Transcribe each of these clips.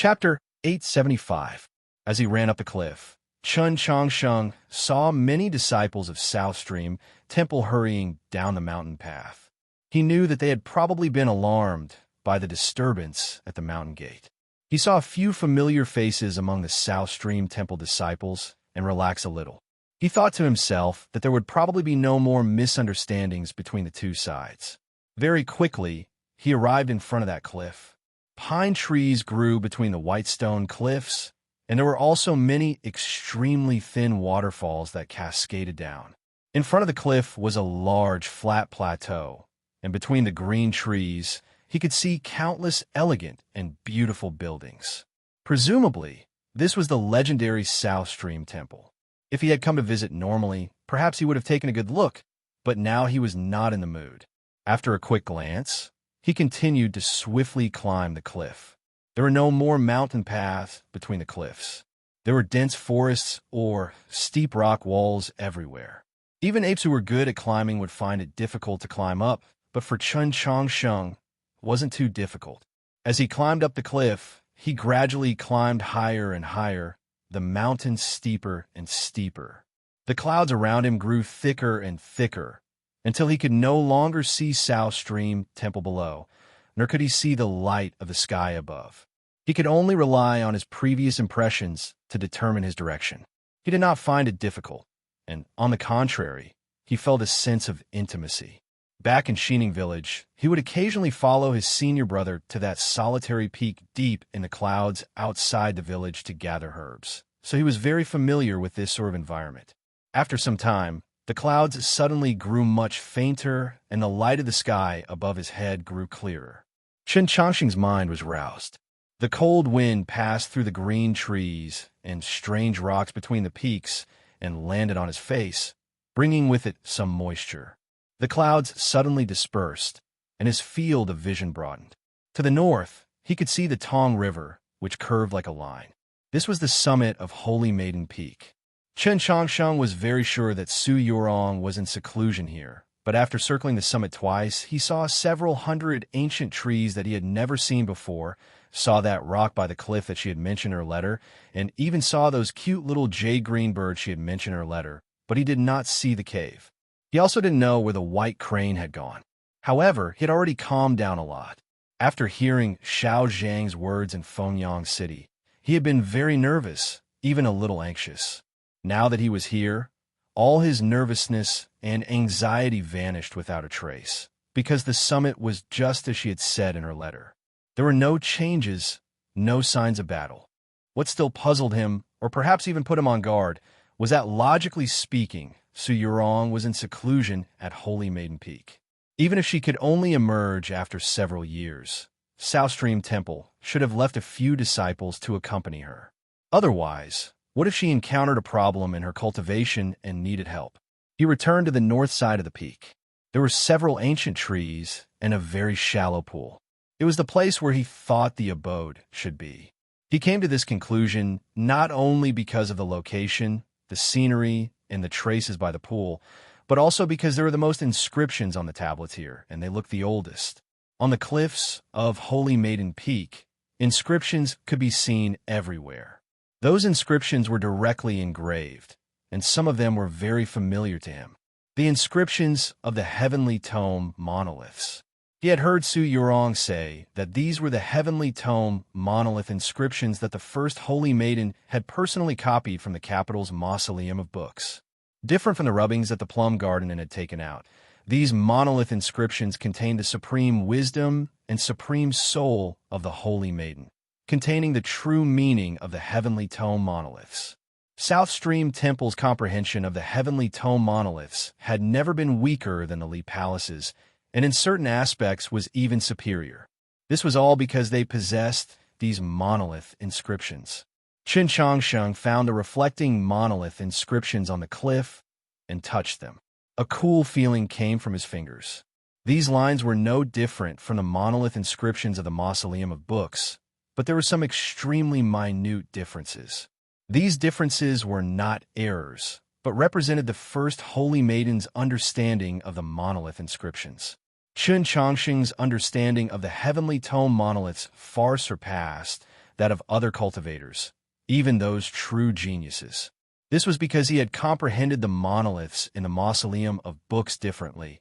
Chapter 875. As he ran up the cliff, Chun Changsheng saw many disciples of South Stream Temple hurrying down the mountain path. He knew that they had probably been alarmed by the disturbance at the mountain gate. He saw a few familiar faces among the South Stream Temple disciples and relaxed a little. He thought to himself that there would probably be no more misunderstandings between the two sides. Very quickly, he arrived in front of that cliff. Pine trees grew between the white stone cliffs, and there were also many extremely thin waterfalls that cascaded down. In front of the cliff was a large, flat plateau, and between the green trees, he could see countless elegant and beautiful buildings. Presumably, this was the legendary South Stream Temple. If he had come to visit normally, perhaps he would have taken a good look, but now he was not in the mood. After a quick glance, he continued to swiftly climb the cliff. There were no more mountain paths between the cliffs. There were dense forests or steep rock walls everywhere. Even apes who were good at climbing would find it difficult to climb up, but for Chun Changsheng, it wasn't too difficult. As he climbed up the cliff, he gradually climbed higher and higher, the mountain steeper and steeper. The clouds around him grew thicker and thicker, until he could no longer see South Stream Temple below, nor could he see the light of the sky above. He could only rely on his previous impressions to determine his direction. He did not find it difficult, and on the contrary, he felt a sense of intimacy. Back in Xining Village, he would occasionally follow his senior brother to that solitary peak deep in the clouds outside the village to gather herbs, so he was very familiar with this sort of environment. After some time, the clouds suddenly grew much fainter, and the light of the sky above his head grew clearer. Chun Changsheng's mind was roused. The cold wind passed through the green trees and strange rocks between the peaks and landed on his face, bringing with it some moisture. The clouds suddenly dispersed, and his field of vision broadened. To the north, he could see the Tong River, which curved like a line. This was the summit of Holy Maiden Peak. Chun Changsheng was very sure that Su Yurong was in seclusion here, but after circling the summit twice, he saw several hundred ancient trees that he had never seen before, saw that rock by the cliff that she had mentioned in her letter, and even saw those cute little jade-green birds she had mentioned in her letter, but he did not see the cave. He also didn't know where the white crane had gone. However, he had already calmed down a lot. After hearing Xiao Zhang's words in Fengyang City, he had been very nervous, even a little anxious. Now that he was here, all his nervousness and anxiety vanished without a trace, because the summit was just as she had said in her letter. There were no changes, no signs of battle. What still puzzled him, or perhaps even put him on guard, was that logically speaking, Su Yurong was in seclusion at Holy Maiden Peak. Even if she could only emerge after several years, South Stream Temple should have left a few disciples to accompany her. Otherwise, what if she encountered a problem in her cultivation and needed help? He returned to the north side of the peak. There were several ancient trees and a very shallow pool. It was the place where he thought the abode should be. He came to this conclusion not only because of the location, the scenery, and the traces by the pool, but also because there were the most inscriptions on the tablets here, and they looked the oldest. On the cliffs of Holy Maiden Peak, inscriptions could be seen everywhere. Those inscriptions were directly engraved, and some of them were very familiar to him. The inscriptions of the Heavenly Tome monoliths. He had heard Su Yurong say that these were the Heavenly Tome monolith inscriptions that the first Holy Maiden had personally copied from the capital's mausoleum of books. Different from the rubbings that the plum garden had taken out, these monolith inscriptions contained the supreme wisdom and supreme soul of the Holy Maiden, containing the true meaning of the Heavenly Tome monoliths. South Stream Temple's comprehension of the Heavenly Tome monoliths had never been weaker than the Li Palace's, and in certain aspects was even superior. This was all because they possessed these monolith inscriptions. Chun Changsheng found the reflecting monolith inscriptions on the cliff and touched them. A cool feeling came from his fingers. These lines were no different from the monolith inscriptions of the Mausoleum of Books, but there were some extremely minute differences. These differences were not errors, but represented the first Holy Maiden's understanding of the monolith inscriptions. Chun Changsheng's understanding of the Heavenly Tome monoliths far surpassed that of other cultivators, even those true geniuses. This was because he had comprehended the monoliths in the mausoleum of books differently,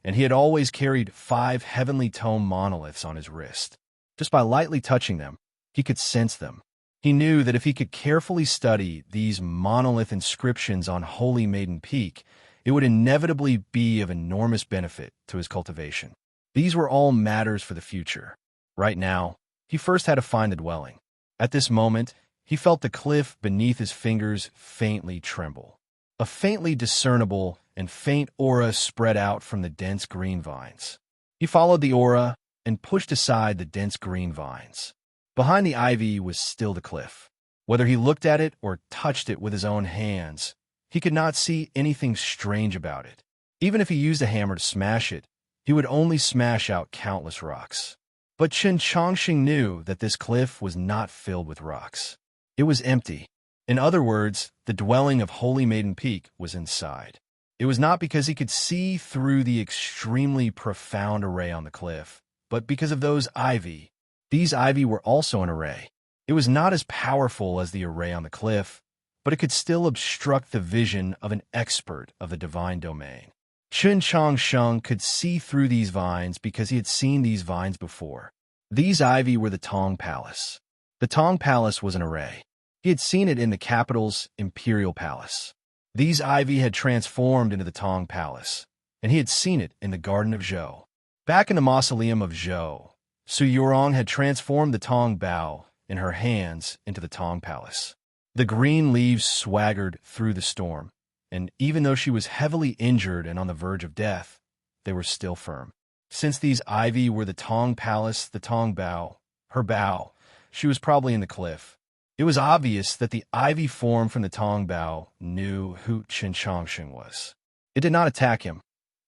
and he had always carried 5 heavenly tome monoliths on his wrist. Just by lightly touching them, he could sense them. He knew that if he could carefully study these monolith inscriptions on Holy Maiden Peak, it would inevitably be of enormous benefit to his cultivation. These were all matters for the future. Right now, he first had to find the dwelling. At this moment, he felt the cliff beneath his fingers faintly tremble. A faintly discernible and faint aura spread out from the dense green vines. He followed the aura and pushed aside the dense green vines. Behind the ivy was still the cliff. Whether he looked at it or touched it with his own hands, he could not see anything strange about it. Even if he used a hammer to smash it, he would only smash out countless rocks. But Chen Chongqing knew that this cliff was not filled with rocks. It was empty. In other words, the dwelling of Holy Maiden Peak was inside. It was not because he could see through the extremely profound array on the cliff, but because of those ivy. These ivy were also an array. It was not as powerful as the array on the cliff, but it could still obstruct the vision of an expert of the divine domain. Chen Chongsheng could see through these vines because he had seen these vines before. These ivy were the Tong Palace. The Tong Palace was an array. He had seen it in the capital's imperial palace. These ivy had transformed into the Tong Palace, and he had seen it in the garden of Zhou. Back in the mausoleum of Zhou, Su Yurong had transformed the Tong Bao in her hands into the Tong Palace. The green leaves swaggered through the storm, and even though she was heavily injured and on the verge of death, they were still firm. Since these ivy were the Tong Palace, the Tong Bao, her Bao, she was probably in the cliff. It was obvious that the ivy form from the Tong Bao knew who Chen Chongqing was. It did not attack him,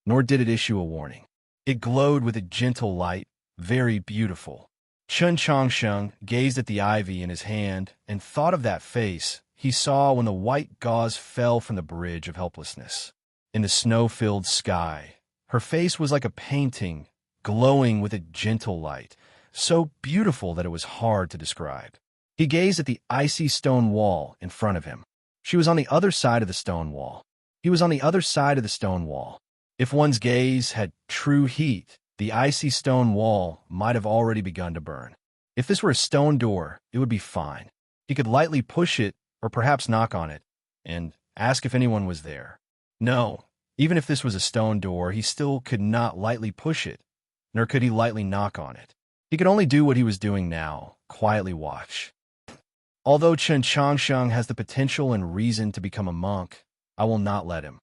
nor did it issue a warning. It glowed with a gentle light, very beautiful. Chen Chongsheng gazed at the ivy in his hand and thought of that face he saw when the white gauze fell from the bridge of helplessness. In the snow-filled sky, her face was like a painting, glowing with a gentle light, so beautiful that it was hard to describe. He gazed at the icy stone wall in front of him. She was on the other side of the stone wall. He was on the other side of the stone wall. If one's gaze had true heat, the icy stone wall might have already begun to burn. If this were a stone door, it would be fine. He could lightly push it or perhaps knock on it and ask if anyone was there. No, even if this was a stone door, he still could not lightly push it, nor could he lightly knock on it. He could only do what he was doing now, quietly watch. Although Chen Chongsheng has the potential and reason to become a monk, I will not let him.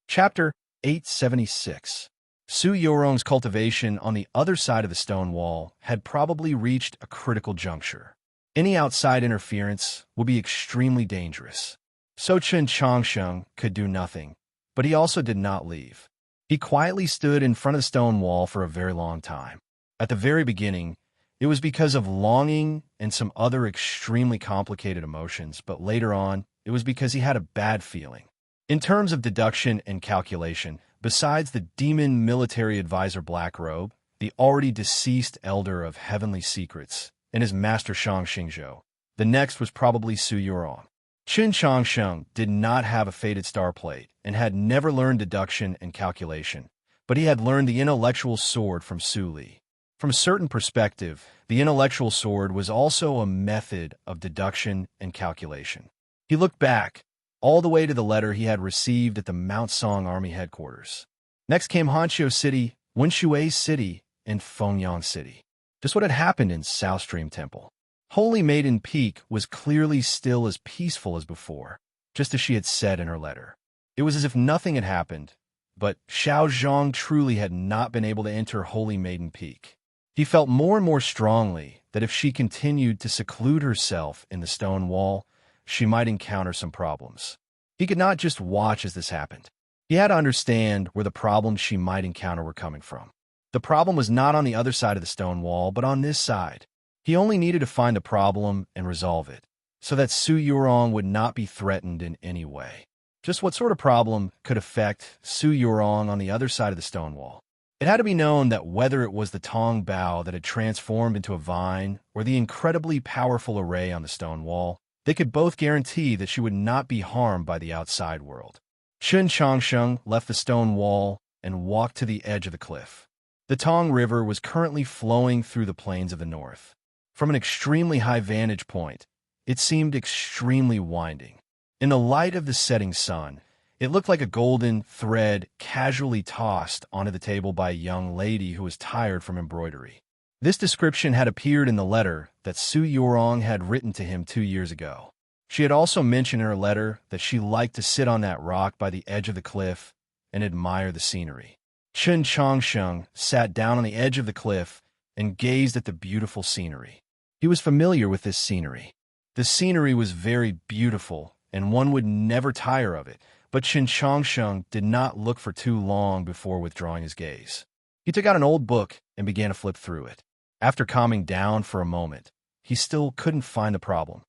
Chapter 876. Su Yorong's cultivation on the other side of the stone wall had probably reached a critical juncture. Any outside interference would be extremely dangerous. So Chen Chongsheng could do nothing, but he also did not leave. He quietly stood in front of the stone wall for a very long time. At the very beginning, it was because of longing and some other extremely complicated emotions, but later on, it was because he had a bad feeling. In terms of deduction and calculation, besides the demon military advisor Blackrobe, the already deceased elder of heavenly secrets, and his master Shang Xingzhou, the next was probably Su Yurong. Chen Chongsheng did not have a fated star plate and had never learned deduction and calculation, but he had learned the intellectual sword from Su Li. From a certain perspective, the intellectual sword was also a method of deduction and calculation. He looked back, all the way to the letter he had received at the Mount Song Army headquarters. Next came Hanqiu City, Wenshui City, and Fengyang City. Just what had happened in South Stream Temple. Holy Maiden Peak was clearly still as peaceful as before, just as she had said in her letter. It was as if nothing had happened, but Xiao Zhang truly had not been able to enter Holy Maiden Peak. He felt more and more strongly that if she continued to seclude herself in the stone wall, she might encounter some problems. He could not just watch as this happened. He had to understand where the problems she might encounter were coming from. The problem was not on the other side of the stone wall, but on this side. He only needed to find the problem and resolve it, so that Su Yurong would not be threatened in any way. Just what sort of problem could affect Su Yurong on the other side of the stone wall? It had to be known that whether it was the Tong bough that had transformed into a vine or the incredibly powerful array on the stone wall, they could both guarantee that she would not be harmed by the outside world. Chun Changsheng left the stone wall and walked to the edge of the cliff. The Tong River was currently flowing through the plains of the north. From an extremely high vantage point, it seemed extremely winding. In the light of the setting sun, it looked like a golden thread casually tossed onto the table by a young lady who was tired from embroidery. This description had appeared in the letter that Su Yorong had written to him 2 years ago. She had also mentioned in her letter that she liked to sit on that rock by the edge of the cliff and admire the scenery. Chun Changsheng sat down on the edge of the cliff and gazed at the beautiful scenery. He was familiar with this scenery. The scenery was very beautiful, and one would never tire of it, but Chun Changsheng did not look for too long before withdrawing his gaze. He took out an old book and began to flip through it. After calming down for a moment, he still couldn't find the problem.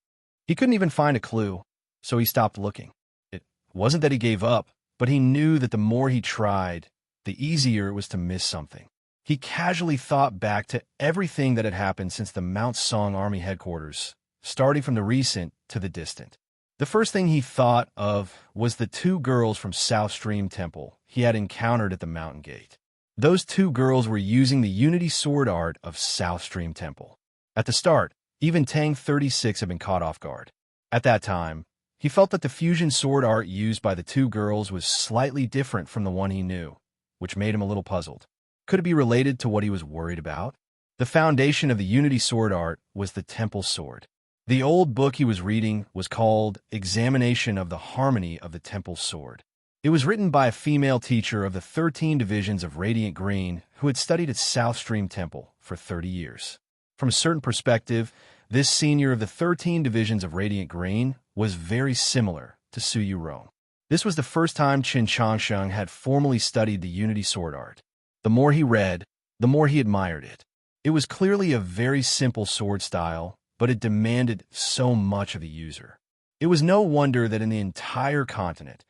He couldn't even find a clue, so he stopped looking. It wasn't that he gave up, but he knew that the more he tried, the easier it was to miss something. He casually thought back to everything that had happened since the Mount Song Army headquarters, starting from the recent to the distant. The first thing he thought of was the 2 girls from South Stream Temple he had encountered at the mountain gate. Those 2 girls were using the Unity sword art of South Stream Temple. At the start, even Tang 36 had been caught off guard. At that time, he felt that the fusion sword art used by the 2 girls was slightly different from the one he knew, which made him a little puzzled. Could it be related to what he was worried about? The foundation of the Unity sword art was the Temple sword. The old book he was reading was called Examination of the Harmony of the Temple Sword. It was written by a female teacher of the 13 divisions of Radiant Green who had studied at South Stream Temple for 30 years. From a certain perspective, this senior of the 13 divisions of Radiant Green was very similar to Su Yorong. This was the first time Chun Changsheng had formally studied the Unity sword art. The more he read, the more he admired it. It was clearly a very simple sword style, but it demanded so much of the user. It was no wonder that in the entire continent,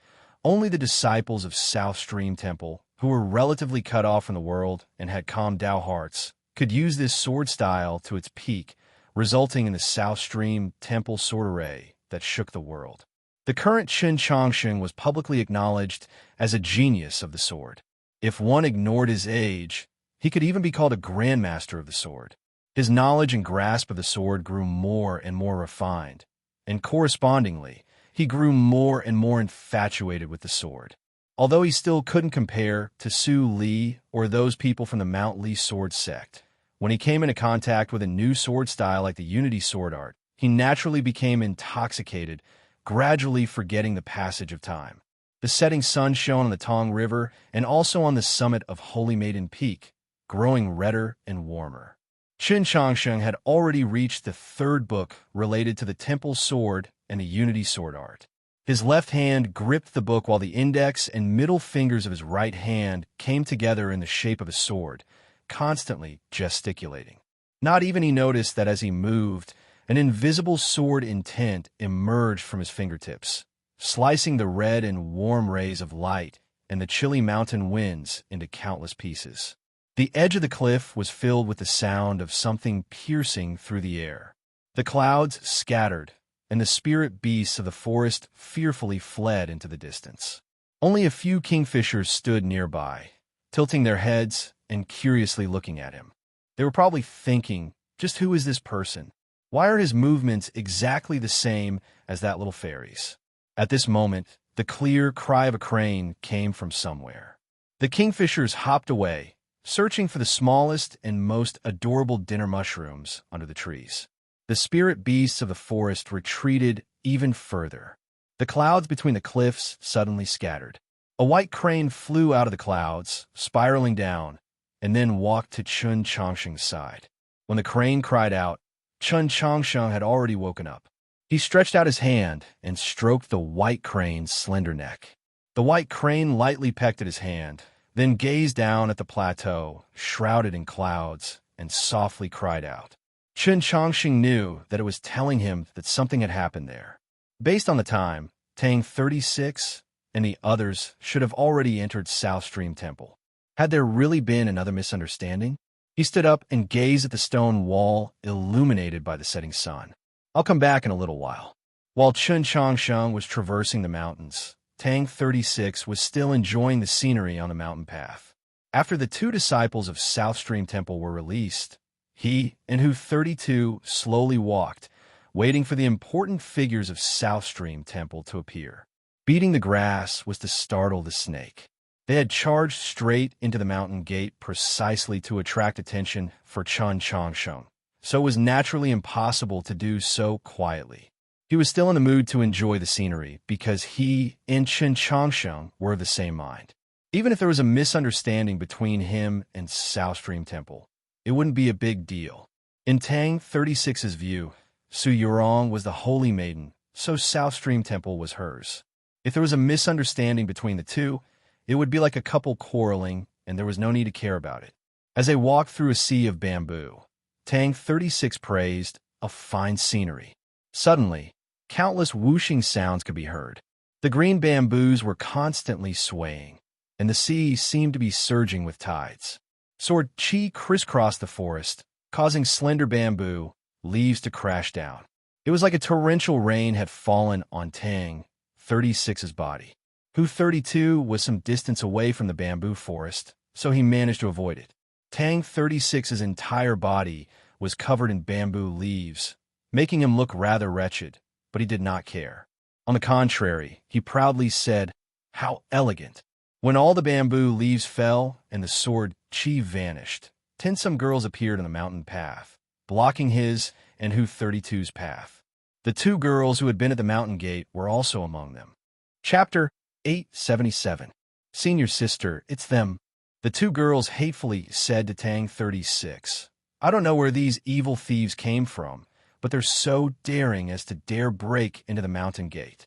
only the disciples of South Stream Temple, who were relatively cut off from the world and had calm Tao hearts, could use this sword style to its peak, resulting in the South Stream Temple sword array that shook the world. The current Chun Changsheng was publicly acknowledged as a genius of the sword. If one ignored his age, he could even be called a grandmaster of the sword. His knowledge and grasp of the sword grew more and more refined, and correspondingly, he grew more and more infatuated with the sword. Although he still couldn't compare to Su Li or those people from the Mount Li sword sect, when he came into contact with a new sword style like the Unity sword art, he naturally became intoxicated, gradually forgetting the passage of time. The setting sun shone on the Tong River and also on the summit of Holy Maiden Peak, growing redder and warmer. Chun Changsheng had already reached the 3rd book related to the Temple sword and the Unity sword art. His left hand gripped the book while the index and middle fingers of his right hand came together in the shape of a sword, constantly gesticulating. Not even he noticed that as he moved, an invisible sword intent emerged from his fingertips, slicing the red and warm rays of light and the chilly mountain winds into countless pieces. The edge of the cliff was filled with the sound of something piercing through the air. The clouds scattered, and the spirit beasts of the forest fearfully fled into the distance. Only a few kingfishers stood nearby, tilting their heads and curiously looking at him. They were probably thinking, just who is this person? Why are his movements exactly the same as that little fairy's? At this moment, the clear cry of a crane came from somewhere. The kingfishers hopped away, searching for the smallest and most adorable dinner mushrooms under the trees. The spirit beasts of the forest retreated even further. The clouds between the cliffs suddenly scattered. A white crane flew out of the clouds, spiraling down, and then walked to Chun Changsheng's side. When the crane cried out, Chun Changsheng had already woken up. He stretched out his hand and stroked the white crane's slender neck. The white crane lightly pecked at his hand, then gazed down at the plateau, shrouded in clouds, and softly cried out. Chun Changsheng knew that it was telling him that something had happened there. Based on the time, Tang 36 and the others should have already entered South Stream Temple. Had there really been another misunderstanding? He stood up and gazed at the stone wall illuminated by the setting sun. I'll come back in a little while. While Chun Changsheng was traversing the mountains, Tang 36 was still enjoying the scenery on the mountain path. After the two disciples of South Stream Temple were released, he and Hu 32 slowly walked, waiting for the important figures of South Stream Temple to appear. Beating the grass was to startle the snake. They had charged straight into the mountain gate precisely to attract attention for Chun Changsheng, so it was naturally impossible to do so quietly. He was still in the mood to enjoy the scenery because he and Chun Changsheng were of the same mind. Even if there was a misunderstanding between him and South Stream Temple, it wouldn't be a big deal. In Tang 36's view, Su Yurong was the holy maiden, so South Stream Temple was hers. If there was a misunderstanding between the two, it would be like a couple quarreling, and there was no need to care about it. As they walked through a sea of bamboo, Tang 36 praised a fine scenery. Suddenly, countless whooshing sounds could be heard. The green bamboos were constantly swaying, and the sea seemed to be surging with tides. Sword Chi crisscrossed the forest, causing slender bamboo leaves to crash down. It was like a torrential rain had fallen on Tang 36's body. Hu 32 was some distance away from the bamboo forest, so he managed to avoid it. Tang 36's entire body was covered in bamboo leaves, making him look rather wretched, but he did not care. On the contrary, he proudly said, "How elegant!" When all the bamboo leaves fell and the sword Chi vanished, some girls appeared on the mountain path, blocking his and Hu 32's path. The two girls who had been at the mountain gate were also among them. Chapter 877. Senior sister, it's them. The two girls hatefully said to Tang 36. I don't know where these evil thieves came from, but they're so daring as to dare break into the mountain gate.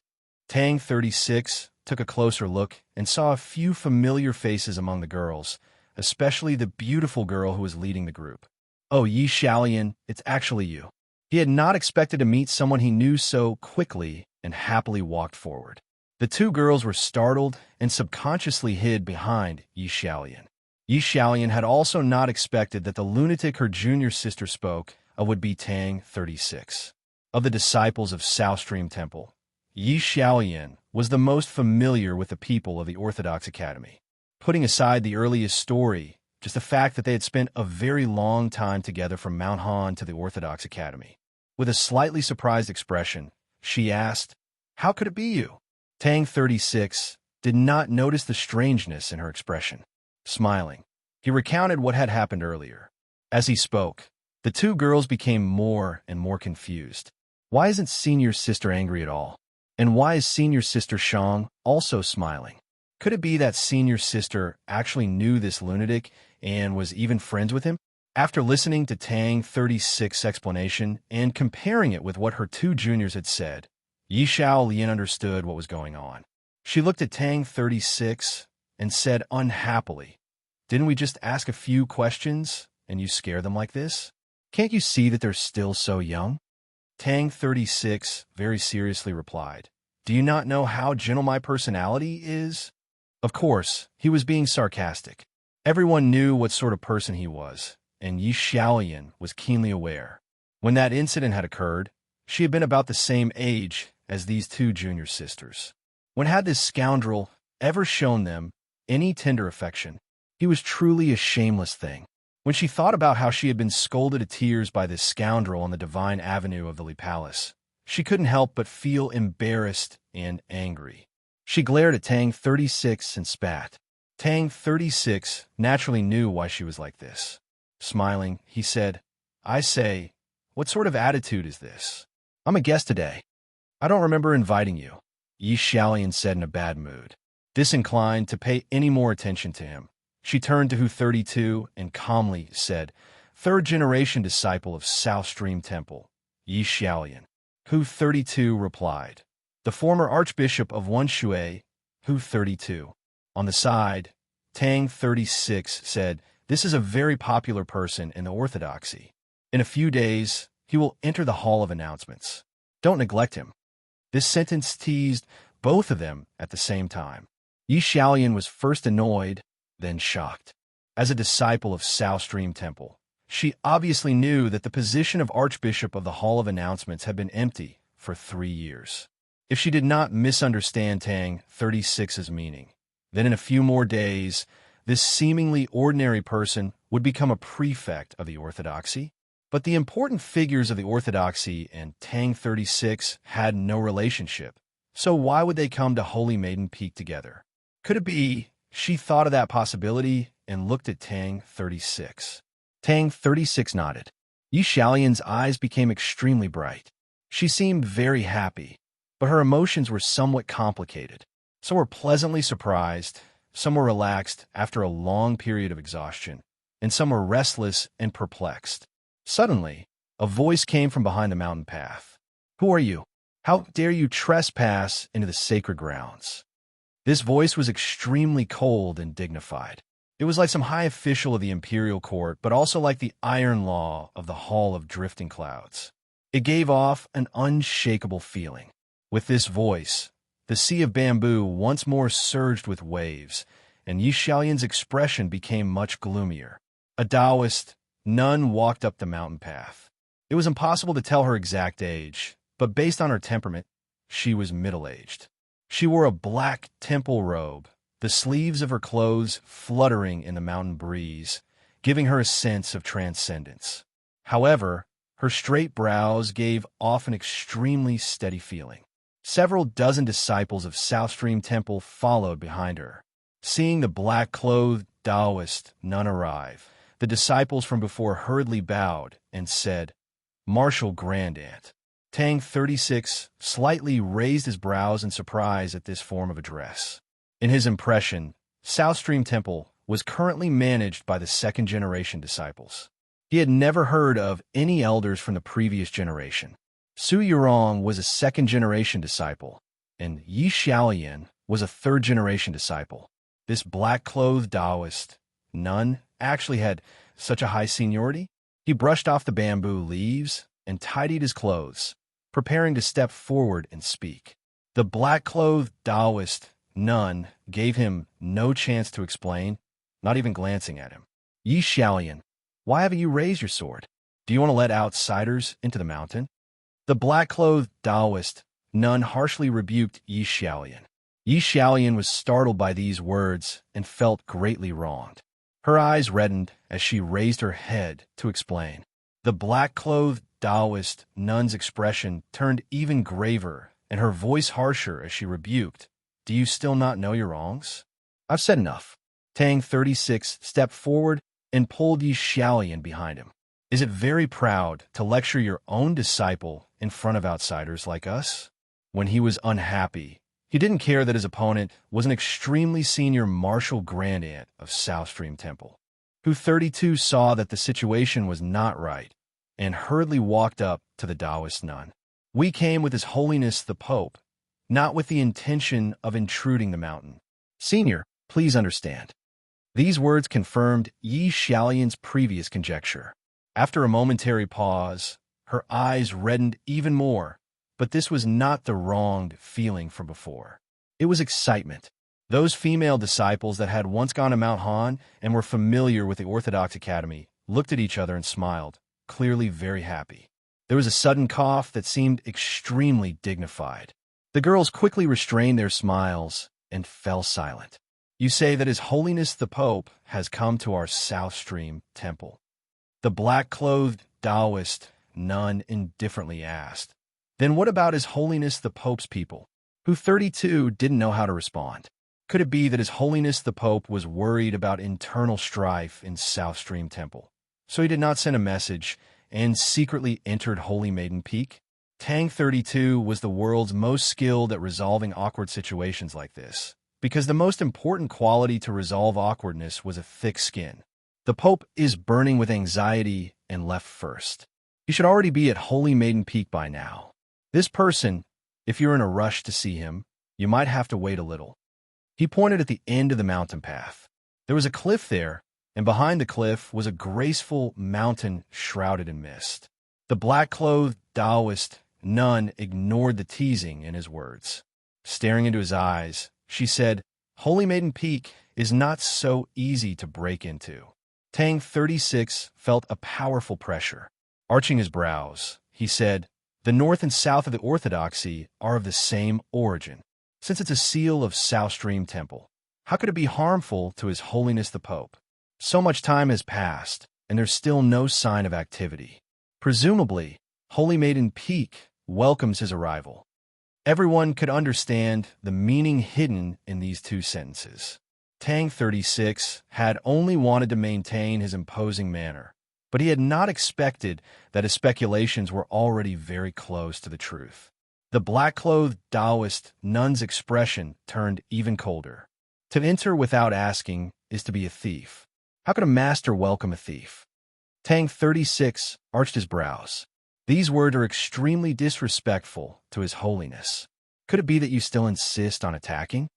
Tang 36 took a closer look and saw a few familiar faces among the girls, especially the beautiful girl who was leading the group. Oh, Yi Xiaolian, it's actually you. He had not expected to meet someone he knew so quickly and happily walked forward. The two girls were startled and subconsciously hid behind Yi Xiaolian. Yi Xiaolian had also not expected that the lunatic her junior sister spoke of would be Tang 36. Of the disciples of South Stream Temple, Yi Xiaolian was the most familiar with the people of the Orthodox Academy. Putting aside the earliest story, just the fact that they had spent a very long time together from Mount Han to the Orthodox Academy. With a slightly surprised expression, she asked, "How could it be you?" Tang 36 did not notice the strangeness in her expression. Smiling, he recounted what had happened earlier. As he spoke, the two girls became more and more confused. Why isn't senior sister angry at all? And why is senior sister Shang also smiling? Could it be that senior sister actually knew this lunatic and was even friends with him? After listening to Tang 36's explanation and comparing it with what her two juniors had said, Yi Xiaolian understood what was going on. She looked at Tang 36 and said unhappily, "Didn't we just ask a few questions and you scare them like this? Can't you see that they're still so young?" Tang 36 very seriously replied, "Do you not know how gentle my personality is?" Of course, he was being sarcastic. Everyone knew what sort of person he was, and Yi Xiaolian was keenly aware. When that incident had occurred, she had been about the same age as these two junior sisters. When had this scoundrel ever shown them any tender affection? He was truly a shameless thing. When she thought about how she had been scolded to tears by this scoundrel on the divine avenue of the Li Palace, she couldn't help but feel embarrassed and angry. She glared at Tang 36 and spat. Tang 36 naturally knew why she was like this. Smiling, he said, "I say, what sort of attitude is this? I'm a guest today. I don't remember inviting you," Yi Xiaolian said in a bad mood. Disinclined to pay any more attention to him, she turned to Hu 32 and calmly said, "Third-generation disciple of South Stream Temple, Yi Xiaolian." Hu 32 replied, "The former archbishop of Wenshui, Hu 32. On the side, Tang 36 said, "This is a very popular person in the Orthodoxy. In a few days, he will enter the Hall of Announcements. Don't neglect him." This sentence teased both of them at the same time. Yi Xiaolian was first annoyed, then shocked. As a disciple of South Stream Temple, she obviously knew that the position of Archbishop of the Hall of Announcements had been empty for 3 years. If she did not misunderstand Tang 36's meaning, then in a few more days, this seemingly ordinary person would become a prefect of the Orthodoxy. But the important figures of the Orthodoxy and Tang 36 had no relationship, so why would they come to Holy Maiden Peak together? Could it be she thought of that possibility and looked at Tang 36? Tang 36 nodded. Yi Xiaolian's eyes became extremely bright. She seemed very happy, but her emotions were somewhat complicated. Some were pleasantly surprised, some were relaxed after a long period of exhaustion, and some were restless and perplexed. Suddenly, a voice came from behind the mountain path. "Who are you? How dare you trespass into the sacred grounds?" This voice was extremely cold and dignified. It was like some high official of the imperial court, but also like the iron law of the Hall of Drifting Clouds. It gave off an unshakable feeling. With this voice, the sea of bamboo once more surged with waves, and Yi Xiaolian's expression became much gloomier. A Taoist nun walked up the mountain path. It was impossible to tell her exact age, but based on her temperament, she was middle-aged. She wore a black temple robe, the sleeves of her clothes fluttering in the mountain breeze, giving her a sense of transcendence. However, her straight brows gave off an extremely steady feeling. Several dozen disciples of South Stream Temple followed behind her. Seeing the black-clothed Taoist nun arrive, the disciples from before hurriedly bowed and said, "Martial Grandaunt." Tang 36 slightly raised his brows in surprise at this form of address. In his impression, South Stream Temple was currently managed by the second-generation disciples. He had never heard of any elders from the previous generation. Su Yurong was a second-generation disciple, and Yi Xiaolian was a third-generation disciple. This black-clothed Taoist nun actually had such a high seniority. He brushed off the bamboo leaves and tidied his clothes, preparing to step forward and speak. The black-clothed Taoist nun gave him no chance to explain, not even glancing at him. "Yi Xiaolian, why haven't you raised your sword? Do you want to let outsiders into the mountain?" The black-clothed Taoist nun harshly rebuked Yi Xiaolian. Yi Xiaolian was startled by these words and felt greatly wronged. Her eyes reddened as she raised her head to explain. The black-clothed Taoist nun's expression turned even graver and her voice harsher as she rebuked, "Do you still not know your wrongs? I've said enough." Tang 36 stepped forward and pulled Yi Xiaolian behind him. "Is it very proud to lecture your own disciple in front of outsiders like us?" When he was unhappy, he didn't care that his opponent was an extremely senior martial grandaunt of South Stream Temple, who 32 saw that the situation was not right and hurriedly walked up to the Taoist nun. "We came with His Holiness the Pope, not with the intention of intruding the mountain. Senior, please understand." These words confirmed Yi Xiaolian's previous conjecture. After a momentary pause, her eyes reddened even more, but this was not the wronged feeling from before. It was excitement. Those female disciples that had once gone to Mount Han and were familiar with the Orthodox Academy looked at each other and smiled, clearly very happy. There was a sudden cough that seemed extremely dignified. The girls quickly restrained their smiles and fell silent. "You say that His Holiness the Pope has come to our South Stream Temple?" The black-clothed Taoist nun indifferently asked. "Then what about His Holiness the Pope's people?" Who 32 didn't know how to respond. Could it be that His Holiness the Pope was worried about internal strife in South Stream Temple, so he did not send a message and secretly entered Holy Maiden Peak? Tang 32 was the world's most skilled at resolving awkward situations like this, because the most important quality to resolve awkwardness was a thick skin. The Pope is burning with anxiety and left first. He should already be at Holy Maiden Peak by now. This person, if you're in a rush to see him, you might have to wait a little. He pointed at the end of the mountain path. There was a cliff there, and behind the cliff was a graceful mountain shrouded in mist. The black-clothed Taoist nun ignored the teasing in his words. Staring into his eyes, she said, Holy Maiden Peak is not so easy to break into. Tang 36 felt a powerful pressure. Arching his brows, he said, "The north and south of the orthodoxy are of the same origin. Since it's a seal of South Stream Temple, how could it be harmful to His Holiness the Pope? So much time has passed, and there's still no sign of activity. Presumably, Holy Maiden Peak welcomes his arrival." Everyone could understand the meaning hidden in these two sentences. Tang 36 had only wanted to maintain his imposing manner, but he had not expected that his speculations were already very close to the truth. The black-clothed Taoist nun's expression turned even colder. To enter without asking is to be a thief. How could a master welcome a thief? Tang 36 arched his brows. These words are extremely disrespectful to His Holiness. Could it be that you still insist on attacking?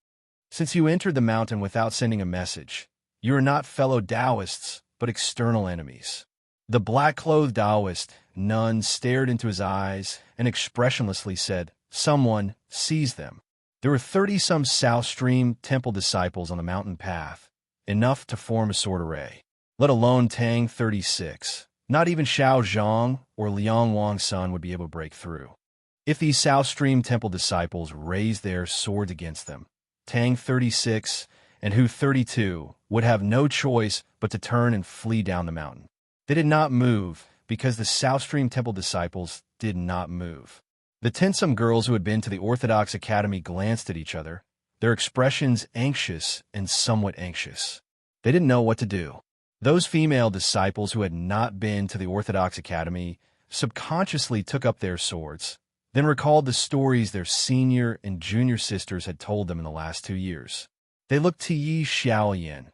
Since you entered the mountain without sending a message, you are not fellow Taoists, but external enemies. The black-clothed Taoist nun stared into his eyes and expressionlessly said, "Someone seize them." There were 30-some South Stream Temple disciples on the mountain path, enough to form a sword array. Let alone Tang 36. Not even Xiao Zhang or Liang Wang's son would be able to break through. If these South Stream Temple disciples raised their swords against them, Tang 36 and Hu 32 would have no choice but to turn and flee down the mountain. They did not move because the South Stream Temple disciples did not move. The tensome girls who had been to the Orthodox Academy glanced at each other, their expressions anxious and somewhat anxious. They didn't know what to do. Those female disciples who had not been to the Orthodox Academy subconsciously took up their swords, then recalled the stories their senior and junior sisters had told them in the last 2 years. They looked to Yi Xiaoyan,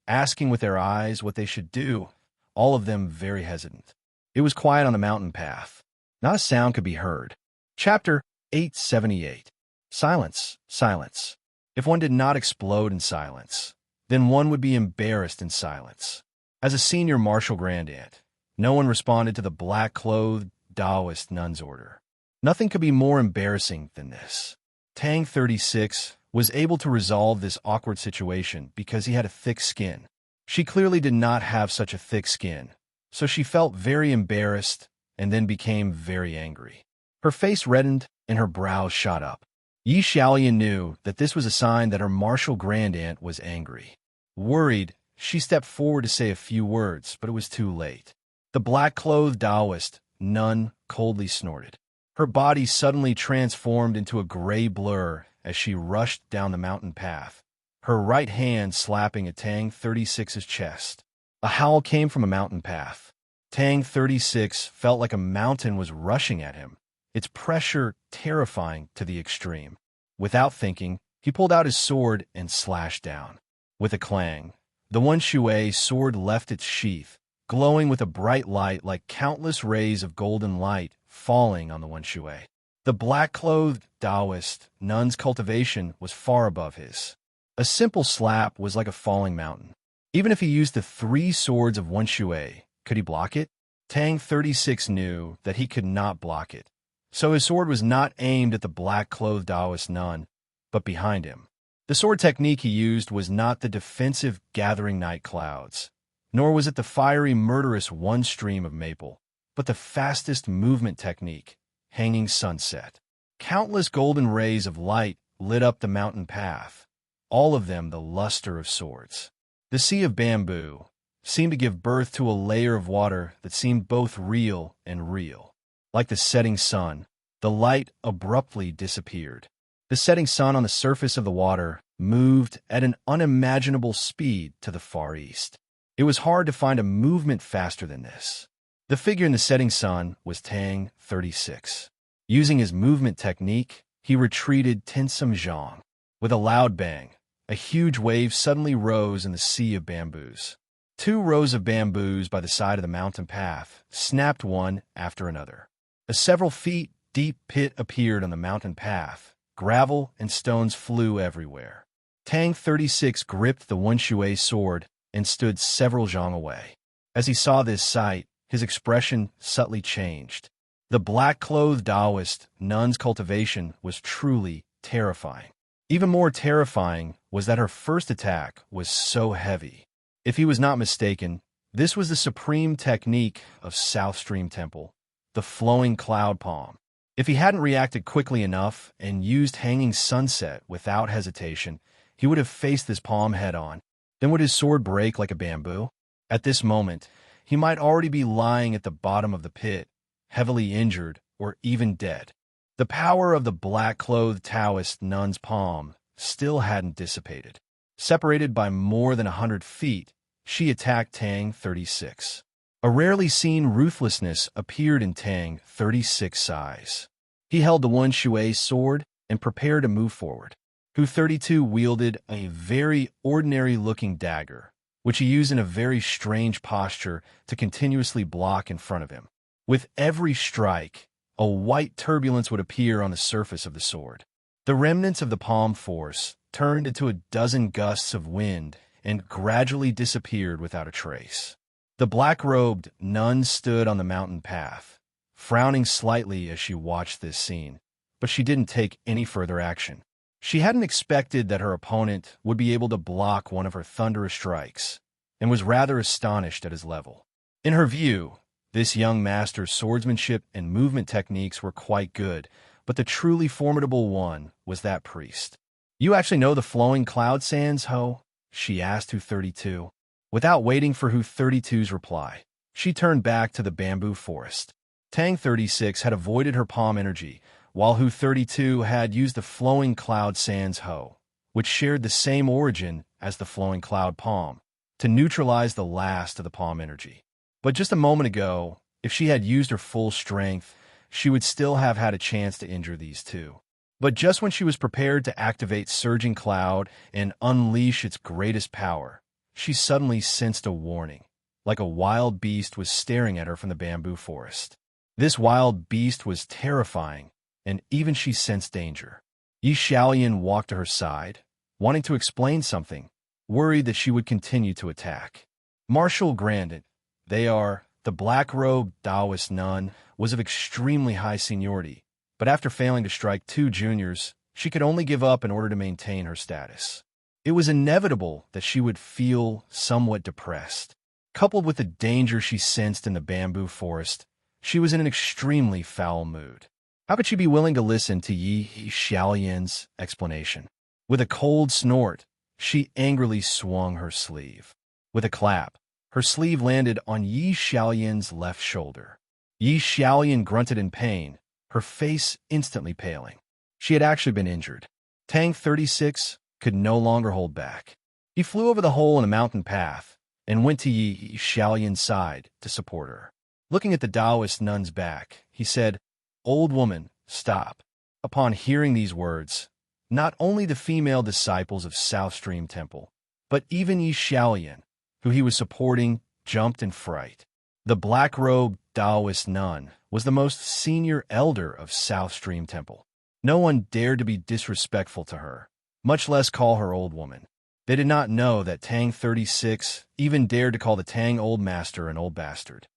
asking with their eyes what they should do, all of them very hesitant. It was quiet on the mountain path. Not a sound could be heard. Chapter 878. Silence, silence. If one did not explode in silence, then one would be embarrassed in silence. As a senior martial grandaunt, no one responded to the black-clothed Taoist nun's order. Nothing could be more embarrassing than this. Tang 36 was able to resolve this awkward situation because he had a thick skin. She clearly did not have such a thick skin, so she felt very embarrassed and then became very angry. Her face reddened and her brows shot up. Yi Xiaoyan knew that this was a sign that her martial grandaunt was angry. Worried, she stepped forward to say a few words, but it was too late. The black-clothed Taoist nun coldly snorted. Her body suddenly transformed into a gray blur as she rushed down the mountain path, her right hand slapping at Tang 36's chest. A howl came from a mountain path. Tang 36 felt like a mountain was rushing at him, its pressure terrifying to the extreme. Without thinking, he pulled out his sword and slashed down. With a clang, the Wen Shui sword left its sheath, glowing with a bright light like countless rays of golden light falling on the Wen Shui. The black-clothed Taoist nun's cultivation was far above his. A simple slap was like a falling mountain. Even if he used the 3 swords of Wen Shui, could he block it? Tang 36 knew that he could not block it, so his sword was not aimed at the black-clothed Taoist nun, but behind him. The sword technique he used was not the defensive gathering night clouds, nor was it the fiery murderous one stream of maple, but the fastest movement technique, hanging sunset. Countless golden rays of light lit up the mountain path, all of them the luster of swords. The sea of bamboo seemed to give birth to a layer of water that seemed both real and real. Like the setting sun, the light abruptly disappeared. The setting sun on the surface of the water moved at an unimaginable speed to the far east. It was hard to find a movement faster than this. The figure in the setting sun was Tang 36. Using his movement technique, he retreated tensum zhang. With a loud bang, a huge wave suddenly rose in the sea of bamboos. 2 rows of bamboos by the side of the mountain path snapped one after another. A several feet deep pit appeared on the mountain path. Gravel and stones flew everywhere. Tang 36 gripped the Wen Shui sword and stood several zhang away. As he saw this sight, his expression subtly changed. The black-clothed Taoist nun's cultivation was truly terrifying. Even more terrifying was that her first attack was so heavy. If he was not mistaken, this was the supreme technique of South Stream Temple, the flowing cloud palm. If he hadn't reacted quickly enough and used hanging sunset without hesitation, he would have faced this palm head-on. Then would his sword break like a bamboo? At this moment, he might already be lying at the bottom of the pit, heavily injured or even dead. The power of the black-clothed Taoist nun's palm still hadn't dissipated. Separated by more than 100 feet, she attacked Tang 36. A rarely seen ruthlessness appeared in Tang 36's eyes. He held the one Shuai sword and prepared to move forward. Hu 32 wielded a very ordinary-looking dagger, which he used in a very strange posture to continuously block in front of him. With every strike, a white turbulence would appear on the surface of the sword. The remnants of the palm force turned into a dozen gusts of wind and gradually disappeared without a trace. The black-robed nun stood on the mountain path, frowning slightly as she watched this scene, but she didn't take any further action. She hadn't expected that her opponent would be able to block one of her thunderous strikes, and was rather astonished at his level. In her view, this young master's swordsmanship and movement techniques were quite good, but the truly formidable one was that priest. "You actually know the flowing cloud sands, Ho?" she asked Hu 32. Without waiting for Hu 32's reply, she turned back to the bamboo forest. Tang 36 had avoided her palm energy, while Hu 32 had used the flowing cloud sands Ho, which shared the same origin as the flowing cloud palm, to neutralize the last of the palm energy. But just a moment ago, if she had used her full strength, she would still have had a chance to injure these two. But just when she was prepared to activate Surging Cloud and unleash its greatest power, she suddenly sensed a warning, like a wild beast was staring at her from the bamboo forest. This wild beast was terrifying, and even she sensed danger. Yi Xiaoyan walked to her side, wanting to explain something, worried that she would continue to attack. Marshal Grandin, the black-robed Taoist nun, was of extremely high seniority, but after failing to strike two juniors, she could only give up in order to maintain her status. It was inevitable that she would feel somewhat depressed. Coupled with the danger she sensed in the bamboo forest, she was in an extremely foul mood. How could she be willing to listen to Yi Xiaoyan's explanation? With a cold snort, she angrily swung her sleeve. With a clap, her sleeve landed on Yi Xiaoyan's left shoulder. Yi Xiaoyan grunted in pain, her face instantly paling. She had actually been injured. Tang 36 could no longer hold back. He flew over the hole in a mountain path and went to Yi Xiaoyan's side to support her. Looking at the Taoist nun's back, he said, "Old woman, stop." Upon hearing these words, not only the female disciples of South Stream Temple, but even Yi Xiaoyan, who he was supporting, jumped in fright. The black-robed Taoist nun was the most senior elder of South Stream Temple. No one dared to be disrespectful to her, much less call her old woman. They did not know that Tang 36 even dared to call the Tang old master an old bastard.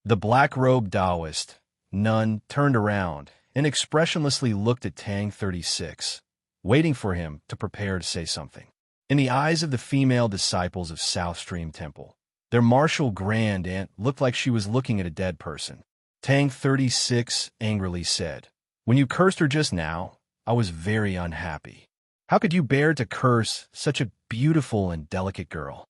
The black-robed Taoist nun turned around and expressionlessly looked at Tang 36, waiting for him to prepare to say something. In the eyes of the female disciples of South Stream Temple, their martial grand aunt looked like she was looking at a dead person. Tang 36 angrily said, "When you cursed her just now, I was very unhappy. How could you bear to curse such a beautiful and delicate girl?"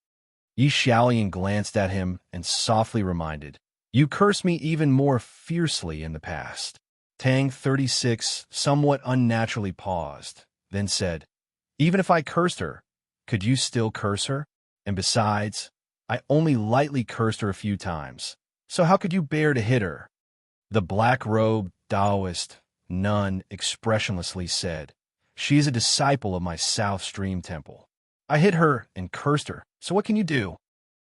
Yi Xiaoyan glanced at him and softly reminded, "You cursed me even more fiercely in the past." Tang 36 somewhat unnaturally paused, then said, "Even if I cursed her, could you still curse her? And besides, I only lightly cursed her a few times, so how could you bear to hit her?" The black-robed Taoist nun expressionlessly said, "She is a disciple of my South Stream Temple. I hit her and cursed her, so what can you do?"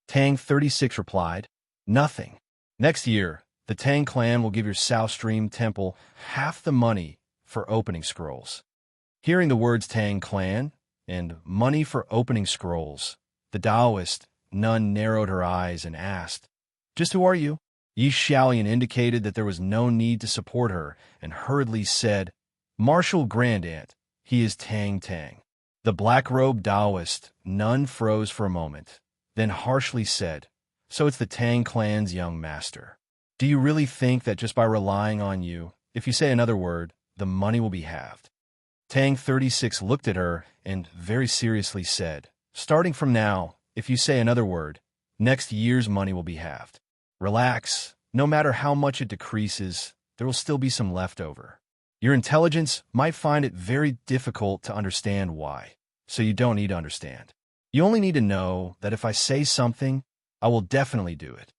Tang 36 replied, "Nothing. Next year, the Tang clan will give your South Stream Temple half the money for opening scrolls." Hearing the words Tang clan and money for opening scrolls, the Taoist nun narrowed her eyes and asked, "Just who are you?" Yi Xiaoyan indicated that there was no need to support her and hurriedly said, "Marshal Grandaunt, he is Tang Tang." The black-robed Taoist nun froze for a moment, then harshly said, "So it's the Tang clan's young master. Do you really think that just by relying on you, if you say another word, the money will be halved?" Tang 36 looked at her and very seriously said, "Starting from now, if you say another word, next year's money will be halved. Relax. No matter how much it decreases, there will still be some left over. Your intelligence might find it very difficult to understand why, so you don't need to understand. You only need to know that if I say something, I will definitely do it."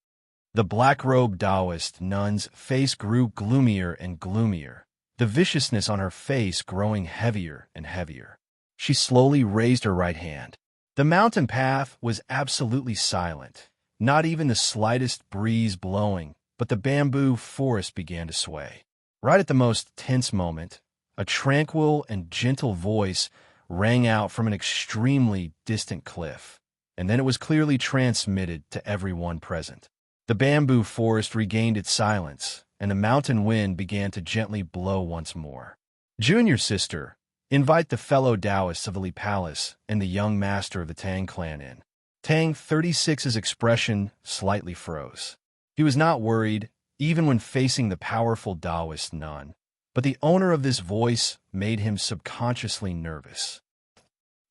The black-robed Taoist nun's face grew gloomier and gloomier, the viciousness on her face growing heavier and heavier. She slowly raised her right hand. The mountain path was absolutely silent, not even the slightest breeze blowing, but the bamboo forest began to sway. Right at the most tense moment, a tranquil and gentle voice rang out from an extremely distant cliff, and then it was clearly transmitted to everyone present. The bamboo forest regained its silence, and the mountain wind began to gently blow once more. "Junior sister, invite the fellow Taoists of the Li Palace and the young master of the Tang clan in." Tang 36's expression slightly froze. He was not worried, even when facing the powerful Taoist nun, but the owner of this voice made him subconsciously nervous.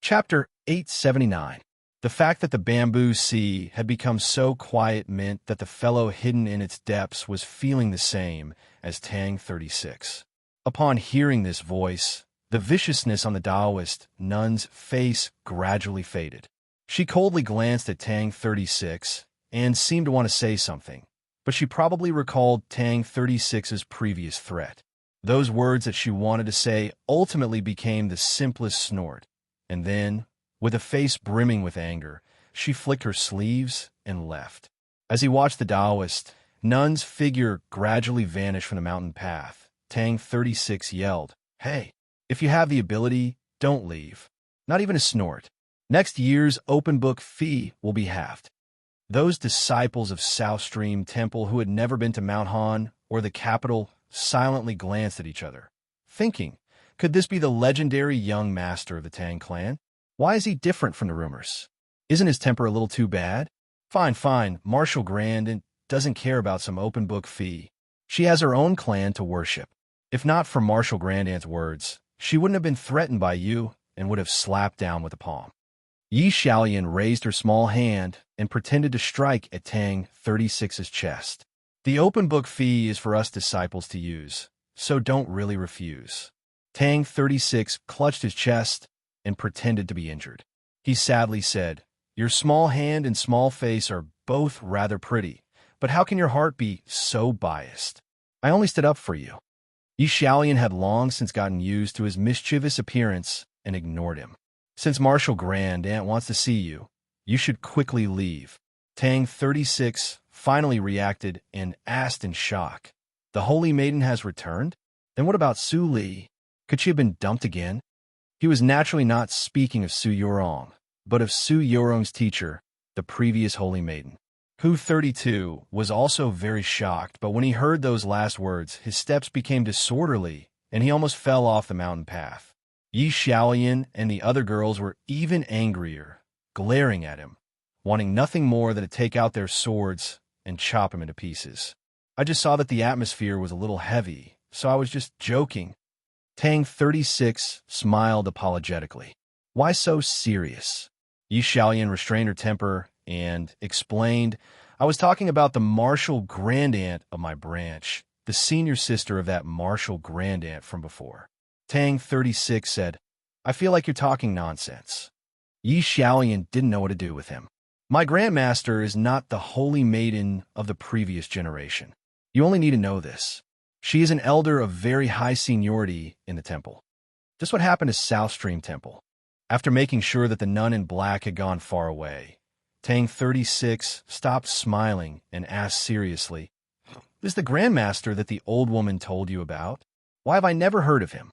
Chapter 879. The fact that the bamboo sea had become so quiet meant that the fellow hidden in its depths was feeling the same as Tang 36. Upon hearing this voice, the viciousness on the Taoist nun's face gradually faded. She coldly glanced at Tang 36 and seemed to want to say something, but she probably recalled Tang 36's previous threat. Those words that she wanted to say ultimately became the simplest snort, and then, with a face brimming with anger, she flicked her sleeves and left. As he watched the Taoist nun's figure gradually vanish from the mountain path, Tang 36 yelled, "Hey, if you have the ability, don't leave. Not even a snort. Next year's open book fee will be halved." Those disciples of South Stream Temple who had never been to Mount Han or the capital silently glanced at each other, thinking, could this be the legendary young master of the Tang clan? Why is he different from the rumors? Isn't his temper a little too bad? Fine, Marshall Grandin doesn't care about some open book fee. She has her own clan to worship. If not for Marshall Grandin's words, she wouldn't have been threatened by you and would have slapped down with a palm. Yi Xiaoyan raised her small hand and pretended to strike at Tang 36's chest. "The open book fee is for us disciples to use, so don't really refuse." Tang 36 clutched his chest and pretended to be injured. He sadly said, "Your small hand and small face are both rather pretty, but how can your heart be so biased? I only stood up for you." Yi Xiaoyan had long since gotten used to his mischievous appearance and ignored him. "Since Marshal Grand Aunt wants to see you, you should quickly leave." Tang 36 finally reacted and asked in shock, "The Holy Maiden has returned? Then what about Su Li? Could she have been dumped again?" He was naturally not speaking of Su Yorong, but of Su Yorong's teacher, the previous Holy Maiden. Hu 32 was also very shocked, but when he heard those last words, his steps became disorderly, and he almost fell off the mountain path. Yi Xiaoyan and the other girls were even angrier, glaring at him, wanting nothing more than to take out their swords and chop him into pieces. "I just saw that the atmosphere was a little heavy, so I was just joking." Tang 36 smiled apologetically. "Why so serious?" Yi Xiaoyan restrained her temper and explained, "I was talking about the Marshal Grandaunt of my branch, the senior sister of that Marshal Grandaunt from before." Tang 36 said, "I feel like you're talking nonsense." Yi Xiaoyan didn't know what to do with him. "My Grandmaster is not the Holy Maiden of the previous generation. You only need to know this. She is an elder of very high seniority in the temple. Just what happened to South Stream Temple." After making sure that the nun in black had gone far away, Tang 36 stopped smiling and asked seriously, "Is the Grandmaster that the old woman told you about? Why have I never heard of him?"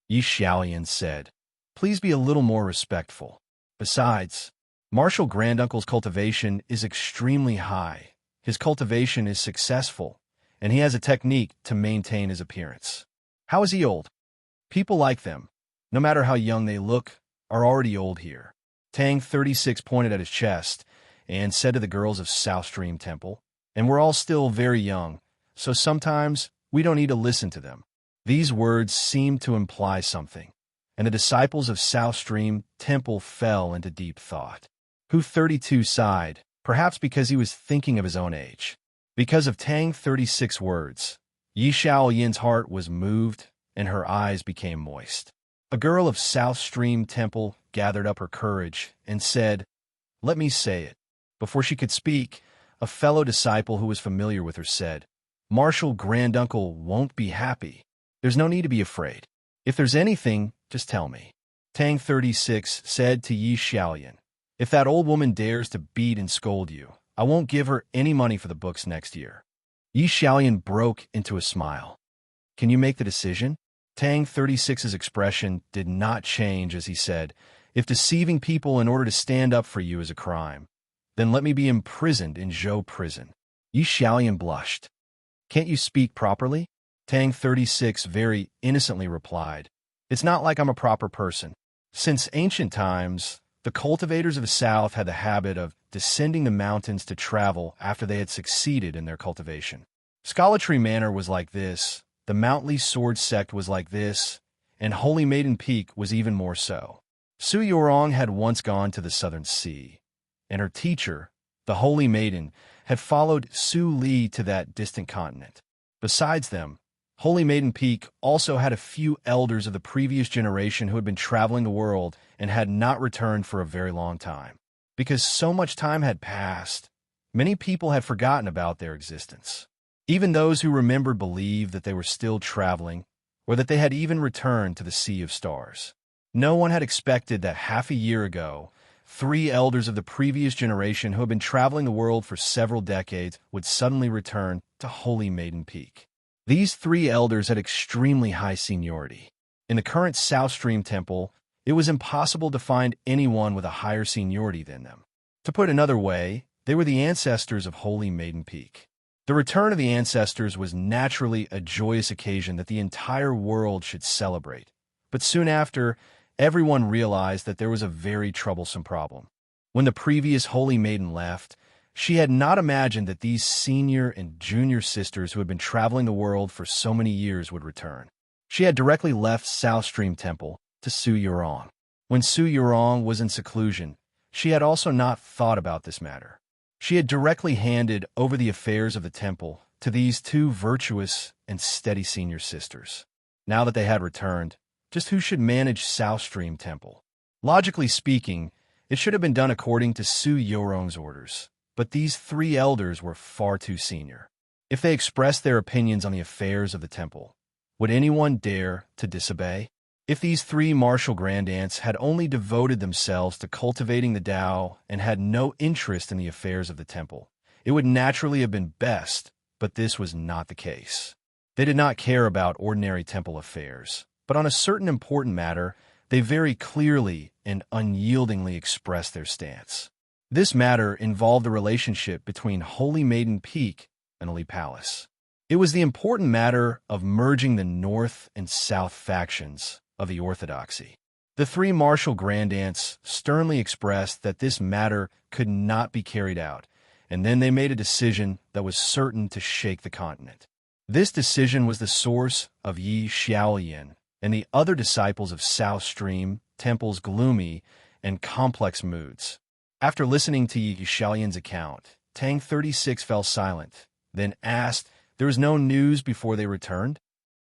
Yi Xiaoyan said, "Please be a little more respectful. Besides, Marshal Granduncle's cultivation is extremely high. His cultivation is successful, and he has a technique to maintain his appearance. How is he old? People like them, no matter how young they look, are already old here. Tang 36 pointed at his chest and said to the girls of South Stream Temple, and we're all still very young, so sometimes we don't need to listen to them. These words seemed to imply something, and the disciples of South Stream Temple fell into deep thought. Hu 32 sighed, perhaps because he was thinking of his own age. Because of Tang 36 words, Yi Xiaoyan's heart was moved and her eyes became moist. A girl of South Stream Temple gathered up her courage and said, "Let me say it." Before she could speak, a fellow disciple who was familiar with her said, "Marshal Granduncle won't be happy. There's no need to be afraid. If there's anything, just tell me." Tang 36 said to Yi Xiaoyan, "If that old woman dares to beat and scold you, I won't give her any money for the books next year." Yi Xiaoyan broke into a smile. "Can you make the decision?" Tang 36's expression did not change as he said, "If deceiving people in order to stand up for you is a crime, then let me be imprisoned in Zhou prison." Yi Xiaoyan blushed. "Can't you speak properly?" Tang 36 very innocently replied, "It's not like I'm a proper person. Since ancient times, the cultivators of the South had the habit of descending the mountains to travel after they had succeeded in their cultivation. Scholartree Manor was like this, the Mountley Sword Sect was like this, and Holy Maiden Peak was even more so. Su Yorong had once gone to the Southern Sea, and her teacher, the Holy Maiden, had followed Su Li to that distant continent. Besides them, Holy Maiden Peak also had a few elders of the previous generation who had been traveling the world and had not returned for a very long time. Because so much time had passed, many people had forgotten about their existence. Even those who remembered believed that they were still traveling, or that they had even returned to the Sea of Stars. No one had expected that half a year ago, 3 elders of the previous generation who had been traveling the world for several decades would suddenly return to Holy Maiden Peak. These 3 elders had extremely high seniority. In the current South Stream Temple, it was impossible to find anyone with a higher seniority than them. To put another way, they were the ancestors of Holy Maiden Peak. The return of the ancestors was naturally a joyous occasion that the entire world should celebrate. But soon after, everyone realized that there was a very troublesome problem. When the previous Holy Maiden left, she had not imagined that these senior and junior sisters who had been traveling the world for so many years would return. She had directly left South Stream Temple to Su Yorong. When Su Yorong was in seclusion, she had also not thought about this matter. She had directly handed over the affairs of the temple to these 2 virtuous and steady senior sisters. Now that they had returned, just who should manage South Stream Temple? Logically speaking, it should have been done according to Su Yorong's orders, but these 3 elders were far too senior. If they expressed their opinions on the affairs of the temple, would anyone dare to disobey? If these 3 martial grandaunts had only devoted themselves to cultivating the Tao and had no interest in the affairs of the temple, it would naturally have been best, but this was not the case. They did not care about ordinary temple affairs, but on a certain important matter, they very clearly and unyieldingly expressed their stance. This matter involved the relationship between Holy Maiden Peak and Li Palace. It was the important matter of merging the North and South factions of the Orthodoxy. The 3 martial grandaunts sternly expressed that this matter could not be carried out, and then they made a decision that was certain to shake the continent. This decision was the source of Yi Xiaoyan and the other disciples of South Stream Temple's gloomy and complex moods. After listening to Yi Xiaoyan's account, Tang 36 fell silent, then asked, "There was no news before they returned?"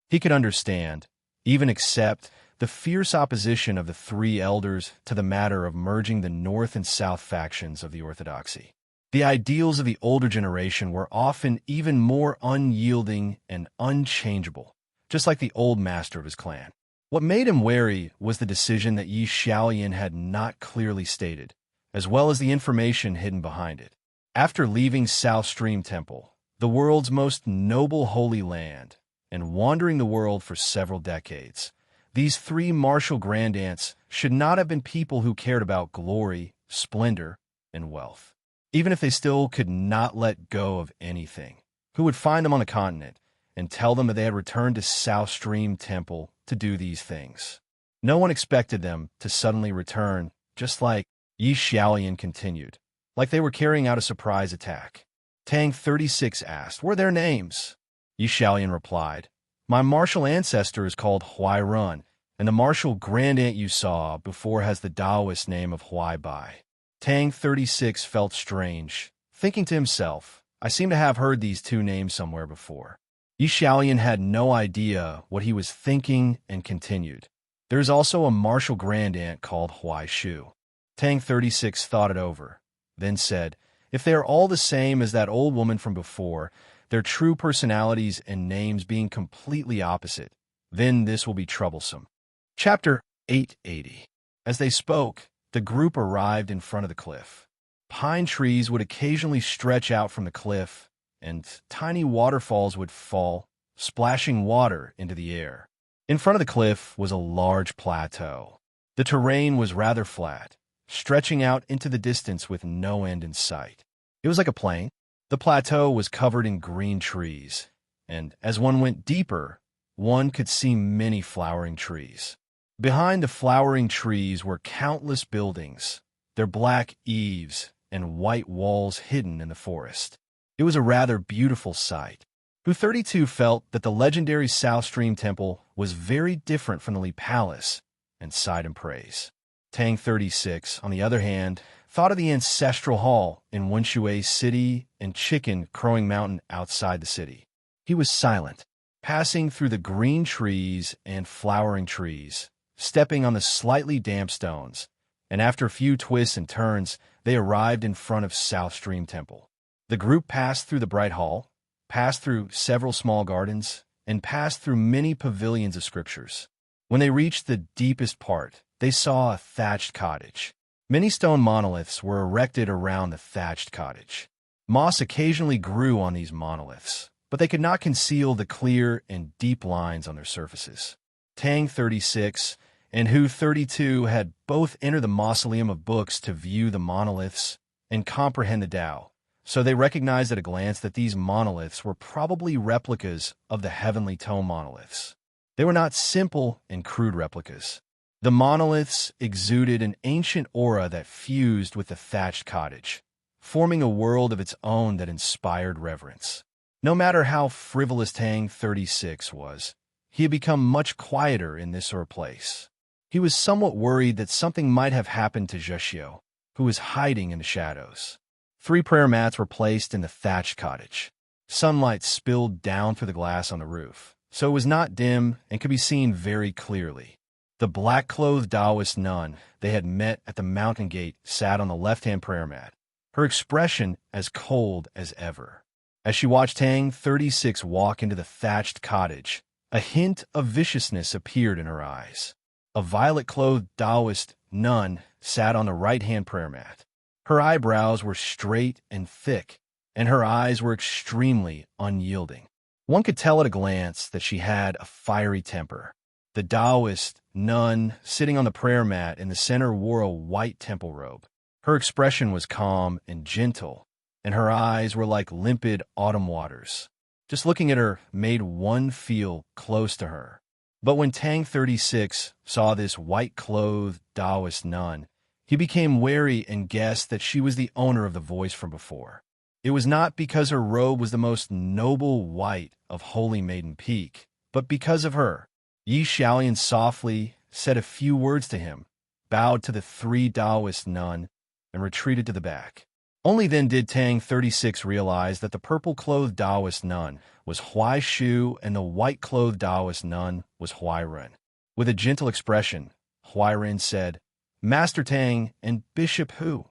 He could understand, even accept, the fierce opposition of the 3 elders to the matter of merging the North and South factions of the Orthodoxy. The ideals of the older generation were often even more unyielding and unchangeable, just like the old master of his clan. What made him wary was the decision that Yi Xiaoyan had not clearly stated, as well as the information hidden behind it. After leaving South Stream Temple, the world's most noble holy land, and wandering the world for several decades, these 3 martial grandaunts should not have been people who cared about glory, splendor, and wealth. Even if they still could not let go of anything, who would find them on the continent and tell them that they had returned to South Stream Temple to do these things? No one expected them to suddenly return, just like Yi Xiaolian continued, like they were carrying out a surprise attack. Tang 36 asked, "Were their names?" Yi Xiaolian replied, "My martial ancestor is called Huai Run, and the martial grand aunt you saw before has the Taoist name of Huai Bai." Tang 36 felt strange, thinking to himself, "I seem to have heard these two names somewhere before." Yi Xiaolian had no idea what he was thinking and continued, "There is also a martial grand aunt called Huai Shu." Tang 36 thought it over, then said, "If they are all the same as that old woman from before, their true personalities and names being completely opposite, then this will be troublesome." Chapter 880. As they spoke, the group arrived in front of the cliff. Pine trees would occasionally stretch out from the cliff, and tiny waterfalls would fall, splashing water into the air. In front of the cliff was a large plateau. The terrain was rather flat, stretching out into the distance with no end in sight. It was like a plain. The plateau was covered in green trees, and as one went deeper, one could see many flowering trees. Behind the flowering trees were countless buildings, their black eaves and white walls hidden in the forest. It was a rather beautiful sight. Hu 32 felt that the legendary South Stream Temple was very different from the Li Palace, and sighed in praise. Tang 36, on the other hand, thought of the ancestral hall in Wenshui City and Chicken Crowing Mountain outside the city. He was silent, passing through the green trees and flowering trees, stepping on the slightly damp stones, and after a few twists and turns, they arrived in front of South Stream Temple. The group passed through the bright hall, passed through several small gardens, and passed through many pavilions of scriptures. When they reached the deepest part, they saw a thatched cottage. Many stone monoliths were erected around the thatched cottage. Moss occasionally grew on these monoliths, but they could not conceal the clear and deep lines on their surfaces. Tang 36 and Hu 32 had both entered the mausoleum of books to view the monoliths and comprehend the Tao, so they recognized at a glance that these monoliths were probably replicas of the heavenly tome monoliths. They were not simple and crude replicas. The monoliths exuded an ancient aura that fused with the thatched cottage, forming a world of its own that inspired reverence. No matter how frivolous Tang 36 was, he had become much quieter in this place. He was somewhat worried that something might have happened to Zheshio, who was hiding in the shadows. 3 prayer mats were placed in the thatched cottage. Sunlight spilled down through the glass on the roof, so it was not dim and could be seen very clearly. The black-clothed Taoist nun they had met at the mountain gate sat on the left-hand prayer mat, her expression as cold as ever. As she watched Tang 36 walk into the thatched cottage, a hint of viciousness appeared in her eyes. A violet-clothed Taoist nun sat on the right-hand prayer mat. Her eyebrows were straight and thick, and her eyes were extremely unyielding. One could tell at a glance that she had a fiery temper. The Taoist nun sitting on the prayer mat in the center wore a white temple robe. Her expression was calm and gentle, and her eyes were like limpid autumn waters. Just looking at her made one feel close to her. But when Tang 36 saw this white-clothed Taoist nun, he became wary and guessed that she was the owner of the voice from before. It was not because her robe was the most noble white of Holy Maiden Peak, but because of her. Yi Xiaolian softly said a few words to him, bowed to the 3 Taoist nun, and retreated to the back. Only then did Tang 36 realize that the purple-clothed Taoist nun was Huai Shu and the white-clothed Taoist nun was Huai Ren. With a gentle expression, Huai Ren said, "Master Tang and Bishop Hu,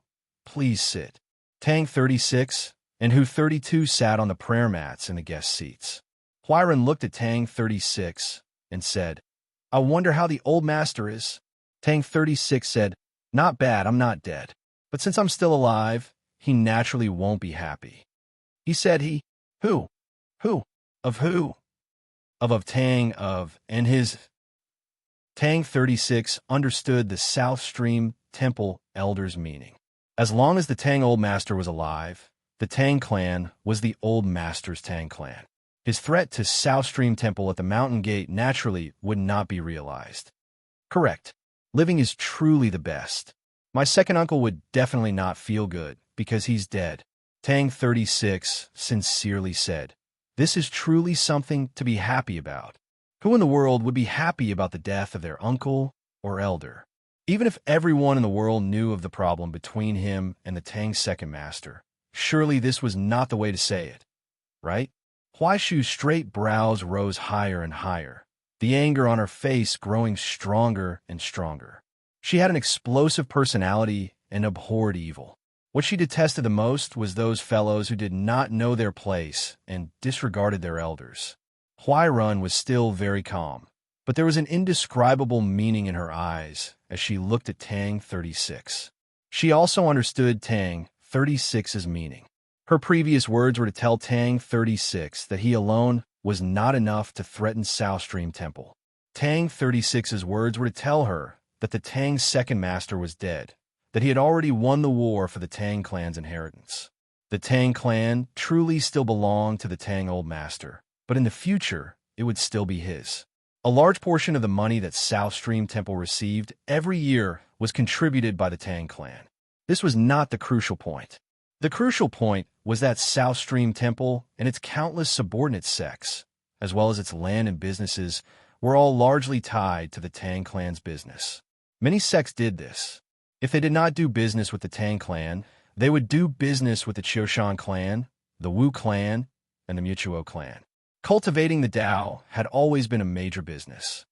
please sit." Tang 36 and Hu 32 sat on the prayer mats in the guest seats. Huai Ren looked at Tang 36 and said, "I wonder how the old master is." Tang 36 said, "Not bad, I'm not dead. But since I'm still alive, he naturally won't be happy." He said who? Of who? Of Tang, and his... Tang 36 understood the South Stream Temple elder's meaning. As long as the Tang Old Master was alive, the Tang clan was the Old Master's Tang clan. His threat to South Stream Temple at the mountain gate naturally would not be realized. Correct. Living is truly the best. My second uncle would definitely not feel good because he's dead. Tang 36 sincerely said, "This is truly something to be happy about. Who in the world would be happy about the death of their uncle or elder?" Even if everyone in the world knew of the problem between him and the Tang's second master, surely this was not the way to say it, right? Huai Shu's straight brows rose higher and higher, the anger on her face growing stronger and stronger. She had an explosive personality and abhorred evil. What she detested the most was those fellows who did not know their place and disregarded their elders. Huai was still very calm, but there was an indescribable meaning in her eyes as she looked at Tang 36. She also understood Tang 36's meaning. Her previous words were to tell Tang 36 that he alone was not enough to threaten South Stream Temple. Tang 36's words were to tell her that the Tang's second master was dead, that he had already won the war for the Tang clan's inheritance. The Tang clan truly still belonged to the Tang old master, but in the future, it would still be his. A large portion of the money that South Stream Temple received every year was contributed by the Tang clan. This was not the crucial point. The crucial point was that South Stream Temple and its countless subordinate sects, as well as its land and businesses, were all largely tied to the Tang clan's business. Many sects did this. If they did not do business with the Tang clan, they would do business with the Qiushan clan, the Wu clan, and the Mutuo clan. Cultivating the Tao had always been a major business.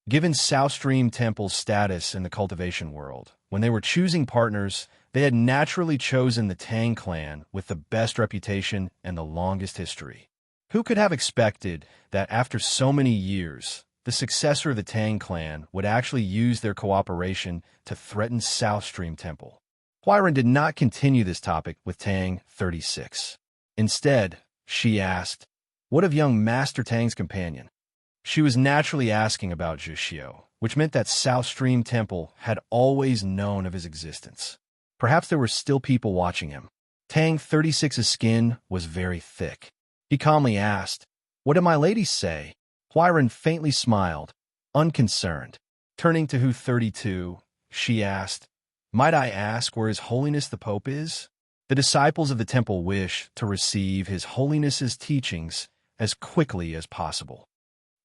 Given South Stream Temple's status in the cultivation world, when they were choosing partners, they had naturally chosen the Tang clan with the best reputation and the longest history. Who could have expected that after so many years, the successor of the Tang clan would actually use their cooperation to threaten South Stream Temple? Huiran did not continue this topic with Tang 36. Instead, she asked, "What of young Master Tang's companion?" She was naturally asking about Zhuxiu, which meant that South Stream Temple had always known of his existence. Perhaps there were still people watching him. Tang 36's skin was very thick. He calmly asked, "What did my lady say?" Huiran faintly smiled, unconcerned. Turning to Hu 32, she asked, "Might I ask where His Holiness the Pope is?" The disciples of the temple wish to receive His Holiness's teachings as quickly as possible.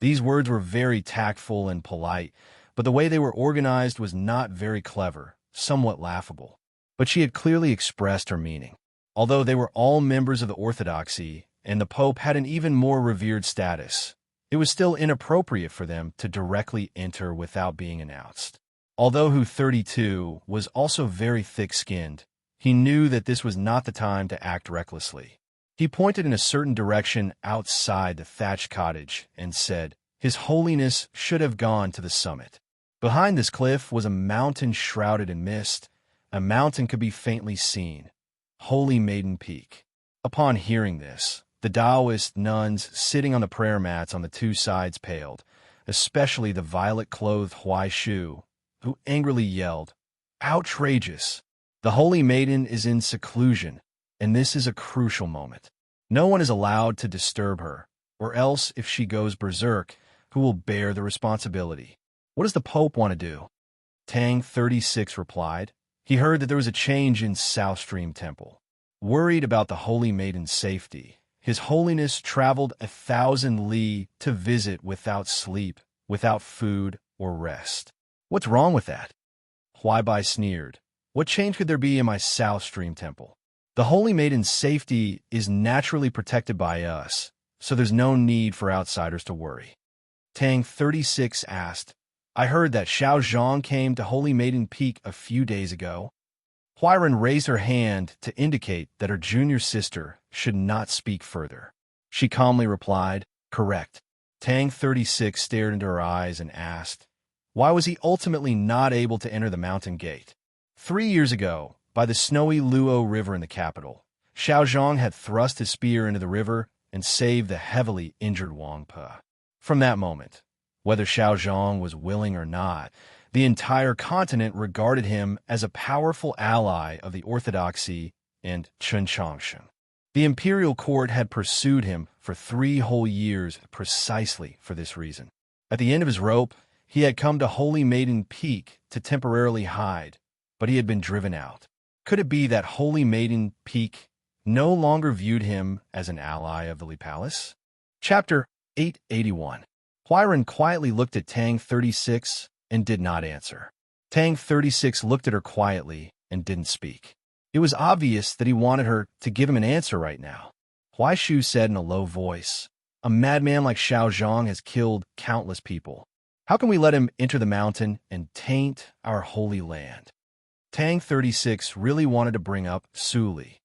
These words were very tactful and polite, but the way they were organized was not very clever, somewhat laughable. But she had clearly expressed her meaning. Although they were all members of the Orthodoxy, and the Pope had an even more revered status, it was still inappropriate for them to directly enter without being announced. Although Hu 32 was also very thick-skinned, he knew that this was not the time to act recklessly. He pointed in a certain direction outside the thatched cottage and said, "His Holiness should have gone to the summit." Behind this cliff was a mountain shrouded in mist. A mountain could be faintly seen, Holy Maiden Peak. Upon hearing this, the Taoist nuns sitting on the prayer mats on the two sides paled, especially the violet-clothed Huai Shu, who angrily yelled, "Outrageous! The Holy Maiden is in seclusion, and this is a crucial moment. No one is allowed to disturb her, or else if she goes berserk, who will bear the responsibility? What does the Pope want to do?" Tang 36 replied. He heard that there was a change in South Stream Temple. Worried about the Holy Maiden's safety, His Holiness traveled 1,000 li to visit without sleep, without food or rest. What's wrong with that? Huaibai sneered. What change could there be in my South Stream Temple? The Holy Maiden's safety is naturally protected by us, so there's no need for outsiders to worry. Tang 36 asked, "I heard that Xiao Zhang came to Holy Maiden Peak a few days ago." Huiran raised her hand to indicate that her junior sister should not speak further. She calmly replied, "Correct." Tang 36 stared into her eyes and asked, "Why was he ultimately not able to enter the mountain gate?" 3 years ago, by the snowy Luo River in the capital, Xiao Zhang had thrust his spear into the river and saved the heavily injured Wang Pe. From that moment, whether Xiao Zhang was willing or not, the entire continent regarded him as a powerful ally of the Orthodoxy and Chunchangshan. The imperial court had pursued him for 3 whole years precisely for this reason. At the end of his rope, He had come to Holy Maiden Peak to temporarily hide, but he had been driven out. Could it be that Holy Maiden Peak no longer viewed him as an ally of the Lee Palace? Chapter 881. Huiran quietly looked at Tang 36 and did not answer. Tang 36 looked at her quietly and didn't speak. It was obvious that he wanted her to give him an answer right now. Huai Shu said in a low voice, "A madman like Xiao Zhang has killed countless people. How can we let him enter the mountain and taint our holy land?" Tang 36 really wanted to bring up Su Li.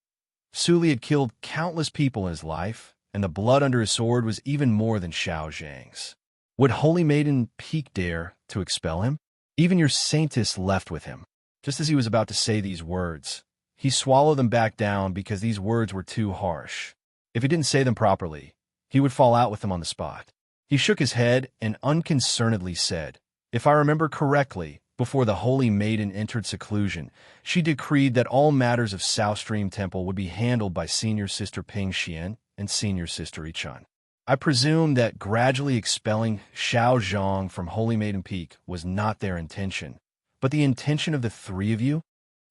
Su Li had killed countless people in his life, and the blood under his sword was even more than Xiao Zhang's. Would Holy Maiden Peak dare to expel him? Even your saintess left with him. Just as he was about to say these words, he swallowed them back down because these words were too harsh. If he didn't say them properly, he would fall out with them on the spot. He shook his head and unconcernedly said, "If I remember correctly, before the Holy Maiden entered seclusion, she decreed that all matters of South Stream Temple would be handled by Senior Sister Ping Xian and Senior Sister Yichun. I presume that gradually expelling Xiao Zhang from Holy Maiden Peak was not their intention, but the intention of the three of you?"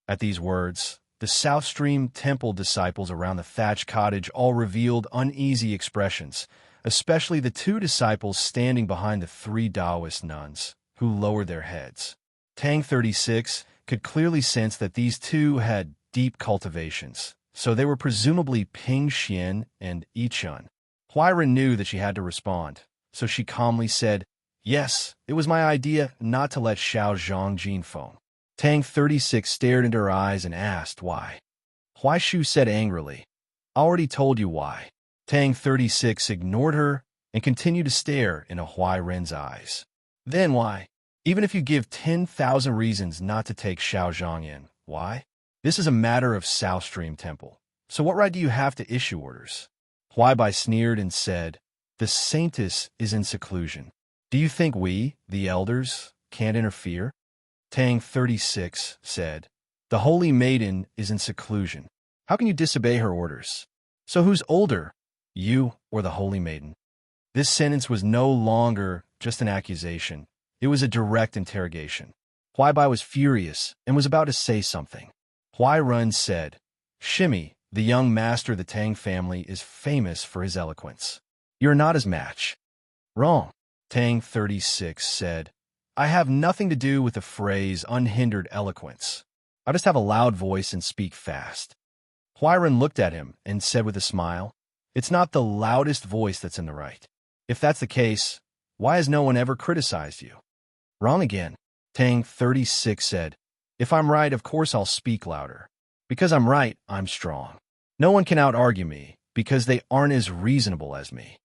At these words, the South Stream Temple disciples around the thatched cottage all revealed uneasy expressions, especially the two disciples standing behind the three Taoist nuns, who lowered their heads. Tang 36 could clearly sense that these two had deep cultivations, so they were presumably Ping Xian and Yichun. Huiran knew that she had to respond, so she calmly said, "Yes, it was my idea not to let Xiao Zhang Jin phone." Tang 36 stared into her eyes and asked why. Huai Shu said angrily, "I already told you why." Tang 36 ignored her and continued to stare into Huiran's eyes. "Then why? Even if you give 10,000 reasons not to take Xiao Zhang in, why? This is a matter of South Stream Temple, so what right do you have to issue orders?" Huaibai sneered and said, "The saintess is in seclusion. Do you think we, the elders, can't interfere?" Tang 36 said, "The Holy Maiden is in seclusion. How can you disobey her orders? So who's older, you or the Holy Maiden?" This sentence was no longer just an accusation. It was a direct interrogation. Huaibai was furious and was about to say something. Huiran said, "Shimmy, the young master of the Tang family, is famous for his eloquence. You're not his match." "Wrong." Tang 36 said, "I have nothing to do with the phrase unhindered eloquence. I just have a loud voice and speak fast." Huiran looked at him and said with a smile, "It's not the loudest voice that's in the right. If that's the case, why has no one ever criticized you?" "Wrong again." Tang 36 said, "If I'm right, of course I'll speak louder. Because I'm right, I'm strong. No one can out-argue me, because they aren't as reasonable as me."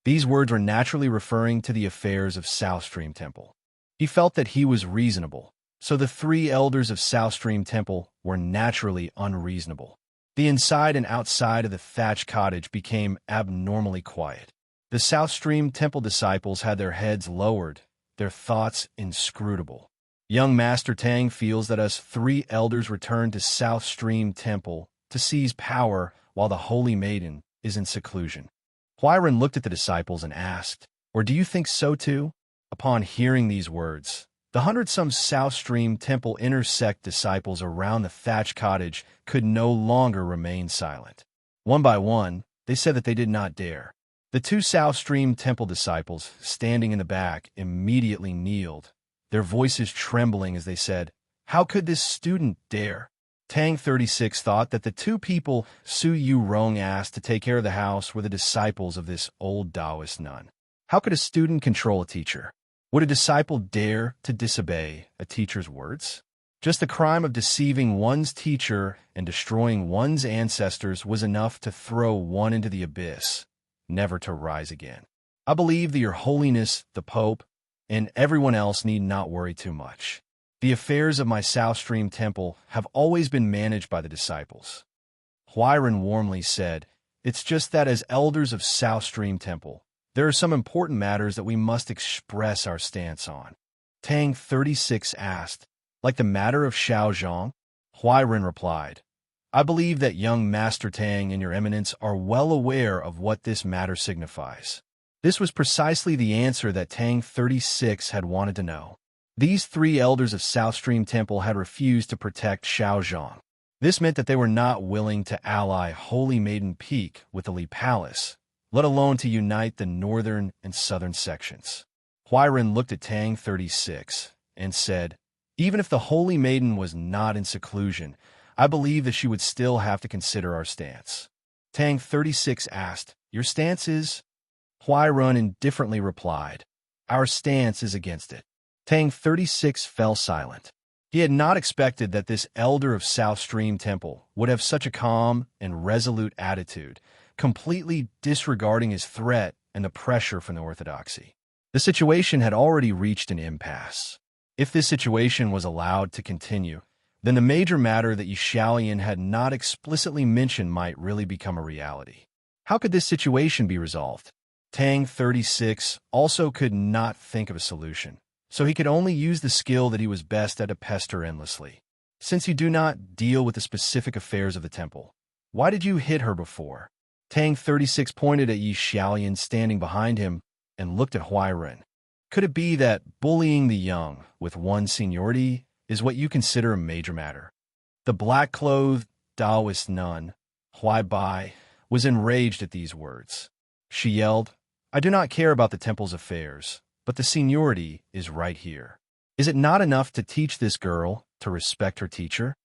These words were naturally referring to the affairs of South Stream Temple. He felt that he was reasonable, so the three elders of South Stream Temple were naturally unreasonable. The inside and outside of the thatched cottage became abnormally quiet. The South Stream Temple disciples had their heads lowered, their thoughts inscrutable. Young Master Tang feels that us three elders returned to South Stream Temple to seize power while the Holy Maiden is in seclusion. Huiran looked at the disciples and asked, "Or do you think so too?" Upon hearing these words, the 100-some South Stream Temple intersect disciples around the thatched cottage could no longer remain silent. One by one, they said that they did not dare. The two South Stream Temple disciples, standing in the back, immediately kneeled, their voices trembling as they said, "How could this student dare?" Tang 36 thought that the two people Su Yu Rong asked to take care of the house were the disciples of this old Taoist nun. How could a student control a teacher? Would a disciple dare to disobey a teacher's words? Just the crime of deceiving one's teacher and destroying one's ancestors was enough to throw one into the abyss, never to rise again. I believe that Your Holiness, the Pope, and everyone else need not worry too much. The affairs of my South Stream Temple have always been managed by the disciples." Huiran warmly said, "It's just that as elders of South Stream Temple, there are some important matters that we must express our stance on." Tang 36 asked, "Like the matter of Xiao Zhang?" Huiran replied, "I believe that young Master Tang and Your Eminence are well aware of what this matter signifies. This was precisely the answer that Tang 36 had wanted to know. These three elders of South Stream Temple had refused to protect Xiaozhong. This meant that they were not willing to ally Holy Maiden Peak with the Li Palace, let alone to unite the northern and southern sections. Huairen looked at Tang 36 and said, "Even if the Holy Maiden was not in seclusion, I believe that she would still have to consider our stance." Tang 36 asked, "Your stance is?" Huairen indifferently replied, "Our stance is against it." Tang 36 fell silent. He had not expected that this elder of South Stream Temple would have such a calm and resolute attitude, completely disregarding his threat and the pressure from the orthodoxy. The situation had already reached an impasse. If this situation was allowed to continue, then the major matter that Yi Xiaolian had not explicitly mentioned might really become a reality. How could this situation be resolved? Tang 36 also could not think of a solution, so he could only use the skill that he was best at to pester endlessly. "Since you do not deal with the specific affairs of the temple, why did you hit her before?" Tang 36 pointed at Yi Xiaolian standing behind him and looked at Huairen. "Could it be that bullying the young with one seniority is what you consider a major matter?" The black-clothed Taoist nun, Huai Bai, was enraged at these words. She yelled, "I do not care about the temple's affairs, but the seniority is right here. Is it not enough to teach this girl to respect her teacher?"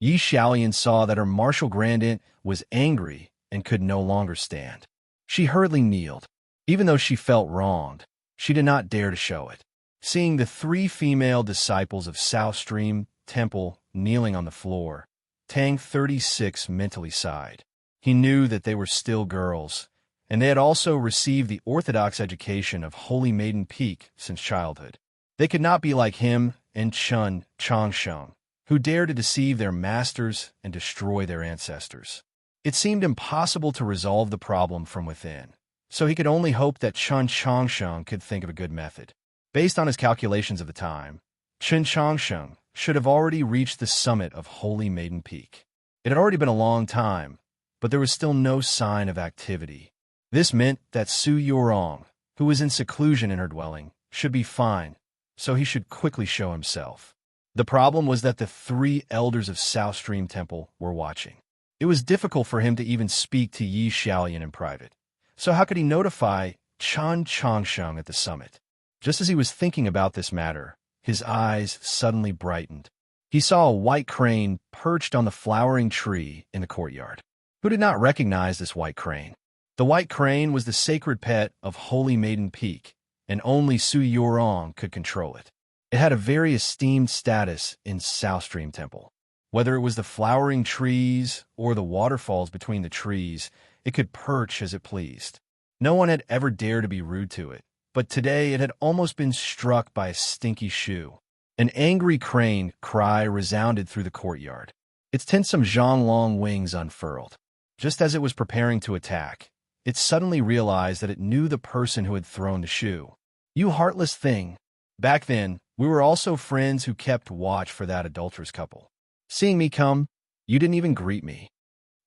Yi Xiaolian saw that her martial grandaunt was angry and could no longer stand. She hurriedly kneeled. Even though she felt wronged, she did not dare to show it. Seeing the three female disciples of South Stream Temple kneeling on the floor, Tang 36 mentally sighed. He knew that they were still girls, and they had also received the orthodox education of Holy Maiden Peak since childhood. They could not be like him and Chun Changsheng, who dared to deceive their masters and destroy their ancestors. It seemed impossible to resolve the problem from within, so he could only hope that Chun Changsheng could think of a good method. Based on his calculations of the time, Chun Changsheng should have already reached the summit of Holy Maiden Peak. It had already been a long time, but there was still no sign of activity. This meant that Su Yorong, who was in seclusion in her dwelling, should be fine, so he should quickly show himself. The problem was that the three elders of South Stream Temple were watching. It was difficult for him to even speak to Yi Xiaolian in private, so how could he notify Chun Changsheng at the summit? Just as he was thinking about this matter, his eyes suddenly brightened. He saw a white crane perched on the flowering tree in the courtyard. Who did not recognize this white crane? The white crane was the sacred pet of Holy Maiden Peak, and only Su Yorong could control it. It had a very esteemed status in South Stream Temple. Whether it was the flowering trees or the waterfalls between the trees, it could perch as it pleased. No one had ever dared to be rude to it, but today it had almost been struck by a stinky shoe. An angry crane cry resounded through the courtyard. Its tinsome zhonglong wings unfurled. Just as it was preparing to attack, it suddenly realized that it knew the person who had thrown the shoe. "You heartless thing! Back then, we were also friends who kept watch for that adulterous couple. Seeing me come, you didn't even greet me."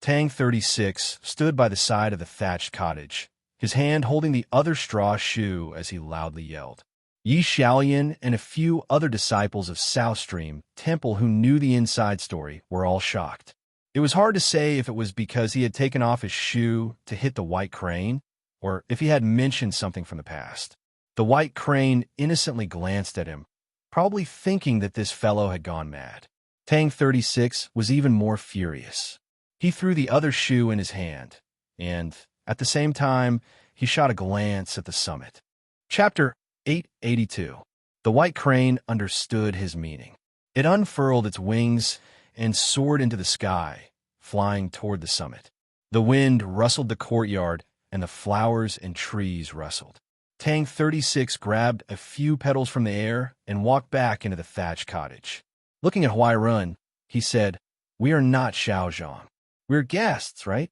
Tang 36 stood by the side of the thatched cottage, his hand holding the other straw shoe as he loudly yelled. Yi Xiaolian and a few other disciples of South Stream Temple who knew the inside story were all shocked. It was hard to say if it was because he had taken off his shoe to hit the white crane, or if he had mentioned something from the past. The white crane innocently glanced at him, probably thinking that this fellow had gone mad. Tang 36 was even more furious. He threw the other shoe in his hand, and, at the same time, he shot a glance at the summit. Chapter 882. The white crane understood his meaning. It unfurled its wings and soared into the sky, flying toward the summit. The wind rustled the courtyard, and the flowers and trees rustled. Tang 36 grabbed a few petals from the air and walked back into the thatched cottage. Looking at Huairen, he said, "We are not Xiaozhong. We're guests, right?"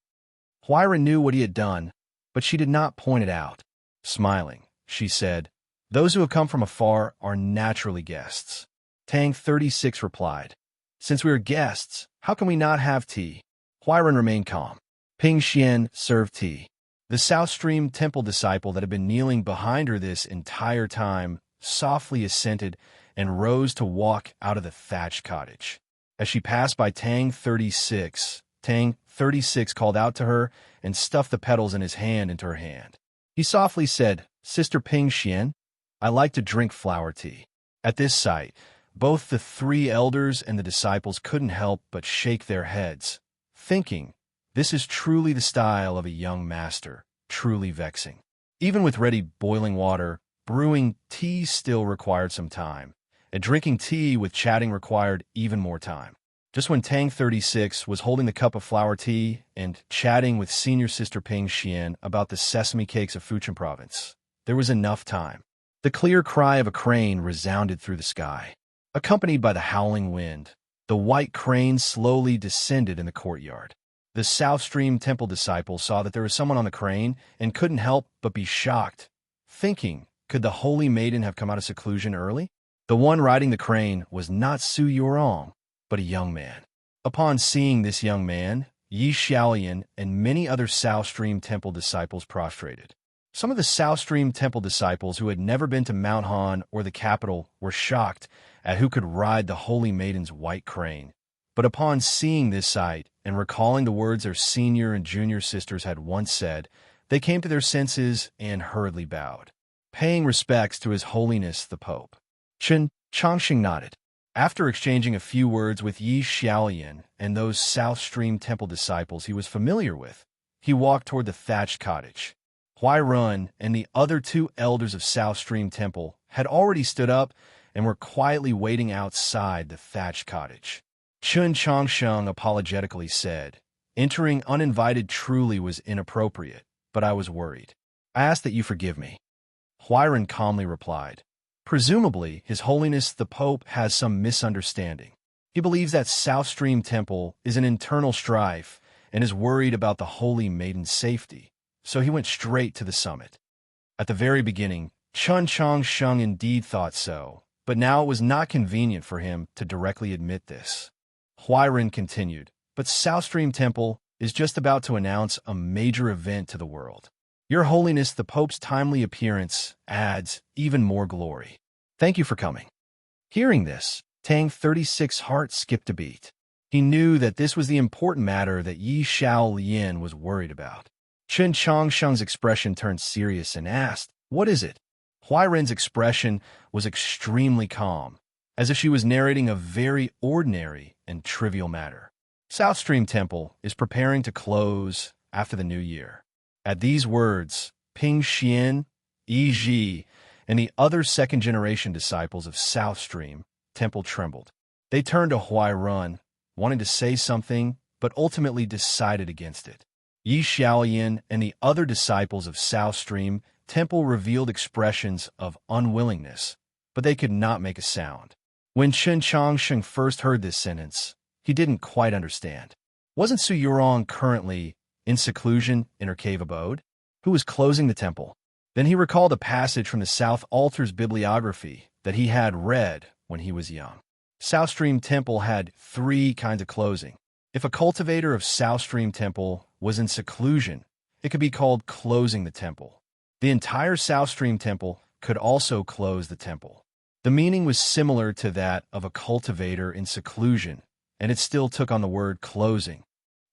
Huairen knew what he had done, but she did not point it out. Smiling, she said, "Those who have come from afar are naturally guests." Tang 36 replied, "Since we are guests, how can we not have tea?" Huairen remained calm. Ping Xian served tea. The South Stream Temple disciple that had been kneeling behind her this entire time softly assented and rose to walk out of the thatched cottage. As she passed by Tang 36, Tang 36 called out to her and stuffed the petals in his hand into her hand. He softly said, "Sister Ping Xian, I like to drink flower tea." At this sight, both the three elders and the disciples couldn't help but shake their heads, thinking, this is truly the style of a young master, truly vexing. Even with ready boiling water, brewing tea still required some time, and drinking tea with chatting required even more time. Just when Tang 36 was holding the cup of flower tea and chatting with senior sister Ping Xian about the sesame cakes of Fujian province, there was enough time. The clear cry of a crane resounded through the sky. Accompanied by the howling wind, the white crane slowly descended in the courtyard. The South Stream Temple disciple saw that there was someone on the crane and couldn't help but be shocked, thinking, could the holy maiden have come out of seclusion early? The one riding the crane was not Su Yurong, but a young man. Upon seeing this young man, Yi Xiaolian and many other South Stream Temple disciples prostrated. Some of the South Stream Temple disciples who had never been to Mount Han or the capital were shocked at who could ride the holy maiden's white crane. But upon seeing this sight and recalling the words their senior and junior sisters had once said, they came to their senses and hurriedly bowed, paying respects to His Holiness the Pope. Chen Chongqing nodded. After exchanging a few words with Yi Xiaolian and those South Stream Temple disciples he was familiar with, he walked toward the thatched cottage. Huai Run and the other two elders of South Stream Temple had already stood up and were quietly waiting outside the thatched cottage. Chun Chongsheng apologetically said, "Entering uninvited truly was inappropriate, but I was worried. I ask that you forgive me." Huairan calmly replied, "Presumably, His Holiness the Pope has some misunderstanding. He believes that South Stream Temple is an internal strife and is worried about the Holy Maiden's safety, so he went straight to the summit." At the very beginning, Chun Chongsheng indeed thought so, but now it was not convenient for him to directly admit this. Huairan continued, "But South Stream Temple is just about to announce a major event to the world. Your Holiness the Pope's timely appearance adds even more glory. Thank you for coming." Hearing this, Tang 36's heart skipped a beat. He knew that this was the important matter that Yi Xiaolian was worried about. Chen Chongsheng's expression turned serious and asked, "What is it?" Huairan's expression was extremely calm, as if she was narrating a very ordinary and trivial matter. South Stream Temple is preparing to close after the new year. At these words, Ping Xian, Yi Ji, and the other second-generation disciples of South Stream Temple trembled. They turned to Huairan, wanting to say something, but ultimately decided against it. Yi Xiaolian and the other disciples of South Stream Temple revealed expressions of unwillingness, but they could not make a sound. When Chen Chongsheng first heard this sentence, he didn't quite understand. Wasn't Su Yurong currently in seclusion in her cave abode? Who was closing the temple? Then he recalled a passage from the South Altar's bibliography that he had read when he was young. South Stream Temple had 3 kinds of closing. If a cultivator of South Stream Temple was in seclusion, it could be called closing the temple. The entire South Stream Temple could also close the temple. The meaning was similar to that of a cultivator in seclusion, and it still took on the word closing.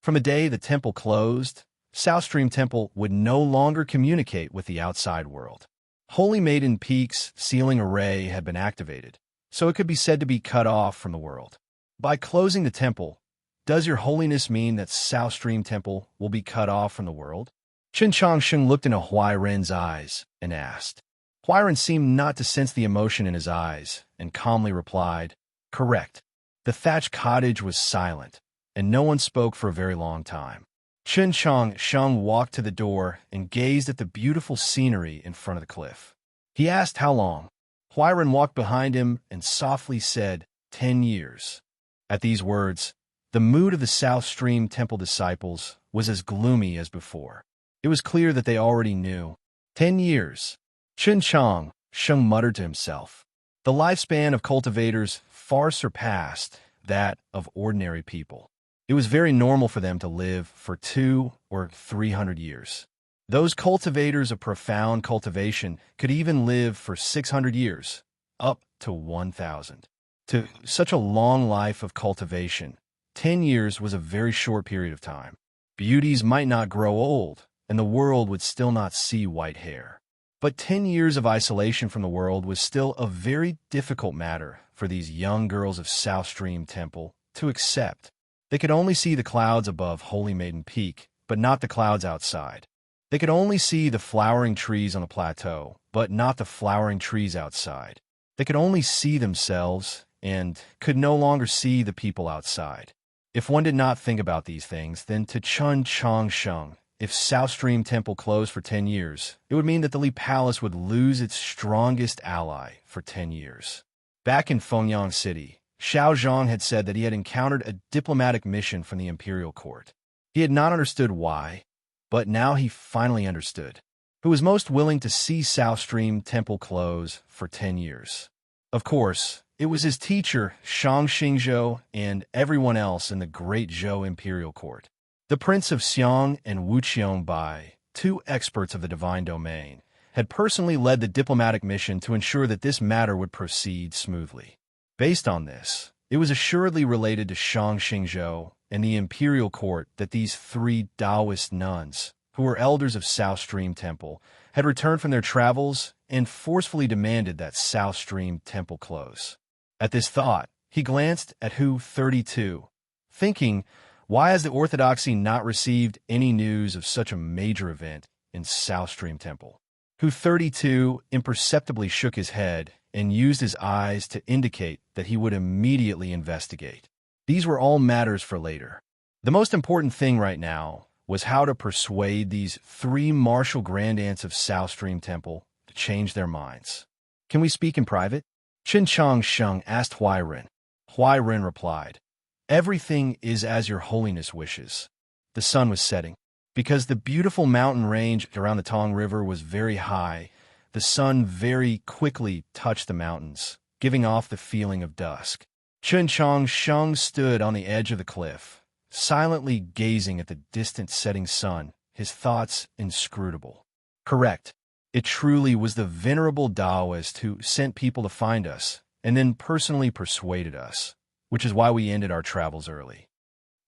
From the day the temple closed, South Stream Temple would no longer communicate with the outside world. Holy Maiden Peak's sealing array had been activated, so it could be said to be cut off from the world. By closing the temple, does Your Holiness mean that South Stream Temple will be cut off from the world? Chen Chongsheng looked into Huairan's eyes and asked. Huairan seemed not to sense the emotion in his eyes and calmly replied, "Correct." The thatched cottage was silent, and no one spoke for a very long time. Chen Chongsheng walked to the door and gazed at the beautiful scenery in front of the cliff. He asked how long. Huairan walked behind him and softly said, 10 years. At these words, the mood of the South Stream Temple disciples was as gloomy as before. It was clear that they already knew. 10 years. Chen Chongsheng muttered to himself. The lifespan of cultivators far surpassed that of ordinary people. It was very normal for them to live for 200 or 300 years. Those cultivators of profound cultivation could even live for 600 years, up to 1,000. To such a long life of cultivation, 10 years was a very short period of time. Beauties might not grow old, and the world would still not see white hair. But 10 years of isolation from the world was still a very difficult matter for these young girls of South Stream Temple to accept. They could only see the clouds above Holy Maiden Peak, but not the clouds outside. They could only see the flowering trees on the plateau, but not the flowering trees outside. They could only see themselves and could no longer see the people outside. If one did not think about these things, then to Chun Chong Sheng, if South Stream Temple closed for 10 years, it would mean that the Li Palace would lose its strongest ally for 10 years. Back in Fengyang City, Xiao Zhang had said that he had encountered a diplomatic mission from the imperial court. He had not understood why, but now he finally understood. Who was most willing to see South Stream Temple close for 10 years? Of course, it was his teacher, Shang Xingzhou, and everyone else in the great Zhou imperial court. The Prince of Xiang and Wu Qiongbai, two experts of the divine domain, had personally led the diplomatic mission to ensure that this matter would proceed smoothly. Based on this, it was assuredly related to Shang Xingzhou and the imperial court that these three Taoist nuns, who were elders of South Stream Temple, had returned from their travels and forcefully demanded that South Stream Temple close. At this thought, he glanced at Hu 32, thinking, why has the Orthodoxy not received any news of such a major event in South Stream Temple? Hu 32 imperceptibly shook his head and used his eyes to indicate that he would immediately investigate. These were all matters for later. The most important thing right now was how to persuade these three martial grandaunts of South Stream Temple to change their minds. Can we speak in private? Qin Chang Sheng asked Huairen. Huairen replied, everything is as your holiness wishes. The sun was setting. Because the beautiful mountain range around the Tong River was very high, the sun very quickly touched the mountains, giving off the feeling of dusk. Chun Chong Sheng stood on the edge of the cliff, silently gazing at the distant setting sun, his thoughts inscrutable. Correct. It truly was the venerable Taoist who sent people to find us, and then personally persuaded us, which is why we ended our travels early.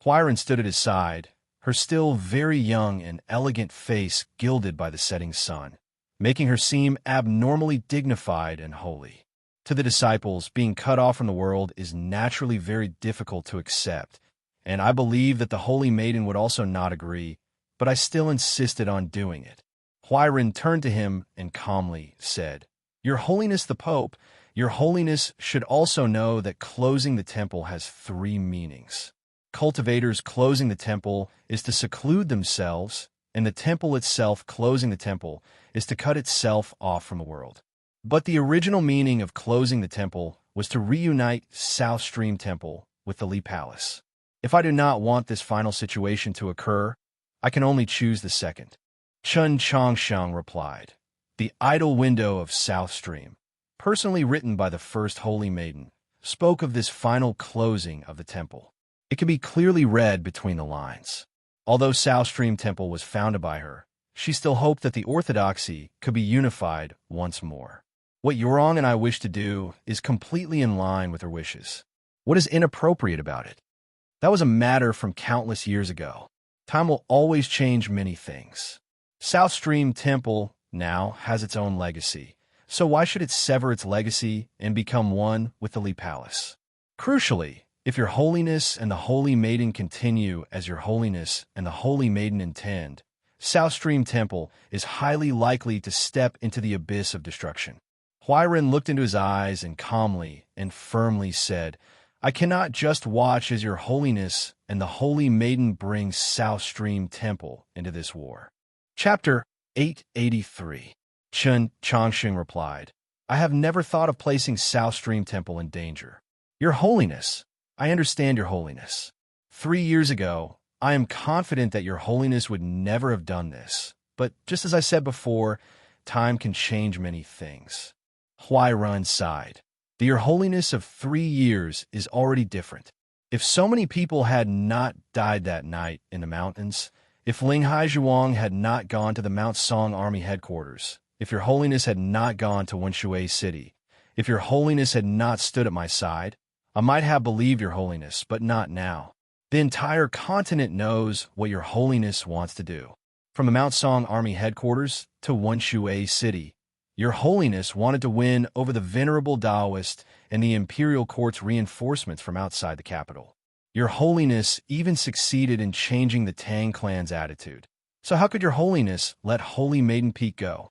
Huairen stood at his side, her still very young and elegant face gilded by the setting sun, making her seem abnormally dignified and holy. To the disciples, being cut off from the world is naturally very difficult to accept, and I believe that the Holy Maiden would also not agree, but I still insisted on doing it. Huairen turned to him and calmly said, Your Holiness the Pope, Your Holiness should also know that closing the temple has three meanings. Cultivators closing the temple is to seclude themselves, and the temple itself closing the temple is to cut itself off from the world. But the original meaning of closing the temple was to reunite South Stream Temple with the Li Palace. If I do not want this final situation to occur, I can only choose the second. Chun Chongsheng replied, The idle window of South Stream, personally written by the first Holy Maiden, spoke of this final closing of the temple. It can be clearly read between the lines. Although South Stream Temple was founded by her, she still hoped that the Orthodoxy could be unified once more. What Yorong and I wish to do is completely in line with her wishes. What is inappropriate about it? That was a matter from countless years ago. Time will always change many things. South Stream Temple now has its own legacy, so why should it sever its legacy and become one with the Li Palace? Crucially, if Your Holiness and the Holy Maiden continue as Your Holiness and the Holy Maiden intend, South Stream Temple is highly likely to step into the abyss of destruction. Huairen looked into his eyes and calmly and firmly said, I cannot just watch as Your Holiness and the Holy Maiden bring South Stream Temple into this war. Chapter 883. Chun Chongsheng replied, I have never thought of placing South Stream Temple in danger. Your Holiness, I understand Your Holiness. 3 years ago, I am confident that Your Holiness would never have done this, but just as I said before, time can change many things. Huairen sighed. The Your Holiness of 3 years is already different. If so many people had not died that night in the mountains, If Ling Haizhuang had not gone to the Mount Song Army headquarters, if your holiness had not gone to Wenshui City, if your holiness had not stood at my side, I might have believed your holiness, but not now. The entire continent knows what your holiness wants to do. From the Mount Song Army headquarters to Wenshui City, your holiness wanted to win over the venerable Taoist and the imperial court's reinforcements from outside the capital. Your holiness even succeeded in changing the Tang clan's attitude. So how could your holiness let Holy Maiden Peak go?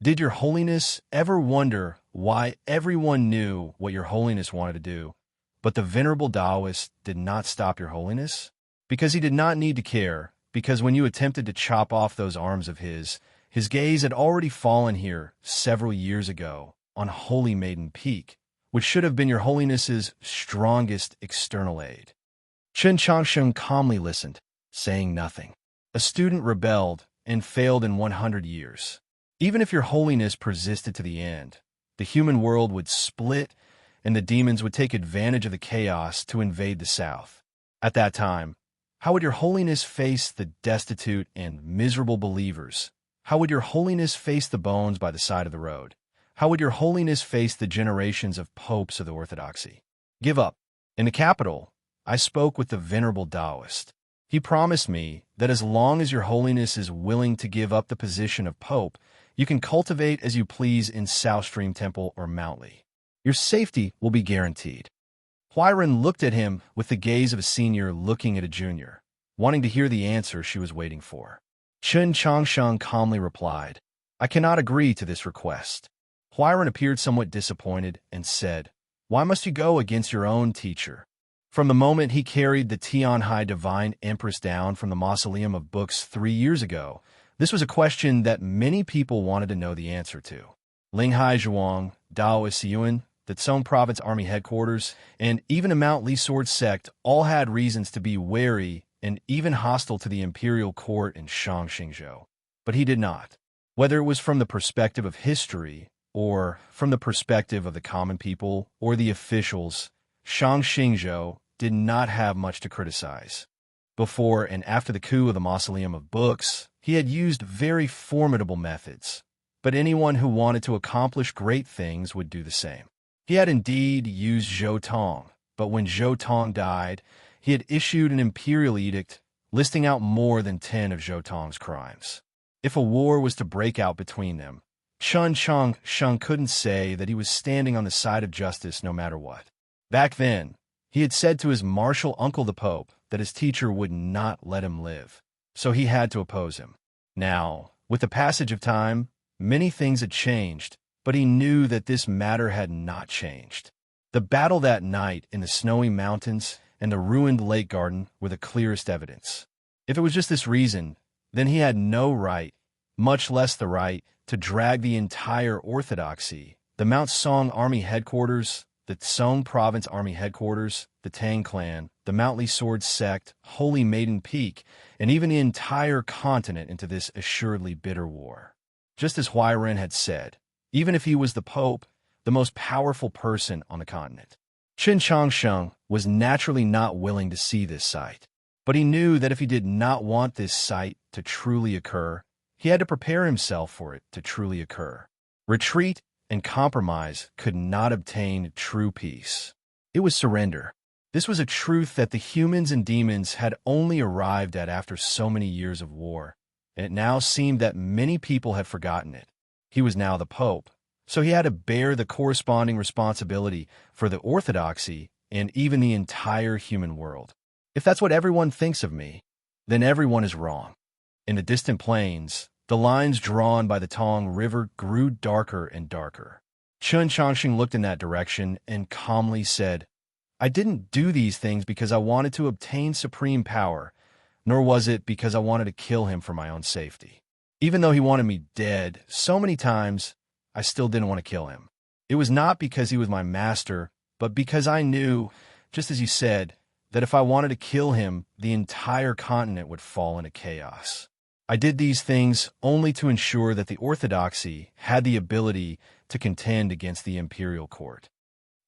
Did your holiness ever wonder why everyone knew what your holiness wanted to do, but the venerable Taoist did not stop your holiness? Because he did not need to care, because when you attempted to chop off those arms of his gaze had already fallen here several years ago on Holy Maiden Peak, which should have been your holiness's strongest external aid. Chen Changsheng calmly listened, saying nothing. A student rebelled and failed in 100 years. Even if your holiness persisted to the end, the human world would split and the demons would take advantage of the chaos to invade the south. At that time, how would your holiness face the destitute and miserable believers? How would your holiness face the bones by the side of the road? How would your holiness face the generations of popes of the orthodoxy? Give up. In the capital, I spoke with the venerable Taoist. He promised me that as long as your holiness is willing to give up the position of pope, you can cultivate as you please in South Stream Temple or Mount Li. Your safety will be guaranteed. Huiren looked at him with the gaze of a senior looking at a junior, wanting to hear the answer she was waiting for. Chen Changsheng calmly replied, I cannot agree to this request. Huiren appeared somewhat disappointed and said, Why must you go against your own teacher? From the moment he carried the Tianhai Divine Empress down from the Mausoleum of Books 3 years ago, this was a question that many people wanted to know the answer to. Ling Haizhuang, Daoist Yuan, the Tsong Province Army Headquarters, and even a Mount Li Sword sect all had reasons to be wary and even hostile to the imperial court in Shangxingzhou. But he did not. Whether it was from the perspective of history, or from the perspective of the common people or the officials, Shangxingzhou did not have much to criticize. Before and after the coup of the Mausoleum of Books, he had used very formidable methods, but anyone who wanted to accomplish great things would do the same. He had indeed used Zhou Tong, but when Zhou Tong died, he had issued an imperial edict listing out more than 10 of Zhou Tong's crimes. If a war was to break out between them, Chen Changsheng couldn't say that he was standing on the side of justice no matter what. Back then, he had said to his martial uncle the Pope that his teacher would not let him live, so he had to oppose him. Now, with the passage of time, many things had changed, but he knew that this matter had not changed. The battle that night in the snowy mountains and the ruined lake garden were the clearest evidence. If it was just this reason, then he had no right, much less the right, to drag the entire orthodoxy, the Mount Song Army headquarters, the Tsong Province Army headquarters, the Tang clan, the Mount Li Sword sect, Holy Maiden Peak, and even the entire continent into this assuredly bitter war. Just as Huiren had said, even if he was the Pope, the most powerful person on the continent. Chen Changsheng was naturally not willing to see this sight, but he knew that if he did not want this sight to truly occur, he had to prepare himself for it to truly occur. Retreat and compromise could not obtain true peace. It was surrender. This was a truth that the humans and demons had only arrived at after so many years of war, and it now seemed that many people had forgotten it. He was now the Pope, so he had to bear the corresponding responsibility for the orthodoxy and even the entire human world. If that's what everyone thinks of me, then everyone is wrong. In the distant plains, the lines drawn by the Tong River grew darker and darker. Chen Changsheng looked in that direction and calmly said, I didn't do these things because I wanted to obtain supreme power, nor was it because I wanted to kill him for my own safety. Even though he wanted me dead so many times, I still didn't want to kill him. It was not because he was my master, but because I knew, just as you said, that if I wanted to kill him, the entire continent would fall into chaos. I did these things only to ensure that the orthodoxy had the ability to contend against the imperial court.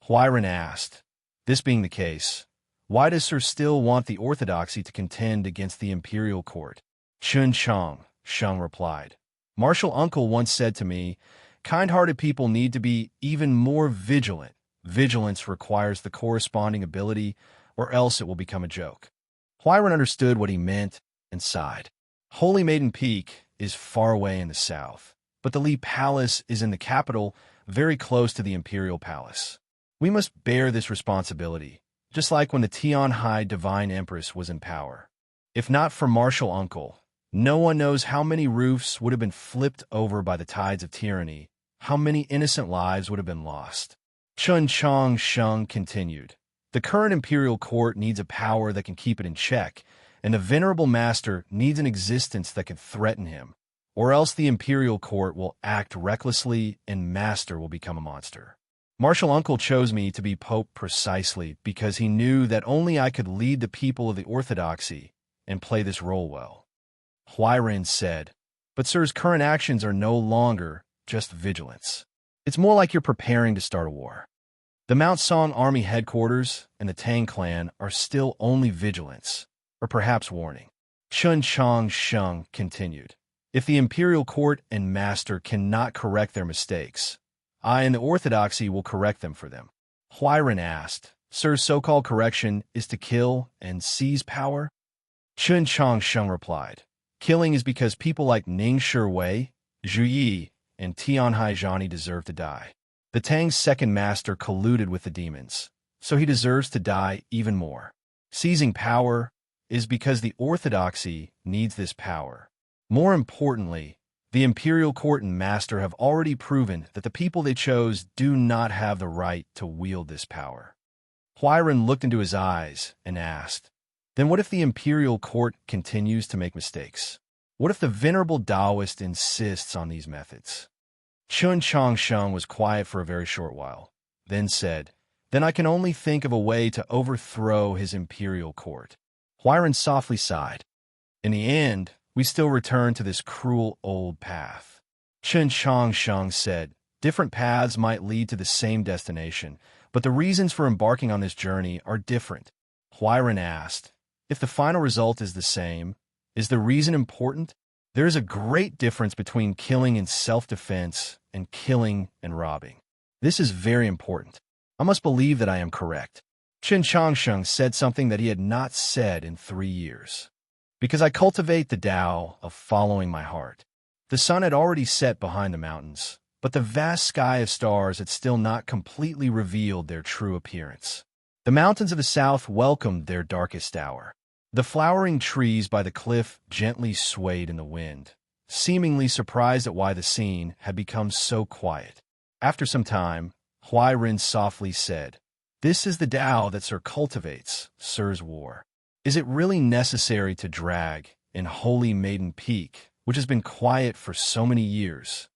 Huiren asked, this being the case, why does Sir still want the orthodoxy to contend against the imperial court? Chun Chang, Sheng replied. Martial uncle once said to me, kind-hearted people need to be even more vigilant. Vigilance requires the corresponding ability, or else it will become a joke. Huiran understood what he meant and sighed. Holy Maiden Peak is far away in the south, but the Li Palace is in the capital, very close to the Imperial Palace. We must bear this responsibility, just like when the Tianhai Divine Empress was in power. If not for martial uncle, no one knows how many roofs would have been flipped over by the tides of tyranny, how many innocent lives would have been lost. Chun Chang Sheng continued. The current imperial court needs a power that can keep it in check, and the venerable master needs an existence that can threaten him, or else the imperial court will act recklessly and master will become a monster. Martial uncle chose me to be pope precisely because he knew that only I could lead the people of the orthodoxy and play this role well. Huiran said, but sir's current actions are no longer just vigilance. It's more like you're preparing to start a war. The Mount Song Army headquarters and the Tang clan are still only vigilance, or perhaps warning. Chun Chang Sheng continued. If the imperial court and master cannot correct their mistakes, I and the orthodoxy will correct them for them. Huiran asked, sir's so-called correction is to kill and seize power? Chun Chang Sheng replied, killing is because people like Ning Shiwei, Zhu Yi, and Tianhai Zhani deserve to die. The Tang's second master colluded with the demons, so he deserves to die even more. Seizing power is because the orthodoxy needs this power. More importantly, the imperial court and master have already proven that the people they chose do not have the right to wield this power. Huiran looked into his eyes and asked, then what if the imperial court continues to make mistakes? What if the venerable Taoist insists on these methods? Chun Chang Sheng was quiet for a very short while, then said, then I can only think of a way to overthrow his imperial court. Huiran softly sighed. In the end, we still return to this cruel old path. Chun Chang Sheng said, different paths might lead to the same destination, but the reasons for embarking on this journey are different. Huiran asked, if the final result is the same, is the reason important? There is a great difference between killing in self-defense and killing and robbing. This is very important. I must believe that I am correct. Chun Chang Sheng said something that he had not said in 3 years. Because I cultivate the Tao of following my heart. The sun had already set behind the mountains, but the vast sky of stars had still not completely revealed their true appearance. The mountains of the south welcomed their darkest hour. The flowering trees by the cliff gently swayed in the wind, seemingly surprised at why the scene had become so quiet. After some time, Huiran softly said, this is the Tao that Sir cultivates, Sir's war. Is it really necessary to drag in Holy Maiden Peak, which has been quiet for so many years?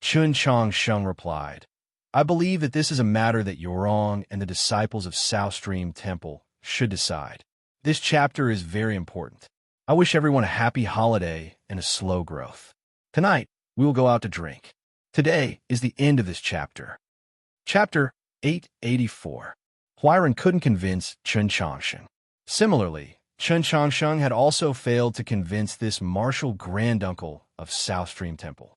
Chun Chang Sheng replied, I believe that this is a matter that Yorong and the disciples of South Stream Temple should decide. This chapter is very important. I wish everyone a happy holiday and a slow growth. Tonight, we will go out to drink. Today is the end of this chapter. Chapter 884. Huiran couldn't convince Chun Chang Sheng. Similarly, Chun Chang Sheng had also failed to convince this martial granduncle of South Stream Temple.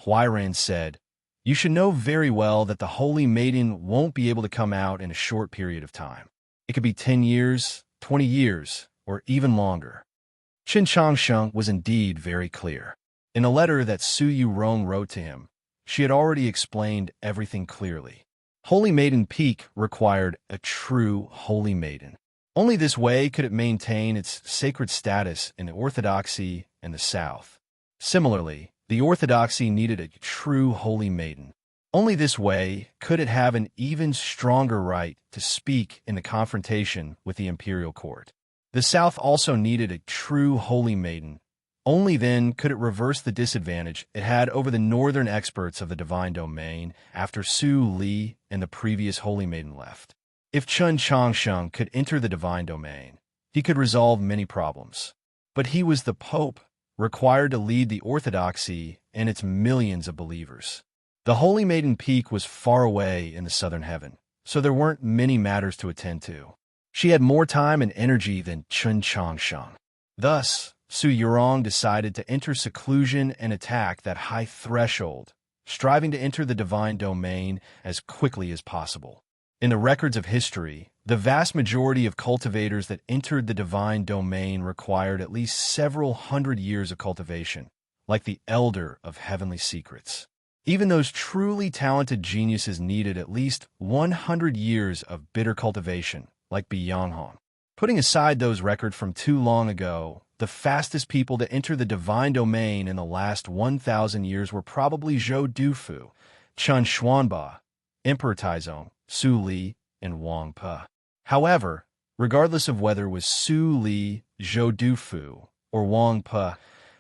Huiran said, you should know very well that the Holy Maiden won't be able to come out in a short period of time. It could be 10 years, 20 years, or even longer. Chun Chang Sheng was indeed very clear. In a letter that Su Yurong wrote to him, she had already explained everything clearly. Holy Maiden Peak required a true Holy Maiden. Only this way could it maintain its sacred status in the Orthodoxy and the South. Similarly, the Orthodoxy needed a true Holy Maiden. Only this way could it have an even stronger right to speak in the confrontation with the imperial court. The South also needed a true Holy Maiden. Only then could it reverse the disadvantage it had over the northern experts of the divine domain after Su Li and the previous Holy Maiden left. If Chun Chang Sheng could enter the divine domain, he could resolve many problems. But he was the Pope, required to lead the Orthodoxy and its millions of believers. The Holy Maiden Peak was far away in the southern heaven, so there weren't many matters to attend to. She had more time and energy than Chun Chang Sheng. Thus, Su Yurong decided to enter seclusion and attack that high threshold, striving to enter the divine domain as quickly as possible. In the records of history, the vast majority of cultivators that entered the divine domain required at least several hundred years of cultivation, like the Elder of Heavenly Secrets. Even those truly talented geniuses needed at least 100 years of bitter cultivation, like Biyanghong. Putting aside those records from too long ago, the fastest people to enter the divine domain in the last 1,000 years were probably Zhou Dufu, Chen Xuanba, Emperor Taizong, Su Li, and Wang Pe. However, regardless of whether it was Su Li, Zhou Dufu, or Wang Pe,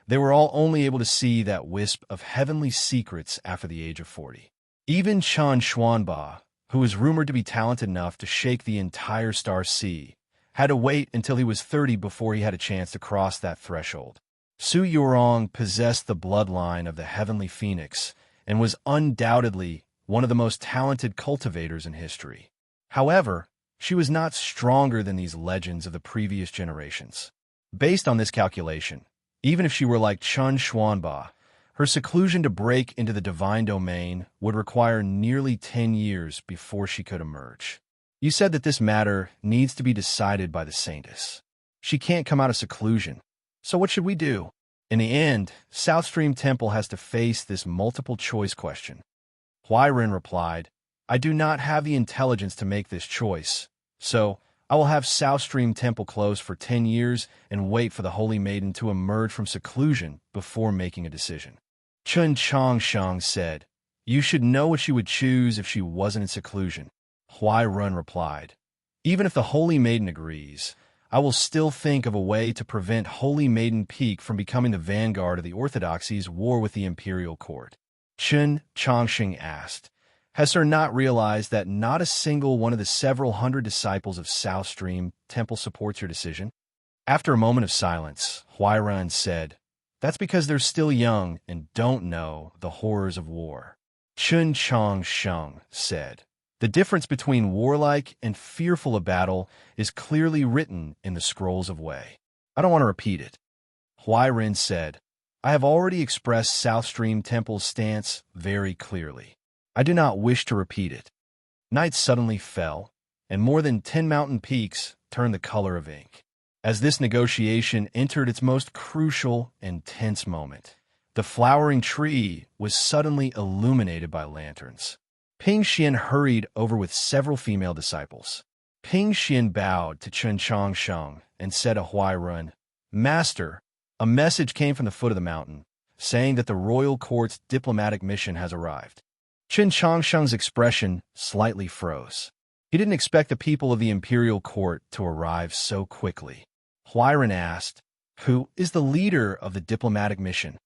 they were all only able to see that wisp of heavenly secrets after the age of 40. Even Chen Xuanba, who was rumored to be talented enough to shake the entire Star Sea, had to wait until he was 30 before he had a chance to cross that threshold. Su Yurong possessed the bloodline of the Heavenly Phoenix and was undoubtedly one of the most talented cultivators in history. However, she was not stronger than these legends of the previous generations. Based on this calculation, even if she were like Chen Xuanba, her seclusion to break into the divine domain would require nearly 10 years before she could emerge. You said that this matter needs to be decided by the saintess. She can't come out of seclusion. So what should we do? In the end, South Stream Temple has to face this multiple-choice question. Huairen replied, I do not have the intelligence to make this choice, so I will have South Stream Temple closed for 10 years and wait for the Holy Maiden to emerge from seclusion before making a decision. Chun Changsheng said, You should know what she would choose if she wasn't in seclusion. Huairen replied, Even if the Holy Maiden agrees, I will still think of a way to prevent Holy Maiden Peak from becoming the vanguard of the Orthodoxy's war with the imperial court. Chun Changsheng asked, Has her not realized that not a single one of the several hundred disciples of South Stream Temple supports your decision? After a moment of silence, Huairen said, That's because they're still young and don't know the horrors of war. Chun Changsheng said, The difference between warlike and fearful of battle is clearly written in the scrolls of Wei. I don't want to repeat it. Huairen said, I have already expressed South Stream Temple's stance very clearly. I do not wish to repeat it. Night suddenly fell, and more than 10 mountain peaks turned the color of ink. As this negotiation entered its most crucial and tense moment, the flowering tree was suddenly illuminated by lanterns. Ping Xian hurried over with several female disciples. Ping Xian bowed to Chun Changsheng and said to Huairen, Master, a message came from the foot of the mountain, saying that the royal court's diplomatic mission has arrived. Chun Changsheng's expression slightly froze. He didn't expect the people of the imperial court to arrive so quickly. Huairen asked, Who is the leader of the diplomatic mission?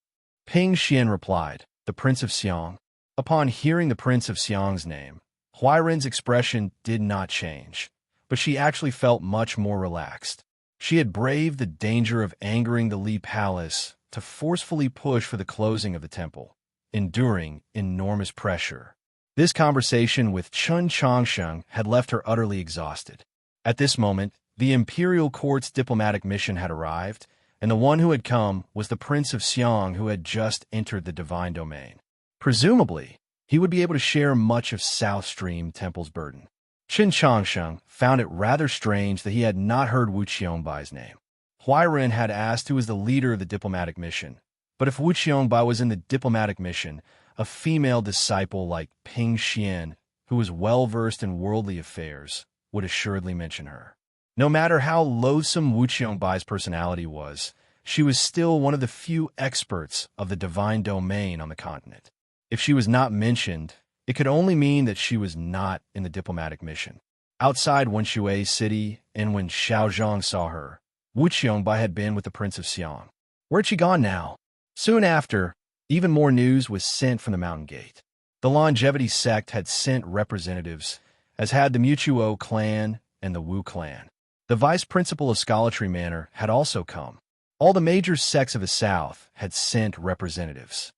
Ping Xian replied, The Prince of Xiang. Upon hearing the Prince of Xiang's name, Huairen's expression did not change, but she actually felt much more relaxed. She had braved the danger of angering the Li Palace to forcefully push for the closing of the temple, enduring enormous pressure. This conversation with Chun Changsheng had left her utterly exhausted. At this moment, the imperial court's diplomatic mission had arrived, and the one who had come was the Prince of Xiang who had just entered the divine domain. Presumably, he would be able to share much of South Stream Temple's burden. Chun Changsheng found it rather strange that he had not heard Wu Qiangbai's name. Huairen had asked who was the leader of the diplomatic mission, but if Wu Qiangbai was in the diplomatic mission, a female disciple like Ping Xian, who was well-versed in worldly affairs, would assuredly mention her. No matter how loathsome Wu Qiangbai's personality was, she was still one of the few experts of the divine domain on the continent. If she was not mentioned, it could only mean that she was not in the diplomatic mission. Outside Wenshui City, and when Xiaozhang saw her, Wu Qiangbei had been with the Prince of Xiang. Where'd she gone now? Soon after, even more news was sent from the Mountain Gate. The Longevity sect had sent representatives, as had the Mutuo clan and the Wu clan. The vice principal of Scholatry Manor had also come. All the major sects of the South had sent representatives.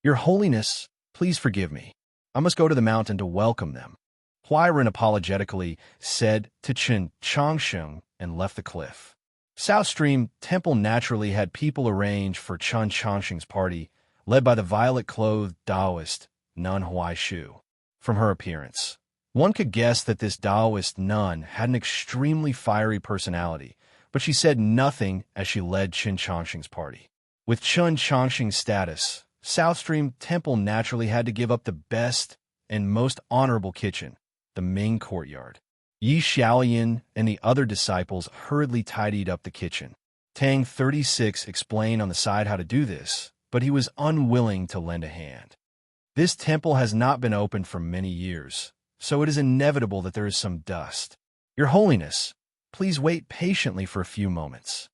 Your Holiness, please forgive me. I must go to the mountain to welcome them. Huairen apologetically said to Chun Changsheng and left the cliff. South Stream Temple naturally had people arrange for Chun Chongqing's party, led by the violet-clothed Taoist nun Huai Shu. From her appearance, one could guess that this Taoist nun had an extremely fiery personality, but she said nothing as she led Chun Chongqing's party. With Chun Chongqing's status, South Stream Temple naturally had to give up the best and most honorable kitchen, the Ming courtyard. Yi Xiaoyan and the other disciples hurriedly tidied up the kitchen. Tang 36 explained on the side how to do this, but he was unwilling to lend a hand. This temple has not been opened for many years, so it is inevitable that there is some dust. Your Holiness, please wait patiently for a few moments.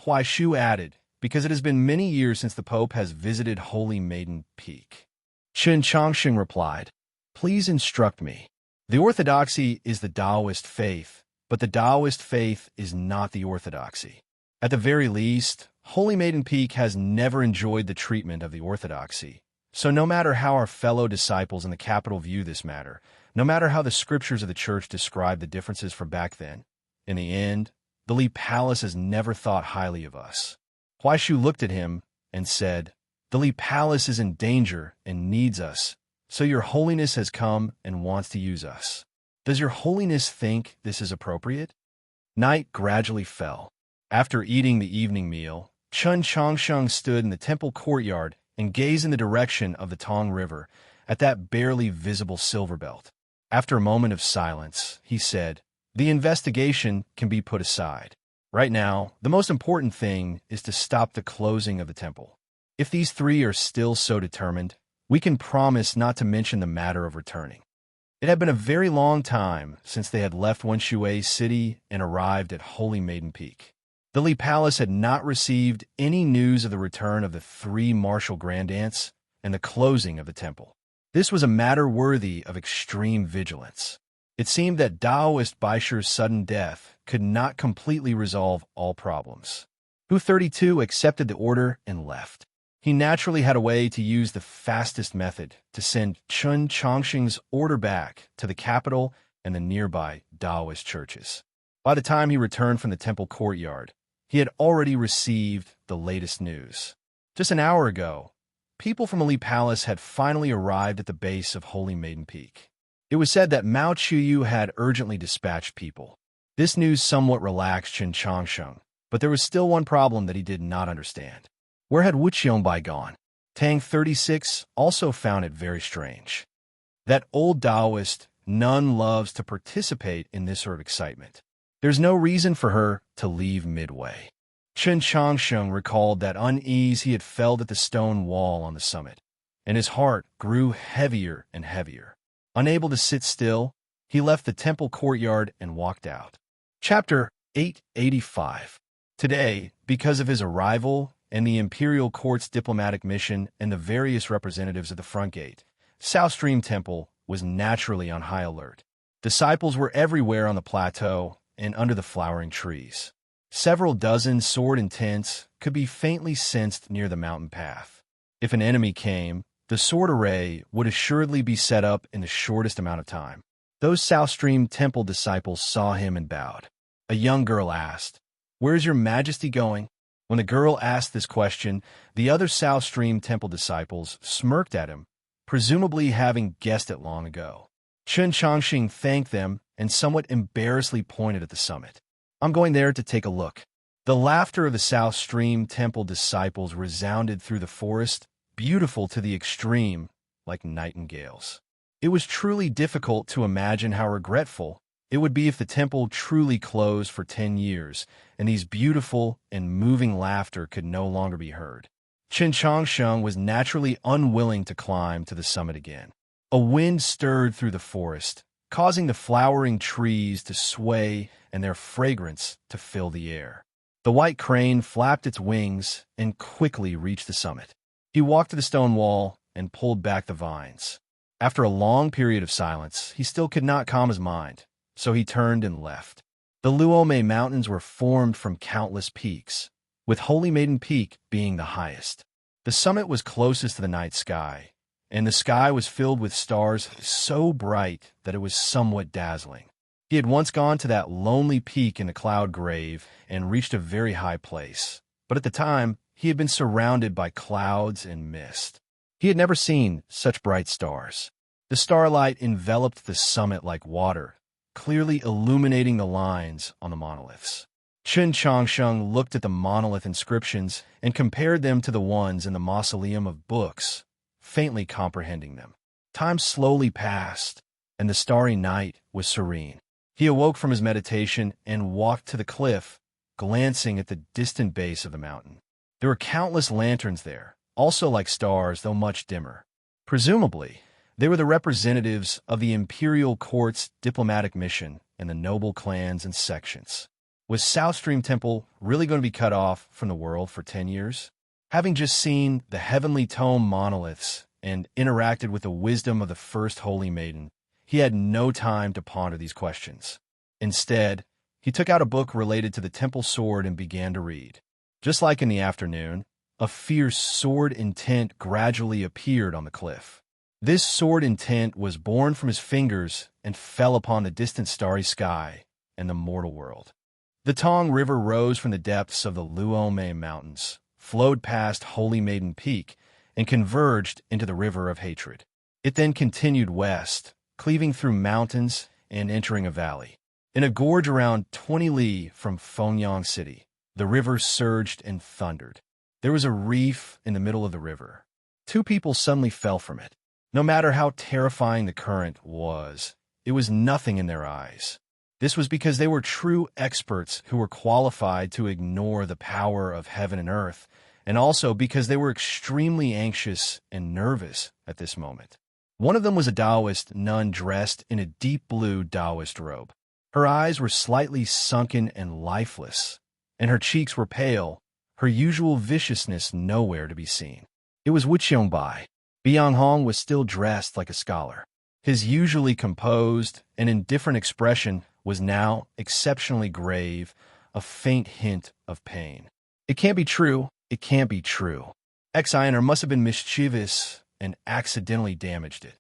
Huai Shu added, because it has been many years since the Pope has visited Holy Maiden Peak. Chun Chongqing replied, please instruct me. The orthodoxy is the Taoist faith, but the Taoist faith is not the orthodoxy. At the very least, Holy Maiden Peak has never enjoyed the treatment of the orthodoxy. So no matter how our fellow disciples in the capital view this matter, no matter how the scriptures of the church describe the differences from back then, in the end, the Li Palace has never thought highly of us. Huai Shu looked at him and said, the Li Palace is in danger and needs us, so your Holiness has come and wants to use us. Does your Holiness think this is appropriate? Night gradually fell. After eating the evening meal, Chun Chongqing stood in the temple courtyard and gazed in the direction of the Tong River at that barely visible silver belt. After a moment of silence, he said, the investigation can be put aside. Right now, the most important thing is to stop the closing of the temple. If these three are still so determined, we can promise not to mention the matter of returning. It had been a very long time since they had left Wenshui City and arrived at Holy Maiden Peak. The Li Palace had not received any news of the return of the three martial grand aunts and the closing of the temple. This was a matter worthy of extreme vigilance. It seemed that Taoist Baisher's sudden death could not completely resolve all problems. Hu 32 accepted the order and left. He naturally had a way to use the fastest method to send Chun Chongqing's order back to the capital and the nearby Taoist churches. By the time he returned from the temple courtyard, he had already received the latest news. Just an hour ago, people from Li Palace had finally arrived at the base of Holy Maiden Peak. It was said that Mao Chuyu had urgently dispatched people. This news somewhat relaxed Chun Chongqing, but there was still one problem that he did not understand. Where had Wu Qiongbai gone? Tang 36 also found it very strange. That old Taoist nun loves to participate in this sort of excitement. There's no reason for her to leave midway. Chun Chongqing recalled that unease he had felt at the stone wall on the summit, and his heart grew heavier and heavier. Unable to sit still, he left the temple courtyard and walked out. Chapter 885. Today, because of his arrival and the imperial court's diplomatic mission and the various representatives of the front gate, South Stream Temple was naturally on high alert. Disciples were everywhere on the plateau and under the flowering trees. Several dozen sword and tents could be faintly sensed near the mountain path. If an enemy came, the sword array would assuredly be set up in the shortest amount of time. Those South Stream Temple disciples saw him and bowed. A young girl asked, "Where is your Majesty going?" When the girl asked this question, the other South Stream Temple disciples smirked at him, presumably having guessed it long ago. Chun Chongqing thanked them and somewhat embarrassedly pointed at the summit. "I'm going there to take a look." The laughter of the South Stream Temple disciples resounded through the forest, beautiful to the extreme, like nightingales. It was truly difficult to imagine how regretful it would be if the temple truly closed for 10 years and these beautiful and moving laughter could no longer be heard. Chun Chongqing was naturally unwilling to climb to the summit again. A wind stirred through the forest, causing the flowering trees to sway and their fragrance to fill the air. The white crane flapped its wings and quickly reached the summit. He walked to the stone wall and pulled back the vines. After a long period of silence, he still could not calm his mind, so he turned and left. The Luomei Mountains were formed from countless peaks, with Holy Maiden Peak being the highest. The summit was closest to the night sky, and the sky was filled with stars so bright that it was somewhat dazzling. He had once gone to that lonely peak in the cloud grave and reached a very high place, but at the time, he had been surrounded by clouds and mist. He had never seen such bright stars. The starlight enveloped the summit like water, clearly illuminating the lines on the monoliths. Chen Changsheng looked at the monolith inscriptions and compared them to the ones in the mausoleum of books, faintly comprehending them. Time slowly passed, and the starry night was serene. He awoke from his meditation and walked to the cliff, glancing at the distant base of the mountain. There were countless lanterns there, also like stars, though much dimmer. Presumably, they were the representatives of the imperial court's diplomatic mission and the noble clans and sections. Was South Stream Temple really going to be cut off from the world for 10 years? Having just seen the heavenly tome monoliths and interacted with the wisdom of the first holy maiden, he had no time to ponder these questions. Instead, he took out a book related to the temple sword and began to read. Just like in the afternoon, a fierce sword intent gradually appeared on the cliff. This sword intent was born from his fingers and fell upon the distant starry sky and the mortal world. The Tong River rose from the depths of the Luomei Mountains, flowed past Holy Maiden Peak, and converged into the River of Hatred. It then continued west, cleaving through mountains and entering a valley. In a gorge around 20 li from Fengyang City, the river surged and thundered. There was a reef in the middle of the river. Two people suddenly fell from it. No matter how terrifying the current was, it was nothing in their eyes. This was because they were true experts who were qualified to ignore the power of heaven and earth, and also because they were extremely anxious and nervous at this moment. One of them was a Taoist nun dressed in a deep blue Taoist robe. Her eyes were slightly sunken and lifeless, and her cheeks were pale, her usual viciousness nowhere to be seen. It was Wu Qiongbai. Biang Hong was still dressed like a scholar. His usually composed and indifferent expression was now exceptionally grave, a faint hint of pain. It can't be true. It can't be true. Ex-Ioner must have been mischievous and accidentally damaged it.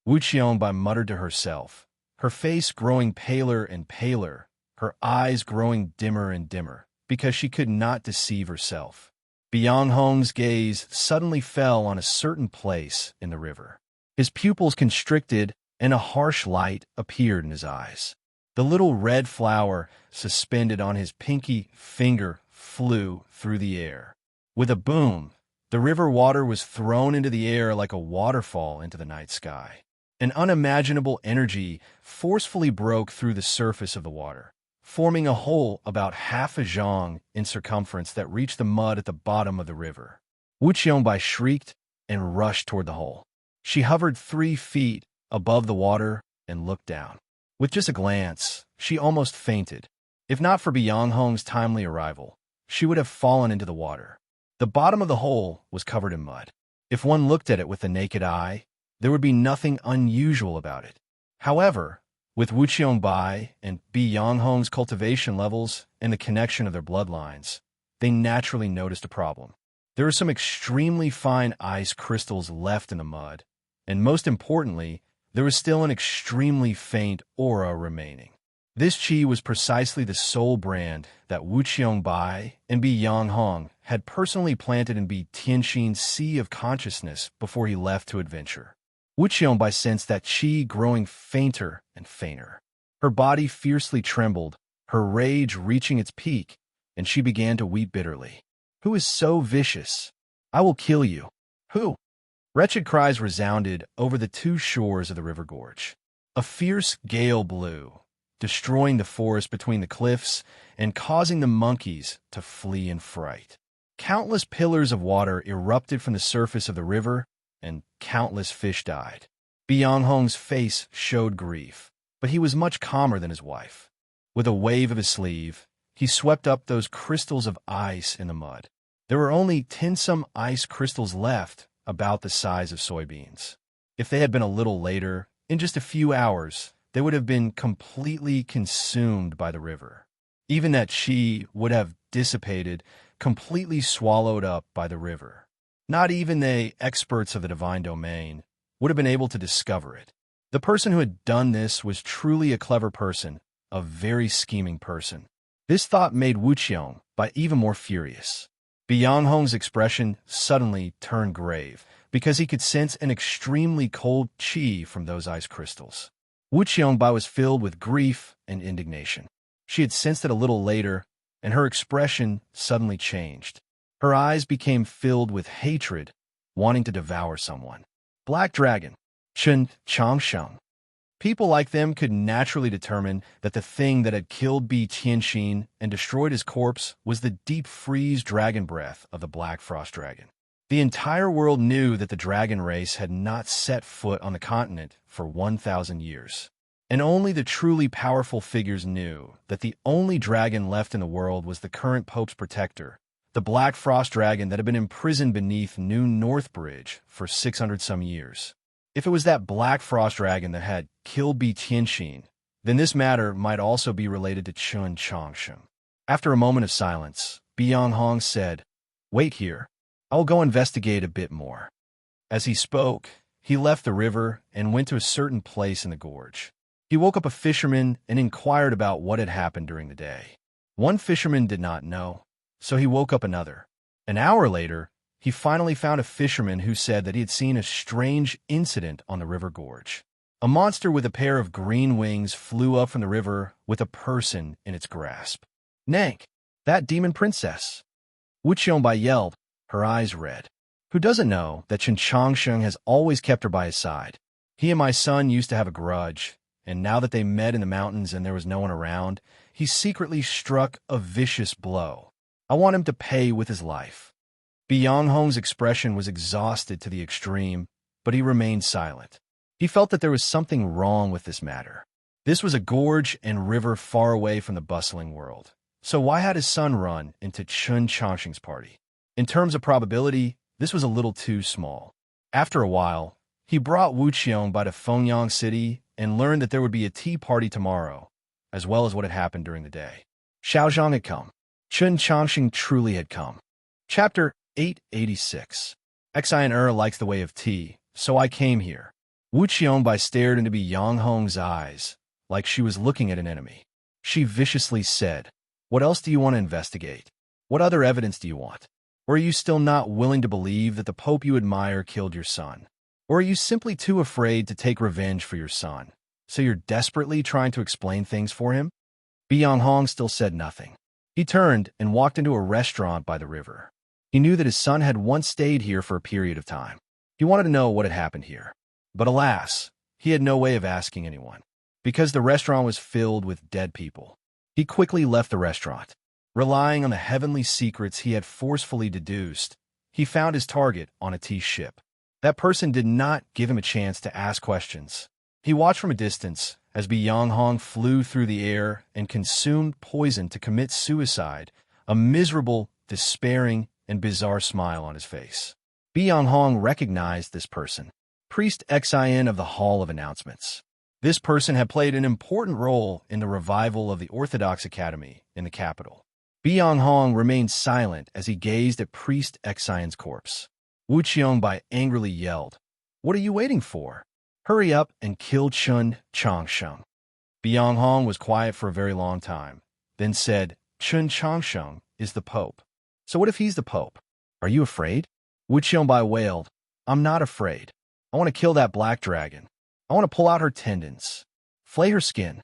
Wu Qiongbai muttered to herself, her face growing paler and paler, her eyes growing dimmer and dimmer, because she could not deceive herself. Biang Hong's gaze suddenly fell on a certain place in the river. His pupils constricted, and a harsh light appeared in his eyes. The little red flower suspended on his pinky finger flew through the air. With a boom, the river water was thrown into the air like a waterfall into the night sky. An unimaginable energy forcefully broke through the surface of the water, forming a hole about half a zhang in circumference that reached the mud at the bottom of the river. Wu Qiongbai shrieked and rushed toward the hole. She hovered 3 feet above the water and looked down. With just a glance, she almost fainted. If not for Biang Hong's timely arrival, she would have fallen into the water. The bottom of the hole was covered in mud. If one looked at it with the naked eye, there would be nothing unusual about it. However, with Wu Qiongbai and Biang Hong's cultivation levels and the connection of their bloodlines, they naturally noticed a problem. There were some extremely fine ice crystals left in the mud, and most importantly, there was still an extremely faint aura remaining. This qi was precisely the soul brand that Wu Qiongbai and Biang Hong had personally planted in Bi Tianxin's sea of consciousness before he left to adventure. Wu Qiongbai sensed that qi growing fainter and fainter. Her body fiercely trembled, her rage reaching its peak, and she began to weep bitterly. Who is so vicious? I will kill you. Who? Wretched cries resounded over the 2 shores of the river gorge. A fierce gale blew, destroying the forest between the cliffs and causing the monkeys to flee in fright. Countless pillars of water erupted from the surface of the river, and countless fish died. Biang Hong's face showed grief, but he was much calmer than his wife. With a wave of his sleeve, he swept up those crystals of ice in the mud. There were only 10-some ice crystals left, about the size of soybeans. If they had been a little later, in just a few hours, they would have been completely consumed by the river. Even that qi would have dissipated, completely swallowed up by the river. Not even the experts of the divine domain would have been able to discover it. The person who had done this was truly a clever person a very scheming person. This thought made Wuqiong even more furious. Byung-hong's expression suddenly turned grave, because he could sense an extremely cold qi from those ice crystals. Wuqiong was filled with grief and indignation. She had sensed it a little later, and her expression suddenly changed. Her eyes became filled with hatred, wanting to devour someone. Black Dragon, Chun Changsheng. People like them could naturally determine that the thing that had killed Bi Tianxin and destroyed his corpse was the deep freeze dragon breath of the Black Frost Dragon. The entire world knew that the dragon race had not set foot on the continent for 1,000 years. And only the truly powerful figures knew that the only dragon left in the world was the current Pope's protector, the Black Frost Dragon that had been imprisoned beneath New North Bridge for 600-some years. If it was that Black Frost Dragon that had killed Bi Tianxin, then this matter might also be related to Chun Changsheng. After a moment of silence, Byung-hong said, "Wait here. I'll go investigate a bit more." As he spoke, he left the river and went to a certain place in the gorge. He woke up a fisherman and inquired about what had happened during the day. One fisherman did not know, so he woke up another. An hour later, he finally found a fisherman who said that he had seen a strange incident on the river gorge. A monster with a pair of green wings flew up from the river with a person in its grasp. "Nank, that demon princess!" Wuqiong yelled, her eyes red. Who doesn't know that Chen Changsheng has always kept her by his side? He and my son used to have a grudge, and now that they met in the mountains and there was no one around, he secretly struck a vicious blow. I want him to pay with his life. Byung-hong's expression was exhausted to the extreme, but he remained silent. He felt that there was something wrong with this matter. This was a gorge and river far away from the bustling world. So why had his son run into Chun Changsheng's party? In terms of probability, this was a little too small. After a while, he brought Wuqiong to Fengyang City and learned that there would be a tea party tomorrow, as well as what had happened during the day. Xiaozhang had come. Chun Changsheng truly had come. Chapter 886. Xian likes the way of tea, so I came here. Wuqiong stared into Byung-hong's eyes, like she was looking at an enemy. She viciously said, "What else do you want to investigate? What other evidence do you want? Or are you still not willing to believe that the Pope you admire killed your son? Or are you simply too afraid to take revenge for your son, so you're desperately trying to explain things for him?" Byung-hong still said nothing. He turned and walked into a restaurant by the river. He knew that his son had once stayed here for a period of time. He wanted to know what had happened here. But alas, he had no way of asking anyone, because the restaurant was filled with dead people. He quickly left the restaurant. Relying on the heavenly secrets he had forcefully deduced, he found his target on a tea ship. That person did not give him a chance to ask questions. He watched from a distance as Byung-hong flew through the air and consumed poison to commit suicide, a miserable, despairing, and bizarre smile on his face. Byung-hong recognized this person, Priest Xian of the Hall of Announcements. This person had played an important role in the revival of the Orthodox Academy in the capital. Byung-hong remained silent as he gazed at Priest Xian's corpse. Wuqiong angrily yelled, "What are you waiting for? Hurry up and kill Chun Changsheng." Byung-hong was quiet for a very long time, then said, "Chun Changsheng is the Pope. So what if he's the Pope? Are you afraid?" Wuqiong wailed, "I'm not afraid. I want to kill that black dragon. I want to pull out her tendons, flay her skin."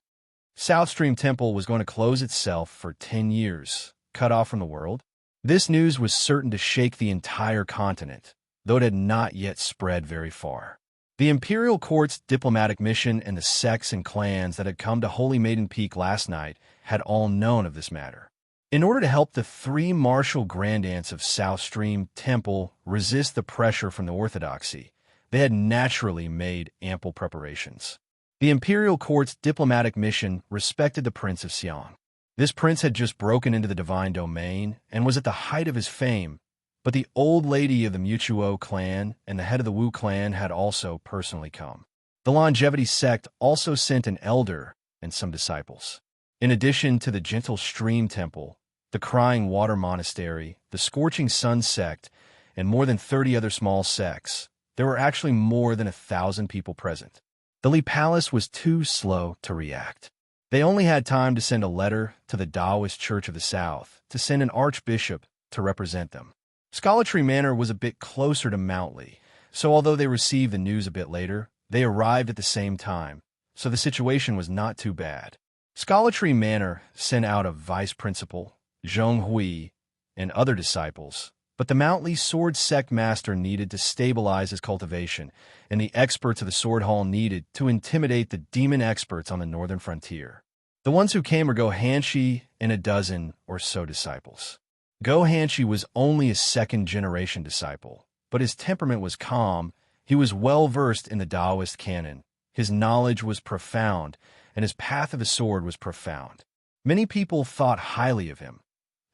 South Stream Temple was going to close itself for 10 years, cut off from the world. This news was certain to shake the entire continent, though it had not yet spread very far. The Imperial Court's diplomatic mission and the sects and clans that had come to Holy Maiden Peak last night had all known of this matter. In order to help the 3 martial grand aunts of South Stream Temple resist the pressure from the Orthodoxy, they had naturally made ample preparations. The Imperial Court's diplomatic mission respected the Prince of Xiang. This prince had just broken into the divine domain and was at the height of his fame, but the old lady of the Mutuo clan and the head of the Wu clan had also personally come. The Longevity sect also sent an elder and some disciples. In addition to the Gentle Stream Temple, the Crying Water Monastery, the Scorching Sun sect, and more than 30 other small sects, there were actually more than 1,000 people present. The Li Palace was too slow to react. They only had time to send a letter to the Taoist Church of the South to send an archbishop to represent them. Scholarly Manor was a bit closer to Mountley, so although they received the news a bit later, they arrived at the same time, so the situation was not too bad. Scholarly Manor sent out a vice principal, Zheng Hui, and other disciples, but the Mountley sword sect master needed to stabilize his cultivation, and the experts of the sword hall needed to intimidate the demon experts on the northern frontier. The ones who came were Go Hanshi and a dozen or so disciples. Go Hanshi was only a second-generation disciple, but his temperament was calm, he was well-versed in the Taoist canon, his knowledge was profound, and his path of the sword was profound. Many people thought highly of him,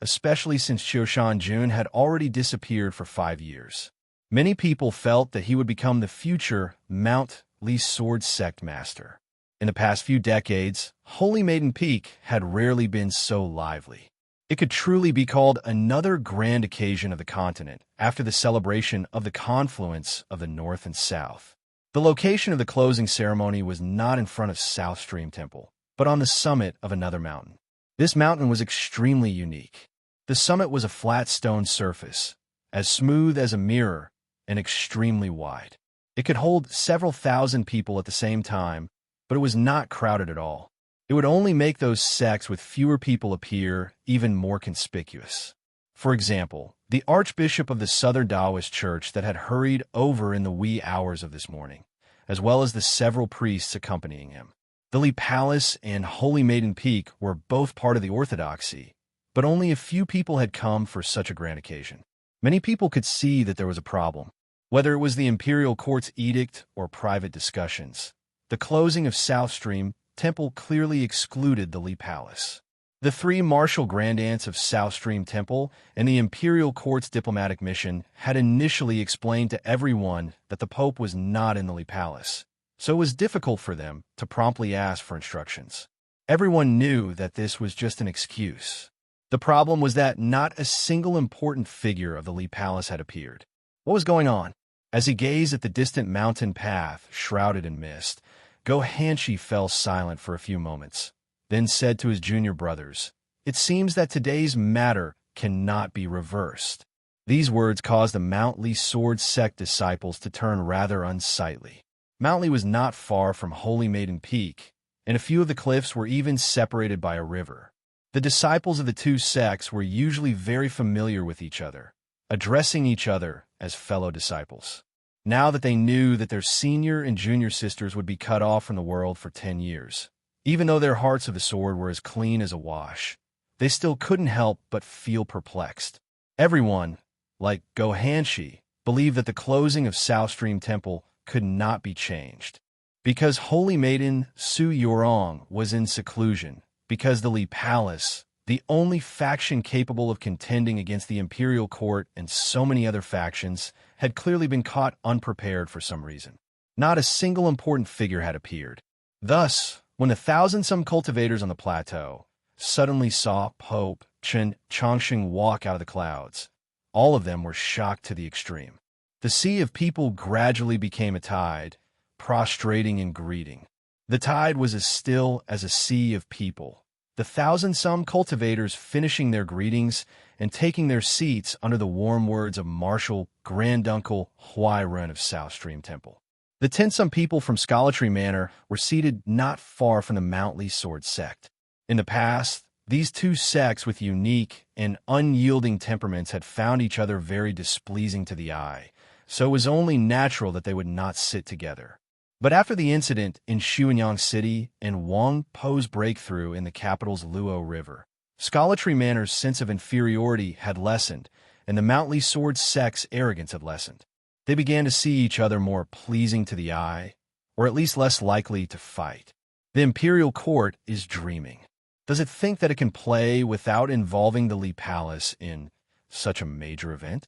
especially since Qiushan Jun had already disappeared for 5 years. Many people felt that he would become the future Mount Li sword sect master. In the past few decades, Holy Maiden Peak had rarely been so lively. It could truly be called another grand occasion of the continent after the celebration of the confluence of the North and South. The location of the closing ceremony was not in front of South Stream Temple, but on the summit of another mountain. This mountain was extremely unique. The summit was a flat stone surface, as smooth as a mirror and extremely wide. It could hold several thousand people at the same time, but it was not crowded at all. It would only make those sects with fewer people appear even more conspicuous. For example, the Archbishop of the Southern Taoist Church that had hurried over in the wee hours of this morning, as well as the several priests accompanying him. The Li Palace and Holy Maiden Peak were both part of the orthodoxy, but only a few people had come for such a grand occasion. Many people could see that there was a problem. Whether it was the imperial court's edict or private discussions, the closing of South Stream Temple clearly excluded the Li Palace. The 3 martial grandaunts of South Stream Temple and the imperial court's diplomatic mission had initially explained to everyone that the Pope was not in the Li Palace, so it was difficult for them to promptly ask for instructions. Everyone knew that this was just an excuse. The problem was that not a single important figure of the Li Palace had appeared. What was going on? As he gazed at the distant mountain path shrouded in mist, Go Hanshi fell silent for a few moments, then said to his junior brothers, "It seems that today's matter cannot be reversed." These words caused the Mount Li sword sect disciples to turn rather unsightly. Mount Li was not far from Holy Maiden Peak, and a few of the cliffs were even separated by a river. The disciples of the two sects were usually very familiar with each other, addressing each other as fellow disciples. Now that they knew that their senior and junior sisters would be cut off from the world for 10 years, even though their hearts of the sword were as clean as a wash, they still couldn't help but feel perplexed. Everyone, like Go Hanshi, believed that the closing of South Stream Temple could not be changed. Because Holy Maiden Su Yorong was in seclusion, because the Li Palace, the only faction capable of contending against the imperial court and so many other factions, had clearly been caught unprepared for some reason. Not a single important figure had appeared. Thus, when the thousand-some cultivators on the plateau suddenly saw Pope Chen Chongsheng walk out of the clouds, all of them were shocked to the extreme. The sea of people gradually became a tide, prostrating and greeting. The tide was as still as a sea of people, the thousand-some cultivators finishing their greetings and taking their seats under the warm words of Marshal Granduncle Huai-Ren of South Stream Temple. The 10-some people from Scholarly Manor were seated not far from the Mount Li sword sect. In the past, these two sects with unique and unyielding temperaments had found each other very displeasing to the eye, so it was only natural that they would not sit together. But after the incident in Xuanyang City and Wang Po's breakthrough in the capital's Luo River, Scholarly Manor's sense of inferiority had lessened, and the Mount Li sword sect's arrogance had lessened. They began to see each other more pleasing to the eye, or at least less likely to fight. The imperial court is dreaming. Does it think that it can play without involving the Li Palace in such a major event?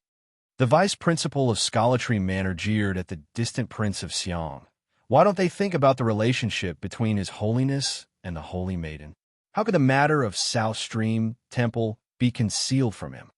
The vice principal of Scholarly Manor jeered at the distant prince of Xiang. Why don't they think about the relationship between His Holiness and the Holy Maiden? How could the matter of South Stream Temple be concealed from him?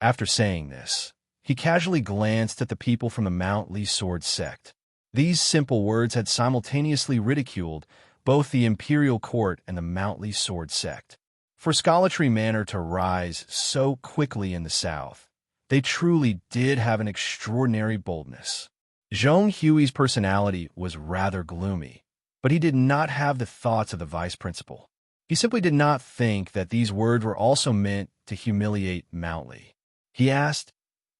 After saying this, he casually glanced at the people from the Mount Li sword sect. These simple words had simultaneously ridiculed both the imperial court and the Mountly sword sect. For Scholatry Manor to rise so quickly in the south, they truly did have an extraordinary boldness. Zhong Hui's personality was rather gloomy, but he did not have the thoughts of the vice principal. He simply did not think that these words were also meant to humiliate Mountly. He asked,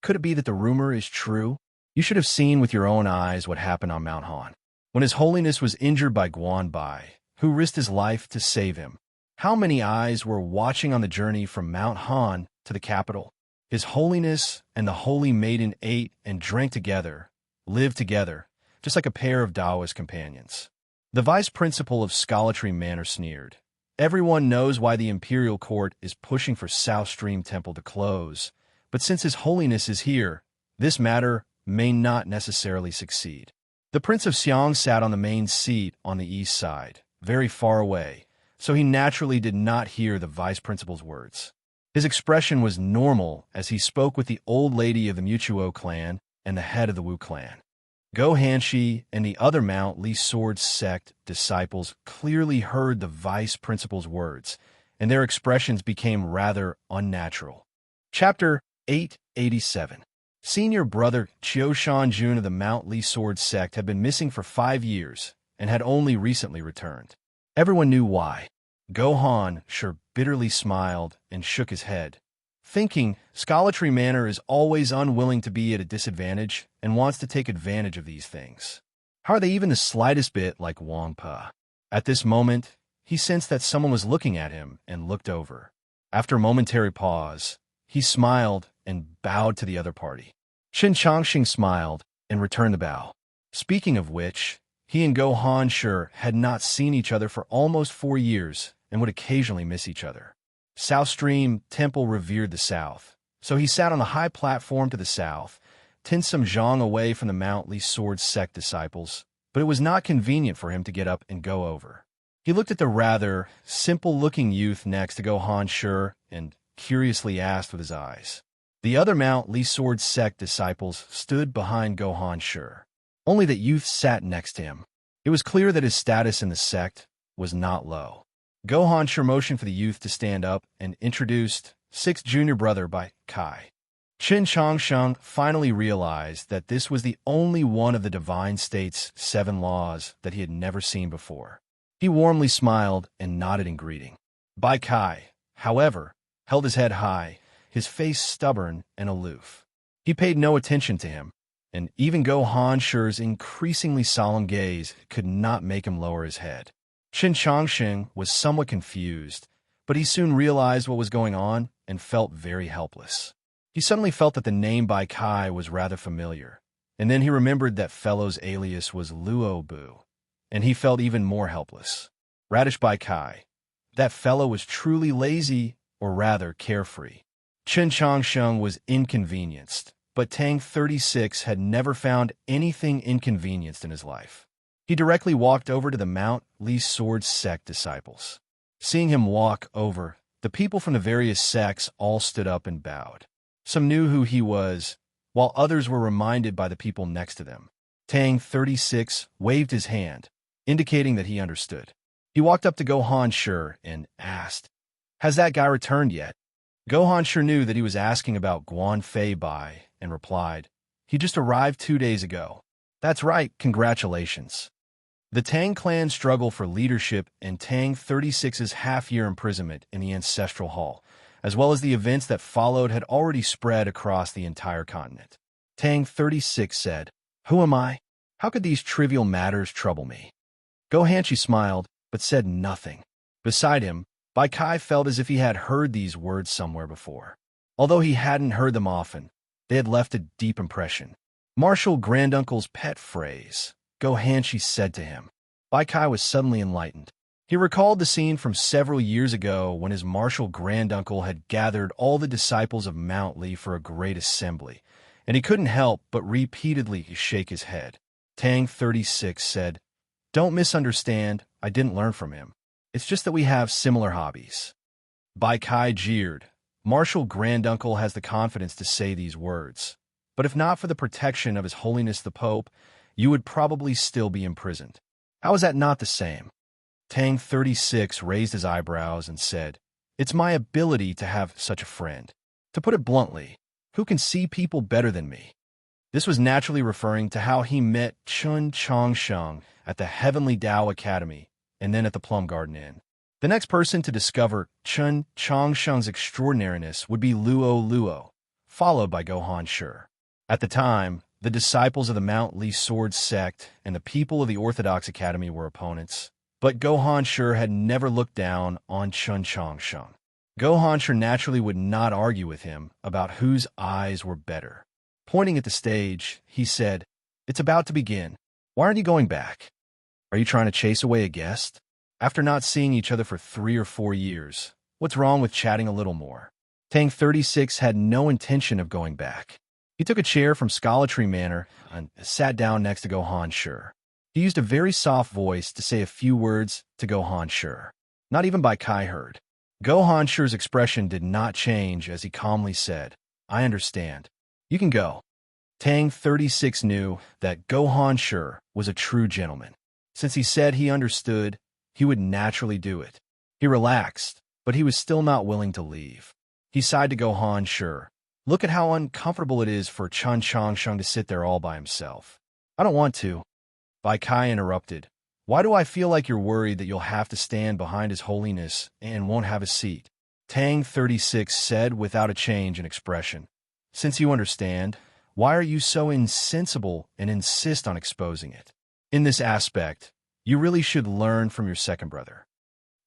"Could it be that the rumor is true? You should have seen with your own eyes what happened on Mount Han, when His Holiness was injured by Guan Bai, who risked his life to save him. How many eyes were watching on the journey from Mount Han to the capital? His Holiness and the Holy Maiden ate and drank together, lived together, just like a pair of Taoist companions." The vice principal of Scholatry Manor sneered. "Everyone knows why the imperial court is pushing for South Stream Temple to close, but since His Holiness is here, this matter may not necessarily succeed." The Prince of Xiang sat on the main seat on the east side, very far away, so he naturally did not hear the vice principal's words. His expression was normal as he spoke with the old lady of the Mutuo clan and the head of the Wu clan. Go Hanshi and the other Mountly sword sect disciples clearly heard the vice principal's words, and their expressions became rather unnatural. Chapter 887. Senior brother Qiu Shanjun of the Mountly sword sect had been missing for 5 years and had only recently returned. Everyone knew why. Gohan sure bitterly smiled and shook his head, thinking Scholatry Manor is always unwilling to be at a disadvantage and wants to take advantage of these things. How are they even the slightest bit like Wangpa? At this moment, he sensed that someone was looking at him and looked over. After a momentary pause, he smiled and bowed to the other party. Qin Changxing smiled and returned the bow. Speaking of which, he and Gohan sure had not seen each other for almost 4 years and would occasionally miss each other. South Stream Temple revered the South, so he sat on the high platform to the south, 10 some zhang away from the Mountly sword sect disciples, but it was not convenient for him to get up and go over. He looked at the rather simple-looking youth next to Gohan Sure and curiously asked with his eyes. The other Mountly sword sect disciples stood behind Gohan Sure. Only that youth sat next to him. It was clear that his status in the sect was not low. Gohan Sure motioned for the youth to stand up and introduced 6th junior brother by Kai. Qin Changsheng finally realized that this was the only one of the Divine State's 7 laws that he had never seen before. He warmly smiled and nodded in greeting. Bai Kai, however, held his head high, his face stubborn and aloof. He paid no attention to him, and even Gohan Shure's increasingly solemn gaze could not make him lower his head. Qin Changsheng was somewhat confused, but he soon realized what was going on and felt very helpless. He suddenly felt that the name Bai Kai was rather familiar, and then he remembered that fellow's alias was Luo Bu, and he felt even more helpless. Radish Bai Kai. That fellow was truly lazy, or rather carefree. Qin Changsheng was inconvenienced, but Tang 36 had never found anything inconvenienced in his life. He directly walked over to the Mountly sword sect disciples. Seeing him walk over, the people from the various sects all stood up and bowed. Some knew who he was, while others were reminded by the people next to them. Tang 36 waved his hand, indicating that he understood. He walked up to Gohan Sure and asked, "Has that guy returned yet?" Gohan Sure knew that he was asking about Guan Fei Bai and replied, "He just arrived 2 days ago." "That's right, congratulations." The Tang clan struggle for leadership and Tang 36's half-year imprisonment in the Ancestral Hall, as well as the events that followed, had already spread across the entire continent. Tang 36 said, "Who am I? How could these trivial matters trouble me?" Gohanshi smiled, but said nothing. Beside him, Bai Kai felt as if he had heard these words somewhere before. Although he hadn't heard them often, they had left a deep impression. Martial Granduncle's pet phrase, Gohanshi said to him. Bai Kai was suddenly enlightened. He recalled the scene from several years ago when his martial granduncle had gathered all the disciples of Mountly for a great assembly, and he couldn't help but repeatedly shake his head. Tang 36 said, "Don't misunderstand, I didn't learn from him. It's just that we have similar hobbies." Bai Kai jeered. Martial Granduncle has the confidence to say these words, but if not for the protection of His Holiness the Pope, you would probably still be imprisoned. How is that not the same? Tang 36 raised his eyebrows and said, "It's my ability to have such a friend. To put it bluntly, who can see people better than me?" This was naturally referring to how he met Chun Changsheng at the Heavenly Tao Academy and then at the Plum Garden Inn. The next person to discover Chun Changsheng's extraordinariness would be Luo Luo, followed by Gohan Shi. At the time, the disciples of the Mount Lee Sword sect and the people of the Orthodox Academy were opponents, but Gohan Shi had never looked down on Chun Changsheng. Gohan Shi naturally would not argue with him about whose eyes were better. Pointing at the stage, he said, "It's about to begin. Why aren't you going back? Are you trying to chase away a guest? After not seeing each other for 3 or 4 years, what's wrong with chatting a little more?" Tang 36 had no intention of going back. He took a chair from Scholarly Manor and sat down next to Gohan Shi. He used a very soft voice to say a few words to Gohan Shi. Not even Bai Kai heard. Gohan Shi's expression did not change as he calmly said, "I understand. You can go." Tang 36 knew that Gohan Shi was a true gentleman. Since he said he understood, he would naturally do it. He relaxed, but he was still not willing to leave. He sighed to Gohan Shi. "Look at how uncomfortable it is for Chun Changsheng to sit there all by himself." "I don't want to." Bai Kai interrupted. "Why do I feel like you're worried that you'll have to stand behind His Holiness and won't have a seat?" Tang 36 said without a change in expression. "Since you understand, why are you so insensible and insist on exposing it? In this aspect, you really should learn from your second brother."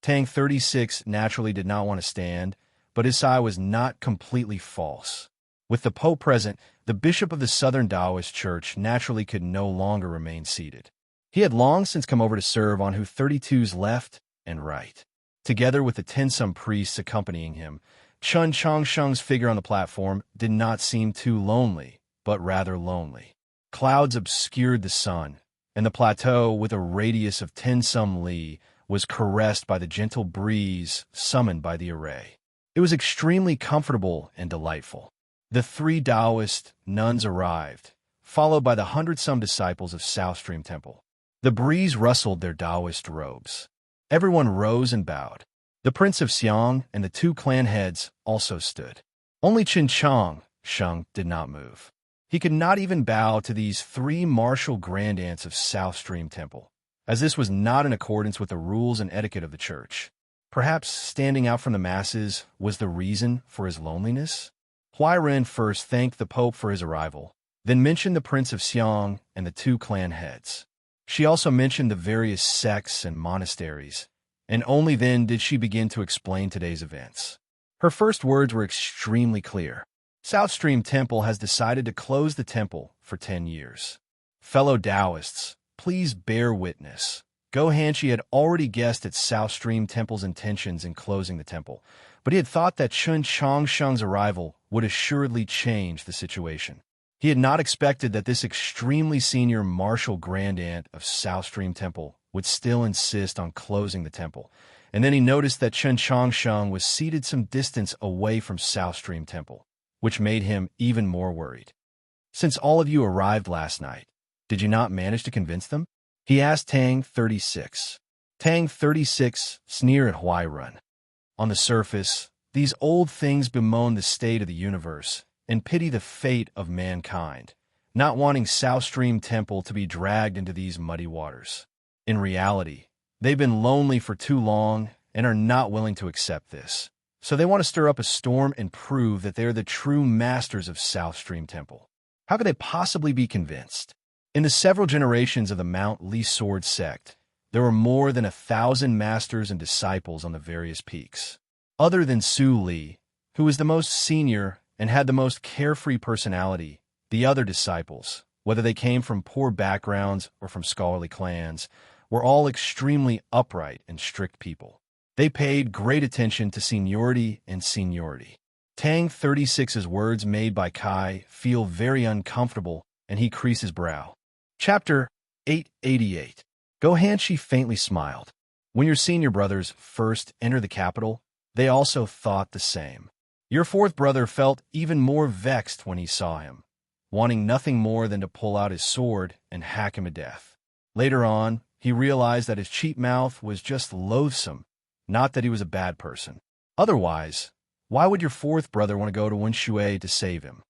Tang 36 naturally did not want to stand, but his sigh was not completely false. With the Pope present, the bishop of the Southern Taoist Church naturally could no longer remain seated. He had long since come over to serve on Hu 32's left and right. Together with the Tinsum priests accompanying him, Chun Changsheng's figure on the platform did not seem too lonely, but rather lonely. Clouds obscured the sun, and the plateau, with a radius of Tinsum Li, was caressed by the gentle breeze summoned by the array. It was extremely comfortable and delightful. The 3 Taoist nuns arrived, followed by the 100-some disciples of South Stream Temple. The breeze rustled their Taoist robes. Everyone rose and bowed. The Prince of Xiang and the 2 clan heads also stood. Only Chun Changsheng did not move. He could not even bow to these 3 martial grand aunts of South Stream Temple, as this was not in accordance with the rules and etiquette of the church. Perhaps standing out from the masses was the reason for his loneliness? Huairen first thanked the Pope for his arrival, then mentioned the Prince of Xiang and the 2 clan heads. She also mentioned the various sects and monasteries, and only then did she begin to explain today's events. Her first words were extremely clear. South Stream Temple has decided to close the temple for 10 years. Fellow Taoists, please bear witness. Gohanshi had already guessed at South Stream Temple's intentions in closing the temple, but he had thought that Chun Changsheng's arrival would assuredly change the situation. He had not expected that this extremely senior martial grand aunt of South Stream Temple would still insist on closing the temple, and then he noticed that Chun Changsheng was seated some distance away from South Stream Temple, which made him even more worried. "Since all of you arrived last night, did you not manage to convince them?" he asked Tang 36. Tang 36 sneered at Huairen. On the surface, these old things bemoan the state of the universe and pity the fate of mankind, not wanting South Stream Temple to be dragged into these muddy waters. In reality, they've been lonely for too long and are not willing to accept this. So they want to stir up a storm and prove that they are the true masters of South Stream Temple. How could they possibly be convinced? In the several generations of the Mount Lee Sword sect, there were more than 1,000 masters and disciples on the various peaks. Other than Su Li, who was the most senior and had the most carefree personality, the other disciples, whether they came from poor backgrounds or from scholarly clans, were all extremely upright and strict people. They paid great attention to seniority and seniority. Tang 36's words made by Kai feel very uncomfortable, and he creased his brow. Chapter 888. Gohanshi faintly smiled. When your senior brothers first entered the capital, they also thought the same. Your 4th brother felt even more vexed when he saw him, wanting nothing more than to pull out his sword and hack him to death. Later on, he realized that his cheap mouth was just loathsome, not that he was a bad person. Otherwise, why would your fourth brother want to go to Wenshui to save him?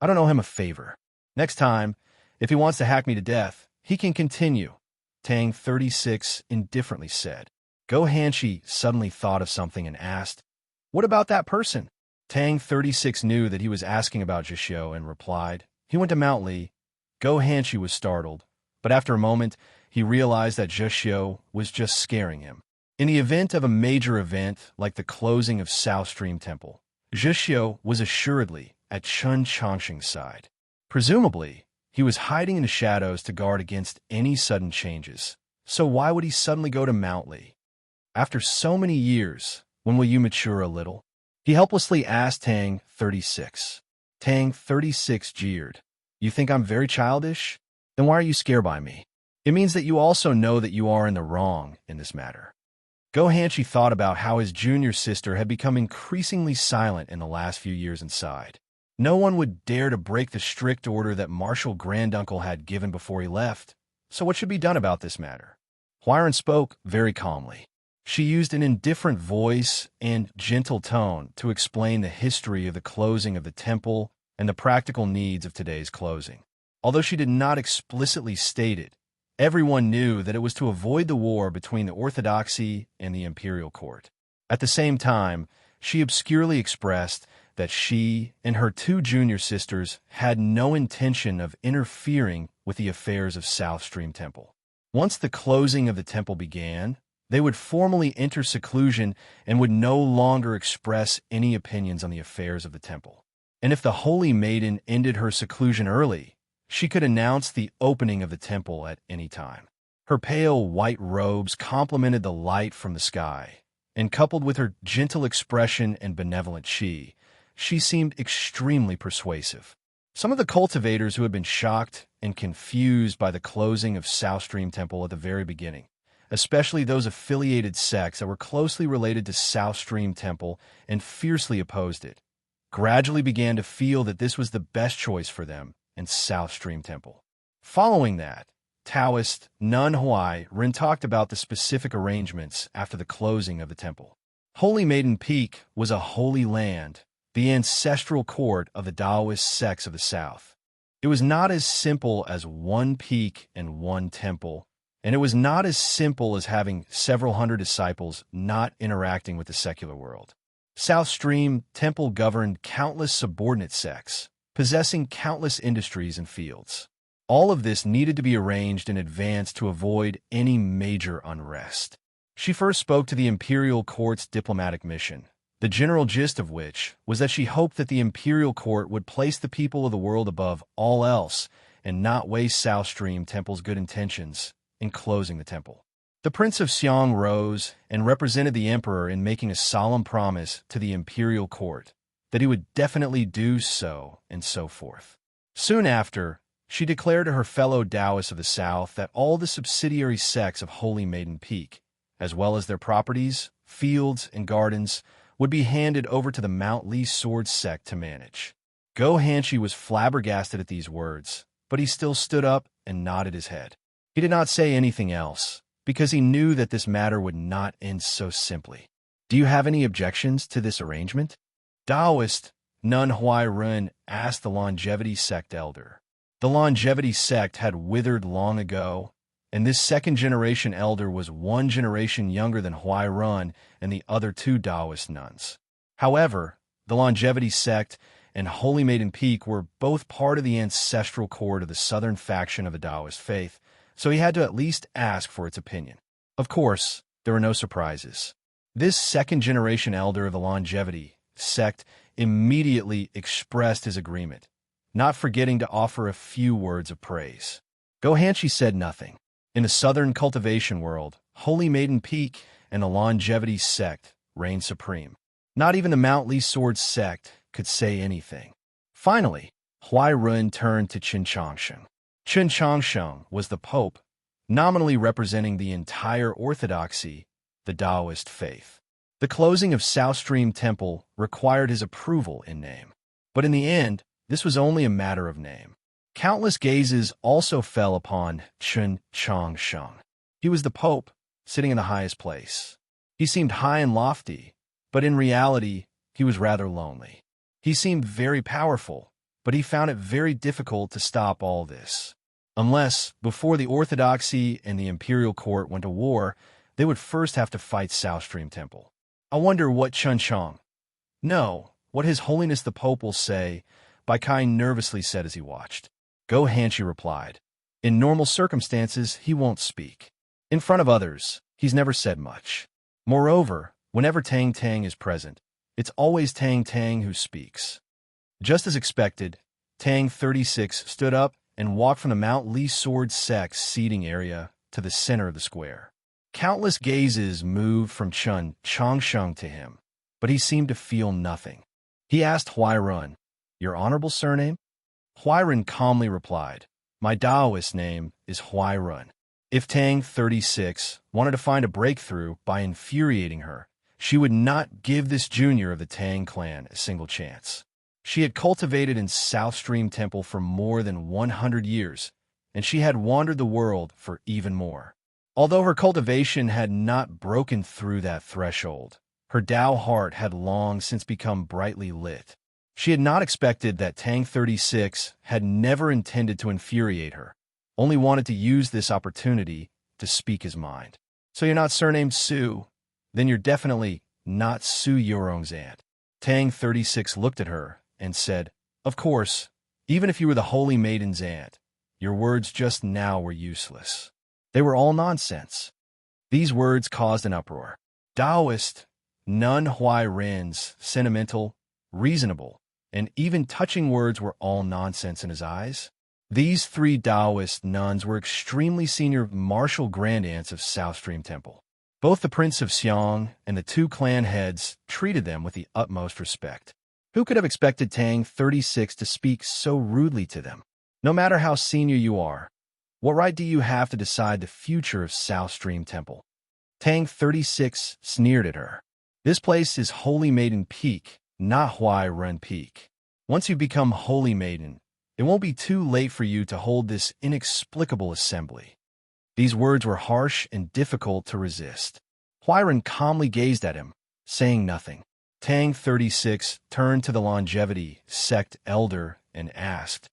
I don't owe him a favor. Next time, if he wants to hack me to death, he can continue, Tang 36 indifferently said. Go Hanshi suddenly thought of something and asked, "What about that person?" Tang 36 knew that he was asking about Jishio and replied, "He went to Mount Li." Go Hanshi was startled, but after a moment, he realized that Jishio was just scaring him. In the event of a major event like the closing of South Stream Temple, Jishio was assuredly at Chun Changsheng's side. Presumably, he was hiding in the shadows to guard against any sudden changes. So why would he suddenly go to Mount Li? After so many years, when will you mature a little? He helplessly asked Tang 36. Tang 36 jeered. You think I'm very childish? Then why are you scared by me? It means that you also know that you are in the wrong in this matter. Go Hanshi thought about how his junior sister had become increasingly silent in the last few years inside. No one would dare to break the strict order that Marshal Granduncle had given before he left. So what should be done about this matter? Huiron spoke very calmly. She used an indifferent voice and gentle tone to explain the history of the closing of the temple and the practical needs of today's closing. Although she did not explicitly state it, everyone knew that it was to avoid the war between the Orthodoxy and the imperial court. At the same time, she obscurely expressed that she and her two junior sisters had no intention of interfering with the affairs of South Stream Temple. Once the closing of the temple began, they would formally enter seclusion and would no longer express any opinions on the affairs of the temple. And if the Holy Maiden ended her seclusion early, she could announce the opening of the temple at any time. Her pale white robes complemented the light from the sky, and coupled with her gentle expression and benevolent she seemed extremely persuasive. Some of the cultivators who had been shocked and confused by the closing of South Stream Temple at the very beginning, especially those affiliated sects that were closely related to South Stream Temple and fiercely opposed it, gradually began to feel that this was the best choice for them and South Stream Temple. Following that, Taoist Nun Huai Ren talked about the specific arrangements after the closing of the temple. Holy Maiden Peak was a holy land, the ancestral court of the Taoist sects of the South. It was not as simple as one peak and one temple, and it was not as simple as having several hundred disciples not interacting with the secular world. South Stream Temple governed countless subordinate sects, possessing countless industries and fields. All of this needed to be arranged in advance to avoid any major unrest. She first spoke to the imperial court's diplomatic mission, the general gist of which was that she hoped that the imperial court would place the people of the world above all else and not waste South Stream Temple's good intentions in closing the temple. The Prince of Xiong rose and represented the emperor in making a solemn promise to the imperial court that he would definitely do so, and so forth. Soon after, she declared to her fellow Taoists of the South that all the subsidiary sects of Holy Maiden Peak, as well as their properties, fields, and gardens, would be handed over to the Mount Li Sword sect to manage. Go Hanshi was flabbergasted at these words, but he still stood up and nodded his head. He did not say anything else, because he knew that this matter would not end so simply. Do you have any objections to this arrangement? Taoist Nun Huai Ren asked the Longevity Sect elder. The Longevity Sect had withered long ago, and this second-generation elder was one generation younger than Huai Ren and the other two Taoist nuns. However, the Longevity Sect and Holy Maiden Peak were both part of the ancestral court of the southern faction of the Taoist faith, so he had to at least ask for its opinion. Of course, there were no surprises. This second-generation elder of the Longevity Sect immediately expressed his agreement, not forgetting to offer a few words of praise. Go Hanshi said nothing. In the southern cultivation world, Holy Maiden Peak and the Longevity Sect reigned supreme. Not even the Mount Li Sword sect could say anything. Finally, Huai Ren turned to Qin Changsheng. Qin Changsheng was the pope, nominally representing the entire orthodoxy, the Taoist faith. The closing of South Stream Temple required his approval in name. But in the end, this was only a matter of name. Countless gazes also fell upon Qin Changsheng. He was the Pope, sitting in the highest place. He seemed high and lofty, but in reality, he was rather lonely. He seemed very powerful, but he found it very difficult to stop all this. Unless, before the Orthodoxy and the imperial court went to war, they would first have to fight South Stream Temple. I wonder what Chun Chang, no, what His Holiness the Pope will say, Bai Kai nervously said as he watched. Go Hanshi replied. In normal circumstances, he won't speak. In front of others, he's never said much. Moreover, whenever Tang Tang is present, it's always Tang Tang who speaks. Just as expected, Tang 36 stood up and walked from the Mount Li Sword Sect seating area to the center of the square. Countless gazes moved from Chun Changsheng to him, but he seemed to feel nothing. He asked Huairun, Your honorable surname? Huairun calmly replied, My Taoist name is Huairun. If Tang 36 wanted to find a breakthrough by infuriating her, she would not give this junior of the Tang clan a single chance. She had cultivated in South Stream Temple for more than 100 years, and she had wandered the world for even more. Although her cultivation had not broken through that threshold, her Tao heart had long since become brightly lit. She had not expected that Tang 36 had never intended to infuriate her, only wanted to use this opportunity to speak his mind. So you're not surnamed Su? Then you're definitely not Su Yorong's aunt. Tang 36 looked at her and said, Of course, even if you were the Holy Maiden's aunt, your words just now were useless. They were all nonsense. These words caused an uproar. Taoist, Nun Huairen's sentimental, reasonable, and even touching words were all nonsense in his eyes. These three Taoist nuns were extremely senior martial grandaunts of South Stream Temple. Both the Prince of Xiong and the two clan heads treated them with the utmost respect. Who could have expected Tang 36 to speak so rudely to them? No matter how senior you are, what right do you have to decide the future of South Stream Temple? Tang 36 sneered at her. This place is Holy Maiden Peak, not Huairun Peak. Once you become Holy Maiden, it won't be too late for you to hold this inexplicable assembly. These words were harsh and difficult to resist. Huairun calmly gazed at him, saying nothing. Tang 36 turned to the Longevity Sect elder and asked,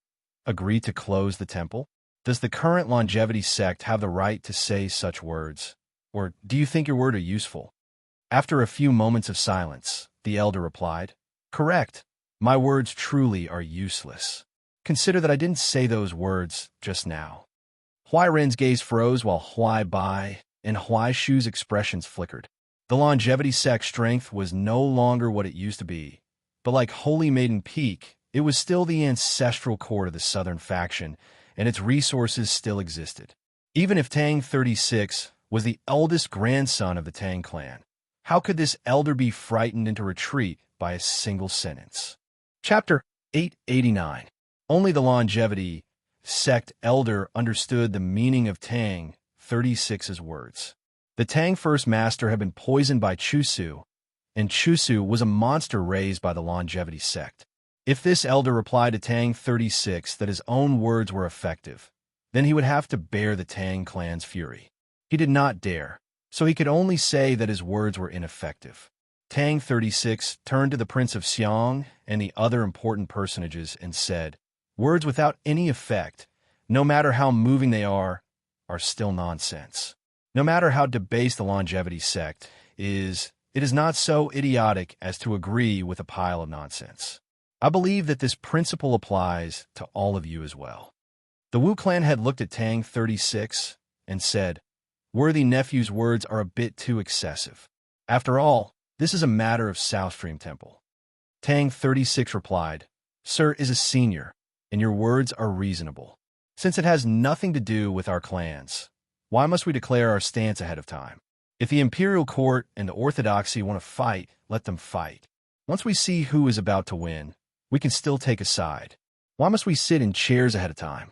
Agree to close the temple? Does the current Longevity Sect have the right to say such words? Or do you think your words are useful? After a few moments of silence, the elder replied, Correct. My words truly are useless. Consider that I didn't say those words just now. Huairen's gaze froze while Huai Bai and Huai Shu's expressions flickered. The Longevity Sect strength was no longer what it used to be, but like Holy Maiden Peak, it was still the ancestral core of the southern faction, and its resources still existed. Even if Tang 36 was the eldest grandson of the Tang clan, how could this elder be frightened into retreat by a single sentence? Chapter 889. Only the Longevity Sect elder understood the meaning of Tang 36's words. The Tang First Master had been poisoned by Chusu, and Chusu was a monster raised by the Longevity Sect. If this elder replied to Tang 36 that his own words were effective, then he would have to bear the Tang clan's fury. He did not dare, so he could only say that his words were ineffective. Tang 36 turned to the Prince of Xiong and the other important personages and said, Words without any effect, no matter how moving they are still nonsense. No matter how debased the Longevity Sect is, it is not so idiotic as to agree with a pile of nonsense. I believe that this principle applies to all of you as well. The Wu clan had looked at Tang 36 and said, Worthy nephew's words are a bit too excessive. After all, this is a matter of South Stream Temple. Tang 36 replied, Sir is a senior, and your words are reasonable. Since it has nothing to do with our clans, why must we declare our stance ahead of time? If the imperial court and the orthodoxy want to fight, let them fight. Once we see who is about to win, we can still take a side. Why must we sit in chairs ahead of time?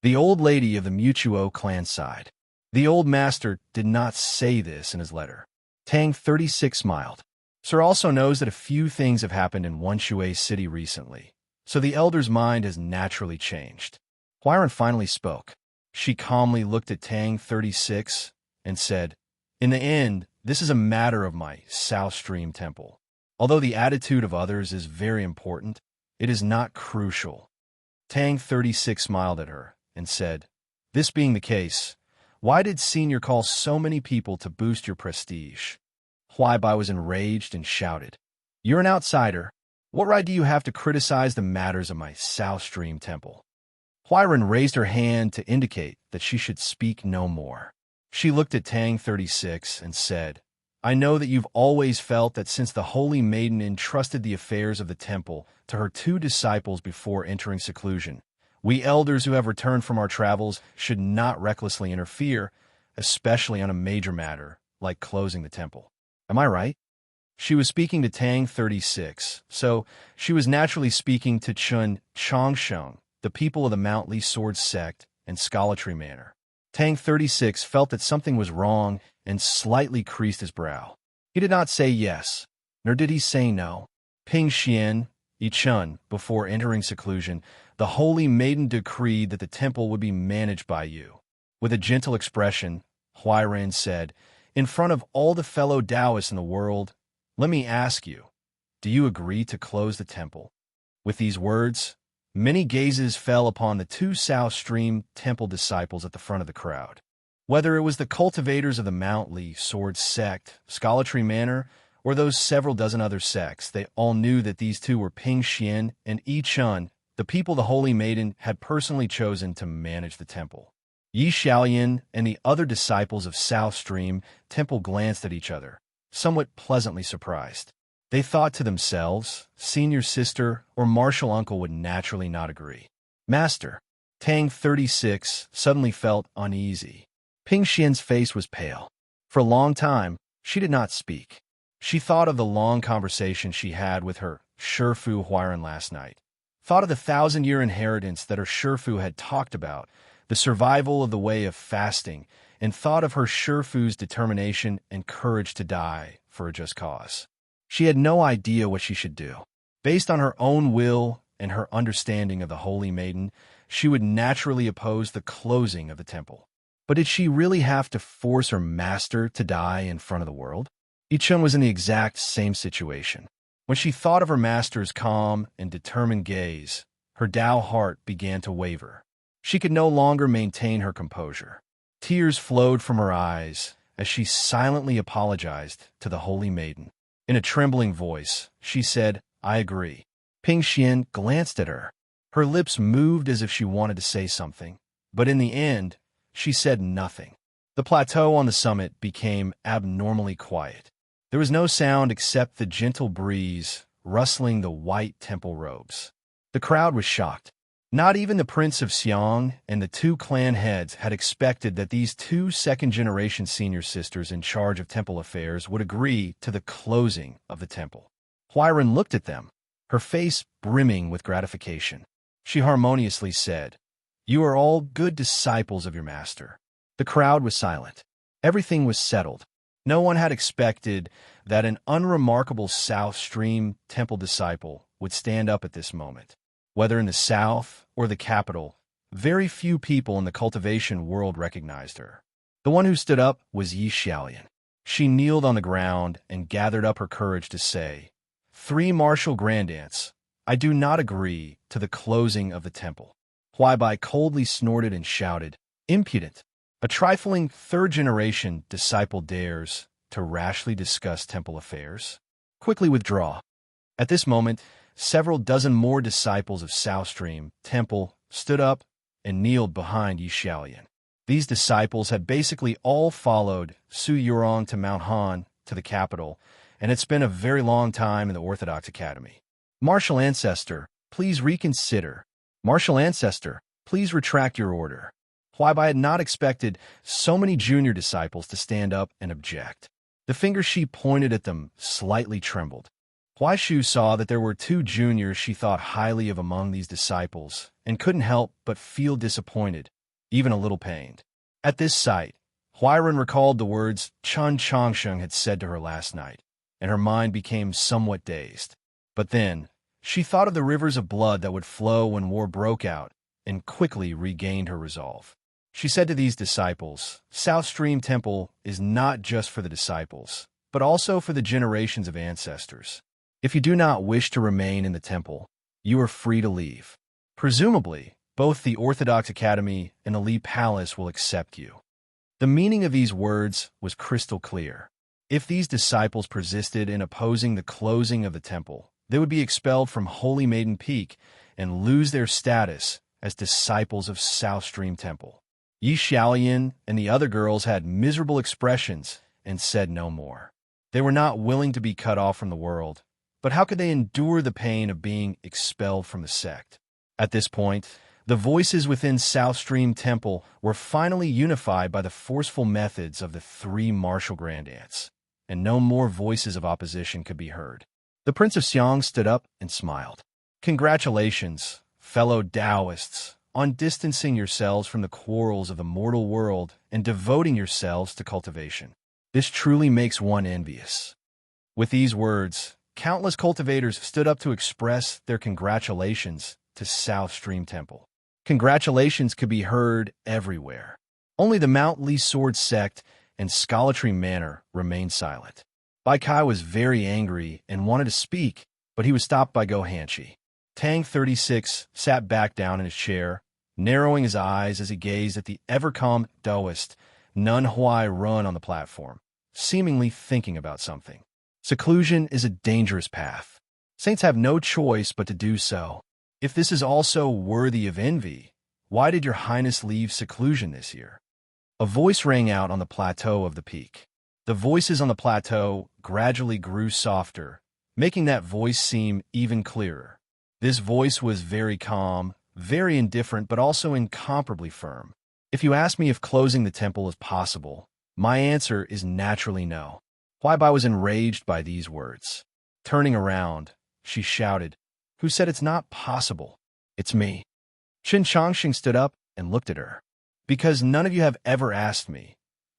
The old lady of the Mutuo clan sighed. The old master did not say this in his letter. Tang 36 smiled. Sir also knows that a few things have happened in Wenshui City recently, so the elder's mind has naturally changed. Huairen finally spoke. She calmly looked at Tang 36 and said, "In the end, this is a matter of my South Stream temple. Although the attitude of others is very important, it is not crucial." Tang 36 smiled at her and said, "This being the case, why did Senior call so many people to boost your prestige?" Huaibai was enraged and shouted, "You're an outsider. What right do you have to criticize the matters of my South Stream temple?" Huairen raised her hand to indicate that she should speak no more. She looked at Tang 36 and said, "I know that you've always felt that since the Holy Maiden entrusted the affairs of the temple to her 2 disciples before entering seclusion, we elders who have returned from our travels should not recklessly interfere, especially on a major matter like closing the temple. Am I right?" She was speaking to Tang 36, so she was naturally speaking to Chun Chongsheng, the people of the Mount Li Sword sect and Scholatry Manor. Tang 36 felt that something was wrong and slightly creased his brow. He did not say yes, nor did he say no. Ping Xian, Chun, before entering seclusion, the Holy Maiden decreed that the temple would be managed by you. With a gentle expression, Huairen said, "In front of all the fellow Taoists in the world, let me ask you, do you agree to close the temple?" With these words, many gazes fell upon the 2 South Stream temple disciples at the front of the crowd. Whether it was the cultivators of the Mount Li Sword sect, Scholatry Manor, or those several dozen other sects, they all knew that these 2 were Ping Xian and Yi Chun, the people the Holy Maiden had personally chosen to manage the temple. Yi Xiaoyan and the other disciples of South Stream temple glanced at each other, somewhat pleasantly surprised. They thought to themselves, Senior Sister or Martial Uncle would naturally not agree. "Master," Tang 36 suddenly felt uneasy. Ping Xian's face was pale. For a long time, she did not speak. She thought of the long conversation she had with her Shifu Huairen last night, thought of the 1,000-year inheritance that her Shifu had talked about, the survival of the way of fasting, and thought of her Shifu's determination and courage to die for a just cause. She had no idea what she should do. Based on her own will and her understanding of the Holy Maiden, she would naturally oppose the closing of the temple. But did she really have to force her master to die in front of the world? Yichun was in the exact same situation. When she thought of her master's calm and determined gaze, her Tao heart began to waver. She could no longer maintain her composure. Tears flowed from her eyes as she silently apologized to the Holy Maiden. In a trembling voice, she said, "I agree." Ping Xian glanced at her. Her lips moved as if she wanted to say something, but in the end, she said nothing. The plateau on the summit became abnormally quiet. There was no sound except the gentle breeze rustling the white temple robes. The crowd was shocked. Not even the Prince of Xiang and the 2 clan heads had expected that these 2 second-generation senior sisters in charge of temple affairs would agree to the closing of the temple. Huairen looked at them, her face brimming with gratification. She harmoniously said, "You are all good disciples of your master." The crowd was silent. Everything was settled. No one had expected that an unremarkable South Stream temple disciple would stand up at this moment. Whether in the South or the capital, very few people in the cultivation world recognized her. The one who stood up was Yi Xiaoyan. She kneeled on the ground and gathered up her courage to say, "3 martial grandaunts, I do not agree to the closing of the temple." Huaibai coldly snorted and shouted, "Impudent! A trifling 3rd-generation disciple dares to rashly discuss temple affairs? Quickly withdraw." At this moment, several dozen more disciples of South Stream Temple stood up and kneeled behind Yi Xiaoyan. These disciples had basically all followed Su Yurong to Mount Han to the capital, and had spent a very long time in the Orthodox Academy. "Martial Ancestor, please reconsider. Martial Ancestor, please retract your order." Huaibai had not expected so many junior disciples to stand up and object. The finger she pointed at them slightly trembled. Huaishu saw that there were 2 juniors she thought highly of among these disciples, and couldn't help but feel disappointed, even a little pained. At this sight, Huairen recalled the words Chun Chongsheng had said to her last night, and her mind became somewhat dazed. But then, she thought of the rivers of blood that would flow when war broke out, and quickly regained her resolve. She said to these disciples, South Stream Temple is not just for the disciples, but also for the generations of ancestors. If you do not wish to remain in the temple, you are free to leave. Presumably, both the Orthodox Academy and the Lee Palace will accept you. The meaning of these words was crystal clear. If these disciples persisted in opposing the closing of the temple, they would be expelled from Holy Maiden Peak and lose their status as disciples of South Stream Temple. Yi Xiaoyan and the other girls had miserable expressions and said no more. They were not willing to be cut off from the world, but how could they endure the pain of being expelled from the sect? At this point, the voices within South Stream Temple were finally unified by the forceful methods of the three martial grand aunts, and no more voices of opposition could be heard. The Prince of Xiang stood up and smiled. Congratulations, fellow Taoists, on distancing yourselves from the quarrels of the mortal world and devoting yourselves to cultivation. This truly makes one envious. With these words, countless cultivators stood up to express their congratulations to South Stream Temple. Congratulations could be heard everywhere. Only the Mount Lee Sword Sect and Scholatry Manor remained silent. Bai Kai was very angry and wanted to speak, but he was stopped by Go Hanshi. Tang 36 sat back down in his chair, narrowing his eyes as he gazed at the ever-calm Taoist Nun Huai run on the platform, seemingly thinking about something. Seclusion is a dangerous path. Saints have no choice but to do so. If this is also worthy of envy, why did your highness leave seclusion this year? A voice rang out on the plateau of the peak. The voices on the plateau gradually grew softer, making that voice seem even clearer. This voice was very calm, very indifferent, but also incomparably firm. If you ask me if closing the temple is possible, my answer is naturally no. Huaibai was enraged by these words. Turning around, she shouted, Who said it's not possible? It's me. Qin Changxing stood up and looked at her. Because none of you have ever asked me,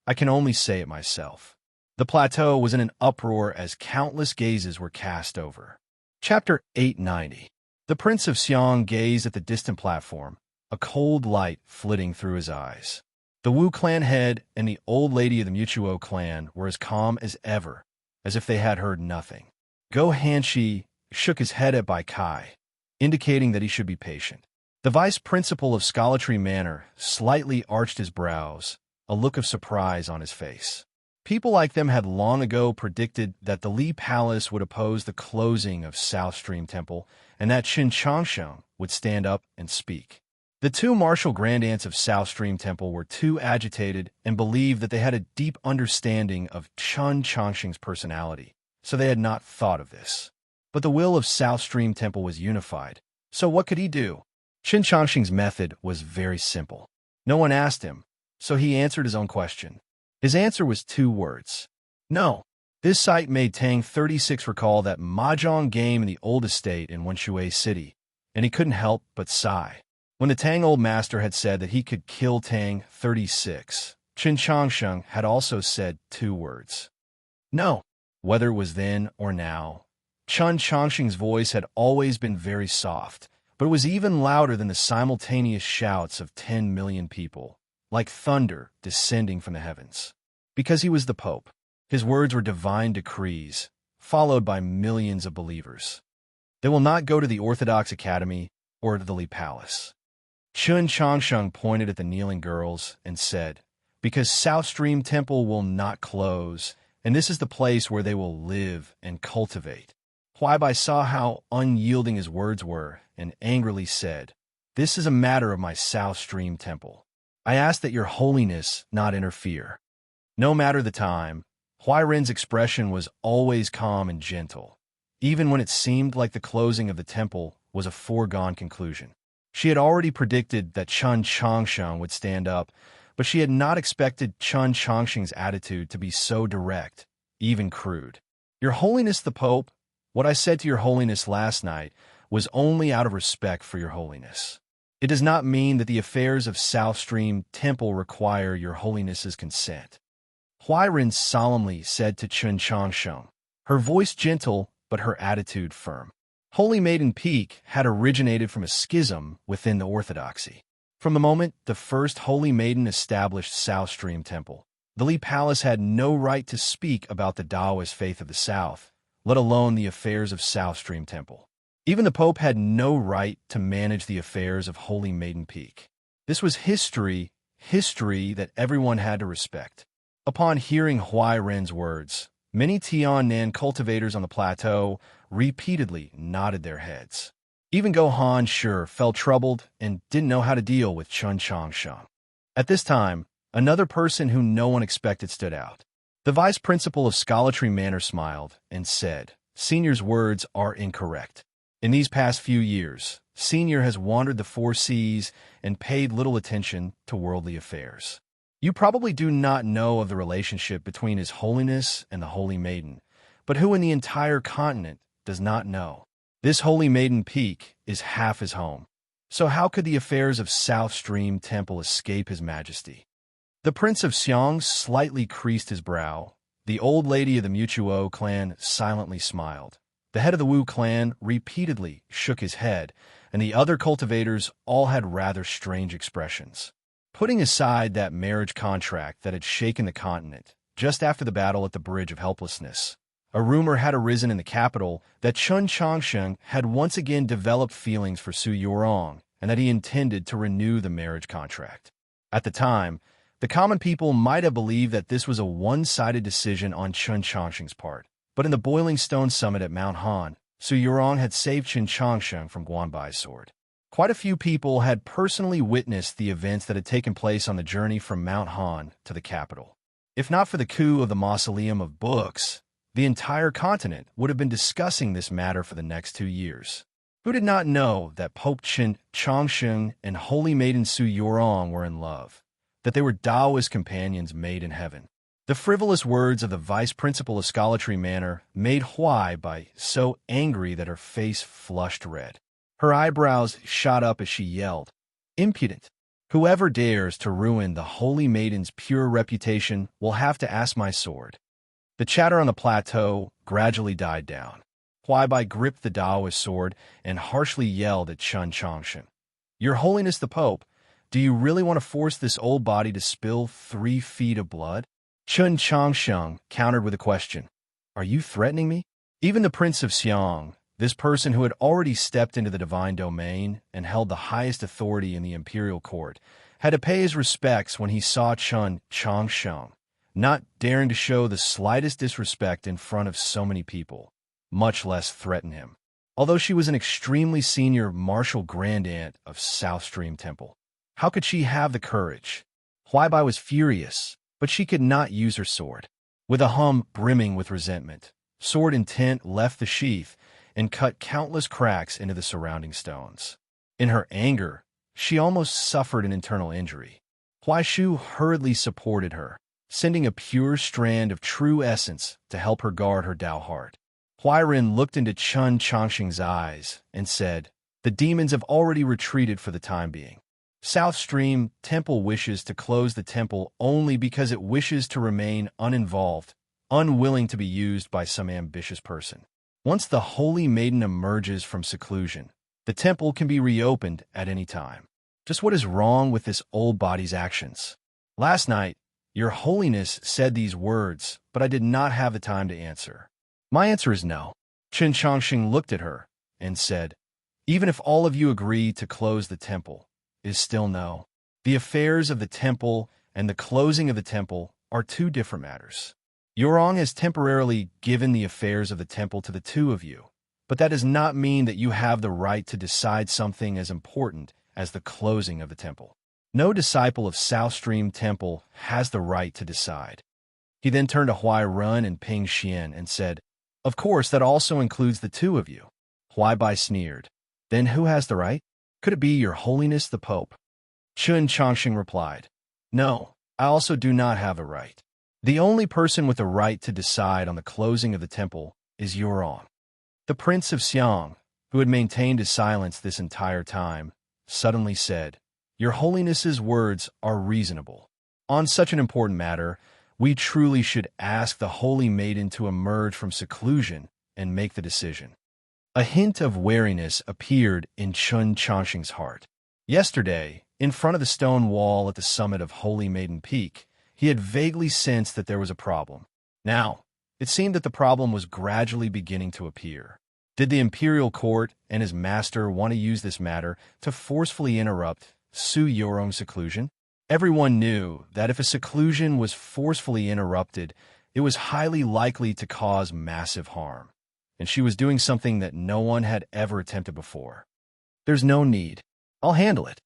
I can only say it myself. The plateau was in an uproar as countless gazes were cast over. Chapter 890. The Prince of Xiang gazed at the distant platform, a cold light flitting through his eyes. The Wu clan head and the old lady of the Mutuo clan were as calm as ever, as if they had heard nothing. Go Hanshi shook his head at Bai Kai, indicating that he should be patient. The vice principal of Scholatry Manor slightly arched his brows, a look of surprise on his face. People like them had long ago predicted that the Lee Palace would oppose the closing of South Stream Temple and that Qin Changsheng would stand up and speak. The two martial grand aunts of South Stream Temple were too agitated and believed that they had a deep understanding of Qin Changsheng's personality, so they had not thought of this. But the will of South Stream Temple was unified, so what could he do? Qin Changsheng's method was very simple. No one asked him, so he answered his own question. His answer was 2 words. No. This sight made Tang 36 recall that mahjong game in the old estate in Wenshui City, and he couldn't help but sigh. When the Tang old master had said that he could kill Tang 36, Qin Changsheng had also said 2 words. No. Whether it was then or now, Qin Changsheng's voice had always been very soft, but it was even louder than the simultaneous shouts of 10 million people, like thunder descending from the heavens. Because he was the Pope, his words were divine decrees, followed by millions of believers. They will not go to the Orthodox Academy or to the Lee Palace. Qin Changsheng pointed at the kneeling girls and said, Because South Stream Temple will not close, and this is the place where they will live and cultivate. Huaibai saw how unyielding his words were and angrily said, This is a matter of my South Stream Temple. I ask that your holiness not interfere. No matter the time, Huairen's expression was always calm and gentle, even when it seemed like the closing of the temple was a foregone conclusion. She had already predicted that Qin Changsheng would stand up, but she had not expected Qin Changsheng's attitude to be so direct, even crude. Your Holiness the Pope, what I said to your Holiness last night was only out of respect for your Holiness. It does not mean that the affairs of South Stream Temple require your Holiness's consent. Huairen solemnly said to Qin Changsheng, her voice gentle but her attitude firm. Holy Maiden Peak had originated from a schism within the orthodoxy. From the moment the first holy maiden established South Stream Temple, the Li Palace had no right to speak about the Taoist faith of the South, let alone the affairs of South Stream Temple. Even the Pope had no right to manage the affairs of Holy Maiden Peak. This was history that everyone had to respect. Upon hearing Huai-Ren's words, many Tiannan cultivators on the plateau repeatedly nodded their heads. Even Gohan Shi felt troubled and didn't know how to deal with Chun Changsheng. At this time, another person who no one expected stood out. The vice principal of Scholarly Manor smiled and said, "Senior's words are incorrect. In these past few years, Senior has wandered the 4 seas and paid little attention to worldly affairs. You probably do not know of the relationship between His Holiness and the Holy Maiden, but who in the entire continent does not know? This Holy Maiden Peak is half his home. So how could the affairs of South Stream Temple escape His Majesty?" The Prince of Xiang slightly creased his brow. The old lady of the Mutuo clan silently smiled. The head of the Wu clan repeatedly shook his head, and the other cultivators all had rather strange expressions. Putting aside that marriage contract that had shaken the continent, just after the battle at the Bridge of Helplessness, a rumor had arisen in the capital that Chun Changsheng had once again developed feelings for Su Yorong and that he intended to renew the marriage contract. At the time, the common people might have believed that this was a one-sided decision on Chun Changsheng's part. But in the Boiling Stone Summit at Mount Han, Su Yorong had saved Chun Changsheng from Guanbai's sword. Quite a few people had personally witnessed the events that had taken place on the journey from Mount Han to the capital. If not for the coup of the Mausoleum of Books, the entire continent would have been discussing this matter for the next 2 years. Who did not know that Pope Chun Changsheng and Holy Maiden Su Yorong were in love, that they were Taoist companions made in heaven? The frivolous words of the vice principal of Scholarly Manor made Huai Bai so angry that her face flushed red. Her eyebrows shot up as she yelled, "Impudent! Whoever dares to ruin the Holy Maiden's pure reputation will have to ask my sword." The chatter on the plateau gradually died down. Huai Bai gripped the Taoist sword and harshly yelled at Chun Changsheng, "Your Holiness the Pope, do you really want to force this old body to spill 3 feet of blood?" Chun Changsheng countered with a question, "Are you threatening me?" Even the Prince of Xiang, this person who had already stepped into the divine domain and held the highest authority in the imperial court, had to pay his respects when he saw Chun Changsheng, not daring to show the slightest disrespect in front of so many people, much less threaten him. Although she was an extremely senior martial grand aunt of South Stream Temple, how could she have the courage? Huai Bai was furious, but she could not use her sword. With a hum brimming with resentment, sword intent left the sheath and cut countless cracks into the surrounding stones. In her anger, she almost suffered an internal injury. Huai Shu hurriedly supported her, sending a pure strand of true essence to help her guard her Tao heart. Huai-Ren looked into Chun Changsheng's eyes and said, "The demons have already retreated for the time being. South Stream Temple wishes to close the temple only because it wishes to remain uninvolved, unwilling to be used by some ambitious person. Once the Holy Maiden emerges from seclusion, the temple can be reopened at any time. Just what is wrong with this old body's actions? Last night, Your Holiness said these words, but I did not have the time to answer. My answer is no." Chun Changsheng looked at her and said, "Even if all of you agree to close the temple, is still no. The affairs of the temple and the closing of the temple are 2 different matters. Yorong has temporarily given the affairs of the temple to the 2 of you, but that does not mean that you have the right to decide something as important as the closing of the temple. No disciple of South Stream Temple has the right to decide." He then turned to Huai-Ren and Ping Xian and said, "Of course, that also includes the 2 of you." Huai Bai sneered, "Then who has the right? Could it be Your Holiness the Pope?" Chun Changsheng replied, "No, I also do not have a right. The only person with the right to decide on the closing of the temple is Yorong." The Prince of Xiang, who had maintained his silence this entire time, suddenly said, "Your Holiness's words are reasonable. On such an important matter, we truly should ask the Holy Maiden to emerge from seclusion and make the decision." A hint of wariness appeared in Chun Changsheng's heart. Yesterday, In front of the stone wall at the summit of Holy Maiden Peak, he had vaguely sensed that there was a problem. Now, it seemed that the problem was gradually beginning to appear. Did the imperial court and his master want to use this matter to forcefully interrupt Su Yorong's seclusion? Everyone knew that if a seclusion was forcefully interrupted, it was highly likely to cause massive harm, and she was doing something that no one had ever attempted before. There's no need. I'll handle it.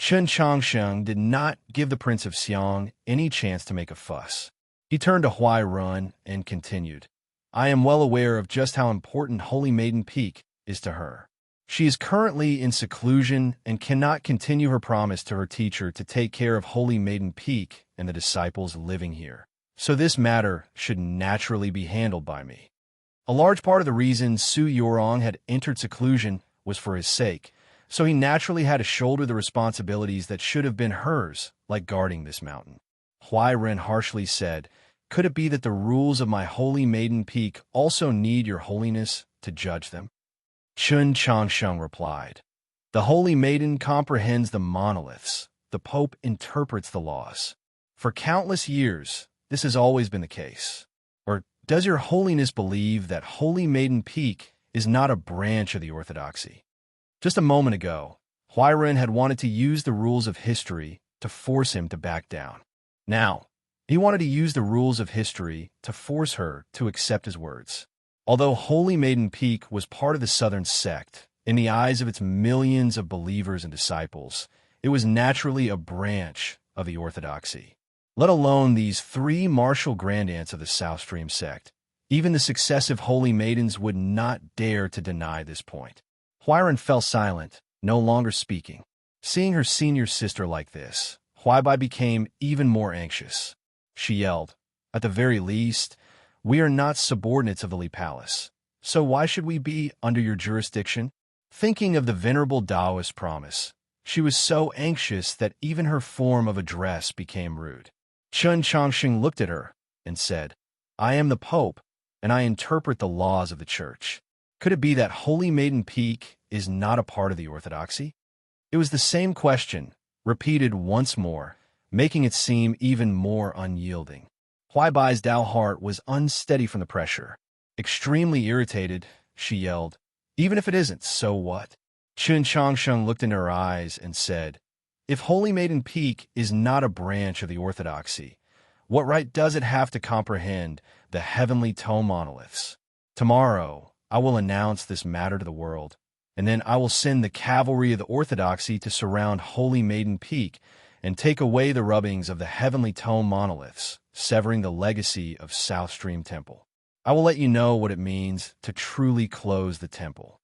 Chen Changsheng did not give the Prince of Xiang any chance to make a fuss. He turned to Huai Run and continued, I am well aware of just how important Holy Maiden Peak is to her. She is currently in seclusion and cannot continue her promise to her teacher to take care of Holy Maiden Peak and the disciples living here. So this matter should naturally be handled by me. A large part of the reason Su Yorong had entered seclusion was for his sake, so he naturally had to shoulder the responsibilities that should have been hers, like guarding this mountain. Huai Ren harshly said, Could it be that the rules of my Holy Maiden Peak also need your holiness to judge them? Chun Changsheng replied, The Holy Maiden comprehends the monoliths. The Pope interprets the laws. For countless years, this has always been the case. Or does your holiness believe that Holy Maiden Peak is not a branch of the orthodoxy? Just a moment ago, Huairen had wanted to use the rules of history to force him to back down. Now, he wanted to use the rules of history to force her to accept his words. Although Holy Maiden Peak was part of the Southern sect, in the eyes of its millions of believers and disciples, it was naturally a branch of the orthodoxy. Let alone these three martial grandaunts of the South Stream sect. Even the successive holy maidens would not dare to deny this point. Huairen fell silent, no longer speaking. Seeing her senior sister like this, Huaibai became even more anxious. She yelled, At the very least, we are not subordinates of the Li Palace, so why should we be under your jurisdiction? Thinking of the venerable Taoist promise, she was so anxious that even her form of address became rude. Chun Changsheng looked at her and said, I am the Pope, and I interpret the laws of the Church. Could it be that Holy Maiden Peak is not a part of the orthodoxy? It was the same question, repeated once more, making it seem even more unyielding. Huaibai's Dao heart was unsteady from the pressure. Extremely irritated, she yelled, Even if it isn't, so what? Chun Changsheng looked in her eyes and said, If Holy Maiden Peak is not a branch of the orthodoxy, what right does it have to comprehend the heavenly tome monoliths? Tomorrow, I will announce this matter to the world, and then I will send the cavalry of the orthodoxy to surround Holy Maiden Peak and take away the rubbings of the heavenly tome monoliths, severing the legacy of South Stream Temple. I will let you know what it means to truly close the temple.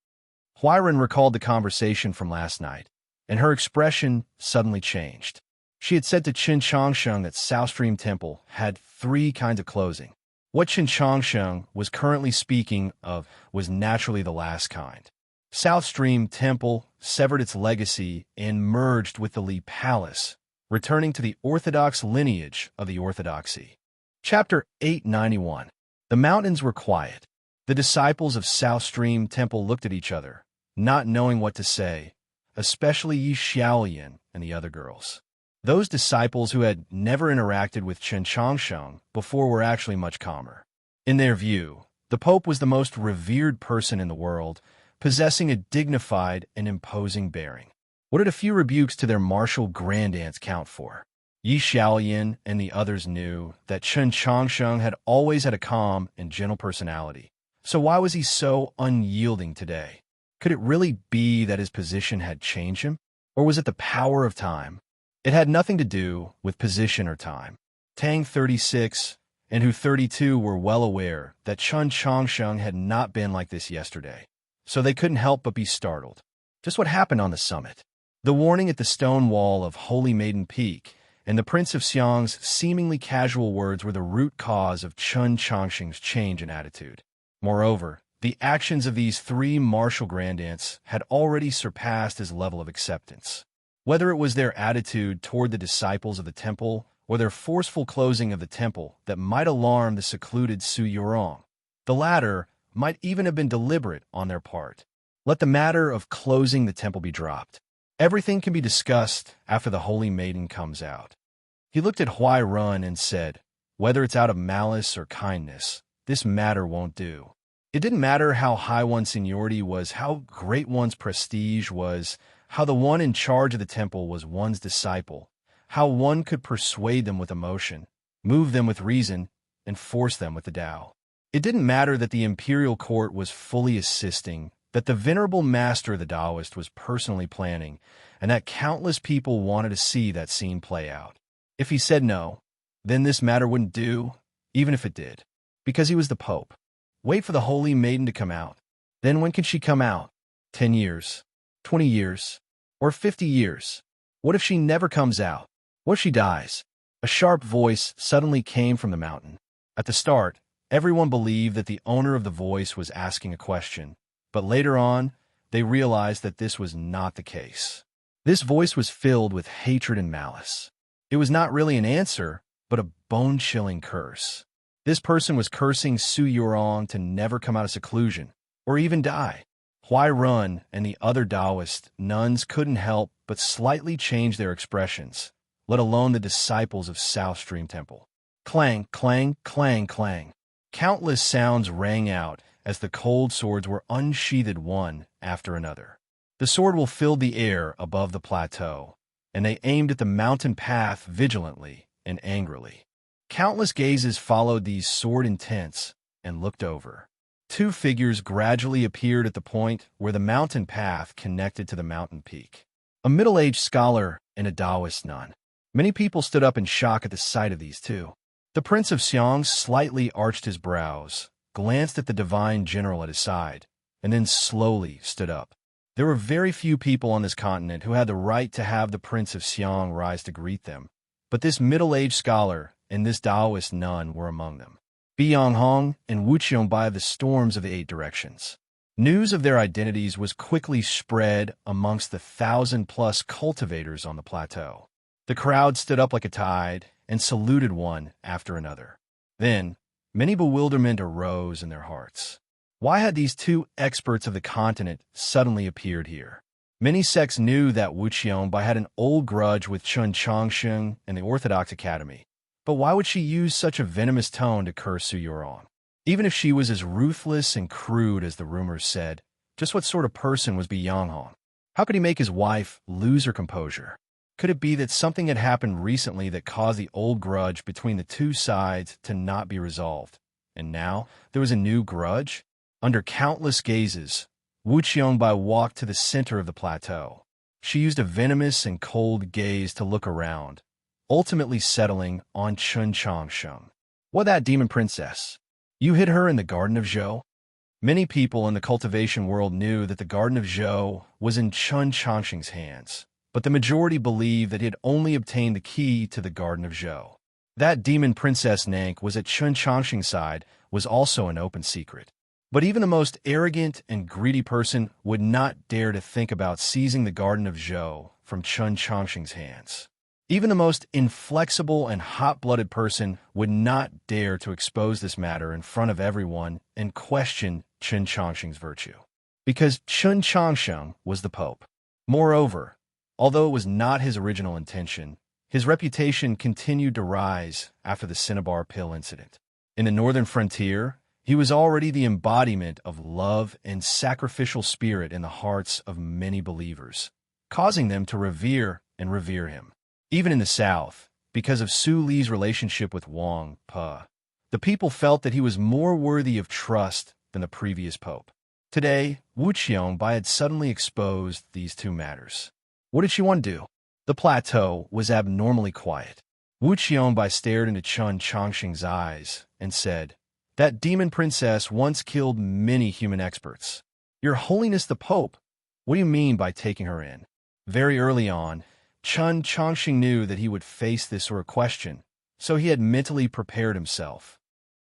Huairen recalled the conversation from last night, and her expression suddenly changed. She had said to Qin Changsheng that South Stream Temple had three kinds of closing. What Qin Changsheng was currently speaking of was naturally the last kind. South Stream Temple severed its legacy and merged with the Li Palace, returning to the orthodox lineage of the orthodoxy. Chapter 891. The mountains were quiet. The disciples of South Stream Temple looked at each other, not knowing what to say, especially Yi Xiaolian and the other girls. Those disciples who had never interacted with Chen Changsheng before were actually much calmer. In their view, the Pope was the most revered person in the world, possessing a dignified and imposing bearing. What did a few rebukes to their martial grandaunts count for? Yi Xiaolian and the others knew that Chen Changsheng had always had a calm and gentle personality. So why was he so unyielding today? Could it really be that his position had changed him? Or was it the power of time? It had nothing to do with position or time. Tang 36 and Hu 32 were well aware that Chen Changsheng had not been like this yesterday, so they couldn't help but be startled. Just what happened on the summit? The warning at the stone wall of Holy Maiden Peak and the Prince of Xiang's seemingly casual words were the root cause of Chen Changsheng's change in attitude. Moreover, the actions of these three martial grandaunts had already surpassed his level of acceptance. Whether it was their attitude toward the disciples of the temple or their forceful closing of the temple that might alarm the secluded Su Yorong, the latter might even have been deliberate on their part. Let the matter of closing the temple be dropped. Everything can be discussed after the holy maiden comes out. He looked at Huai Run and said, whether it's out of malice or kindness, this matter won't do. It didn't matter how high one's seniority was, how great one's prestige was, how the one in charge of the temple was one's disciple, how one could persuade them with emotion, move them with reason, and force them with the Tao. It didn't matter that the imperial court was fully assisting, that the venerable master of the Taoist was personally planning, and that countless people wanted to see that scene play out. If he said no, then this matter wouldn't do, even if it did, because he was the Pope. Wait for the holy maiden to come out. Then when can she come out? 10 years, 20 years, or 50 years? What if she never comes out? What if she dies? A sharp voice suddenly came from the mountain. At the start, everyone believed that the owner of the voice was asking a question, but later on, they realized that this was not the case. This voice was filled with hatred and malice. It was not really an answer, but a bone-chilling curse. This person was cursing Su Yuron to never come out of seclusion, or even die. Huai Run and the other Taoist nuns couldn't help but slightly change their expressions, let alone the disciples of South Stream Temple. Clang, clang, clang, clang. Countless sounds rang out as the cold swords were unsheathed one after another. The sword will fill the air above the plateau, and they aimed at the mountain path vigilantly and angrily. Countless gazes followed these sword intents and looked over. Two figures gradually appeared at the point where the mountain path connected to the mountain peak. A middle-aged scholar and a Taoist nun. Many people stood up in shock at the sight of these two. The Prince of Xiang slightly arched his brows, glanced at the divine general at his side, and then slowly stood up. There were very few people on this continent who had the right to have the Prince of Xiang rise to greet them, but this middle-aged scholar and this Taoist nun were among them. Biyonghong and Wuqiongbai of the Storms of the Eight Directions. News of their identities was quickly spread amongst the 1,000-plus cultivators on the plateau. The crowd stood up like a tide and saluted one after another. Then, many bewilderment arose in their hearts. Why had these two experts of the continent suddenly appeared here? Many sects knew that Wuqiongbai had an old grudge with Chun Changsheng and the Orthodox Academy, but why would she use such a venomous tone to curse Su Yuron? Even if she was as ruthless and crude as the rumors said, just what sort of person was Biyonghong? How could he make his wife lose her composure? Could it be that something had happened recently that caused the old grudge between the two sides to not be resolved? And now there was a new grudge? Under countless gazes, Wuqiongbai walked to the center of the plateau. She used a venomous and cold gaze to look around, ultimately settling on Chun Changsheng. What that demon princess? You hid her in the Garden of Zhou? Many people in the cultivation world knew that the Garden of Zhou was in Chun Changsheng's hands, but the majority believed that he had only obtained the key to the Garden of Zhou. That demon princess Nank was at Chun Changsheng's side was also an open secret. But even the most arrogant and greedy person would not dare to think about seizing the Garden of Zhou from Chun Changsheng's hands. Even the most inflexible and hot-blooded person would not dare to expose this matter in front of everyone and question Chun Changsheng's virtue. Because Chun Changsheng was the Pope. Moreover, although it was not his original intention, his reputation continued to rise after the cinnabar pill incident. In the northern frontier, he was already the embodiment of love and sacrificial spirit in the hearts of many believers, causing them to revere him. Even in the south, because of Su Li's relationship with Wang Pe, the people felt that he was more worthy of trust than the previous pope. Today, Wuqiongbai had suddenly exposed these two matters. What did she want to do? The plateau was abnormally quiet. Wuqiongbai stared into Chun Changsheng's eyes and said, "That demon princess once killed many human experts. Your Holiness the Pope, what do you mean by taking her in?" Very early on, Chun Changsheng knew that he would face this sort of question, so he had mentally prepared himself.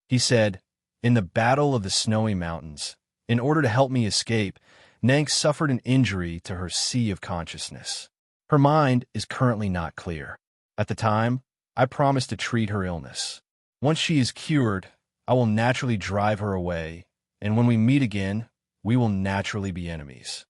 He said, "In the Battle of the Snowy Mountains, in order to help me escape, Nank suffered an injury to her sea of consciousness. Her mind is currently not clear. At the time, I promised to treat her illness. Once she is cured, I will naturally drive her away, and when we meet again, we will naturally be enemies."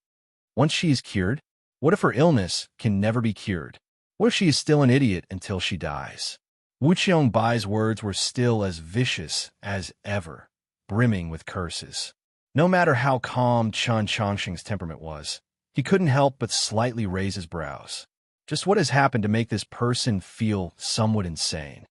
Once she is cured? What if her illness can never be cured? What if she is still an idiot until she dies? Wu Qiangbai's words were still as vicious as ever, brimming with curses. No matter how calm Chen Chongqing's temperament was, he couldn't help but slightly raise his brows. Just what has happened to make this person feel somewhat insane?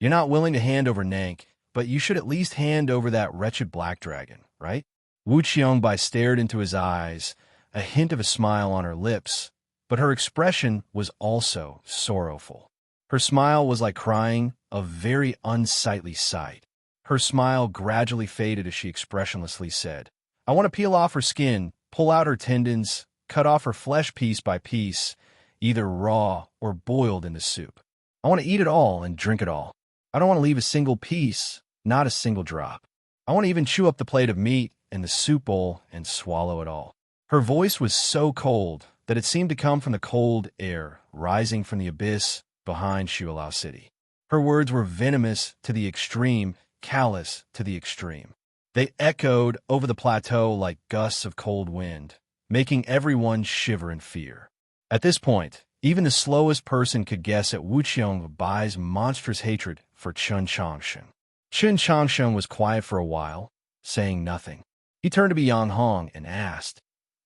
You're not willing to hand over Nank, but you should at least hand over that wretched black dragon, right? Wu Qiangbai stared into his eyes, a hint of a smile on her lips, but her expression was also sorrowful. Her smile was like crying, a very unsightly sight. Her smile gradually faded as she expressionlessly said, I want to peel off her skin, pull out her tendons, cut off her flesh piece by piece, either raw or boiled into soup. I want to eat it all and drink it all. I don't want to leave a single piece, not a single drop. I want to even chew up the plate of meat and the soup bowl and swallow it all. Her voice was so cold that it seemed to come from the cold air rising from the abyss behind Shuilao City. Her words were venomous to the extreme, callous to the extreme. They echoed over the plateau like gusts of cold wind, making everyone shiver in fear. At this point, even the slowest person could guess at Wu Qiangbai's monstrous hatred for Chen Chongqing. Chen Chongqing was quiet for a while, saying nothing. He turned to Yang Hong and asked,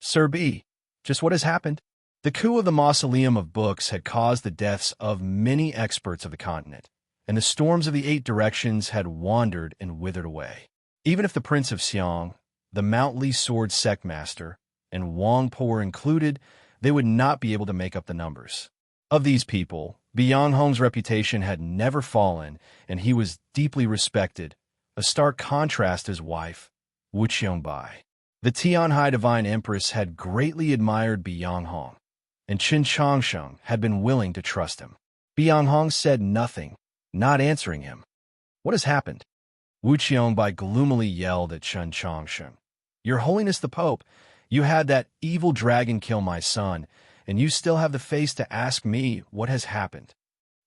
Sir B, just what has happened? The coup of the Mausoleum of Books had caused the deaths of many experts of the continent, and the storms of the 8 directions had wandered and withered away. Even if the Prince of Xiang, the Mount Li Sword Sect Master, and Wang Po were included, they would not be able to make up the numbers. Of these people, Yang Hong's reputation had never fallen, and he was deeply respected, a stark contrast to his wife, Wu Qiangbai. The Tianhai Divine Empress had greatly admired Yang Hong, and Chen Chongqing had been willing to trust him. Yang Hong said nothing, not answering him. What has happened? Wu Qiangbai gloomily yelled at Chen Chongqing. Your Holiness the Pope, you had that evil dragon kill my son, and you still have the face to ask me what has happened.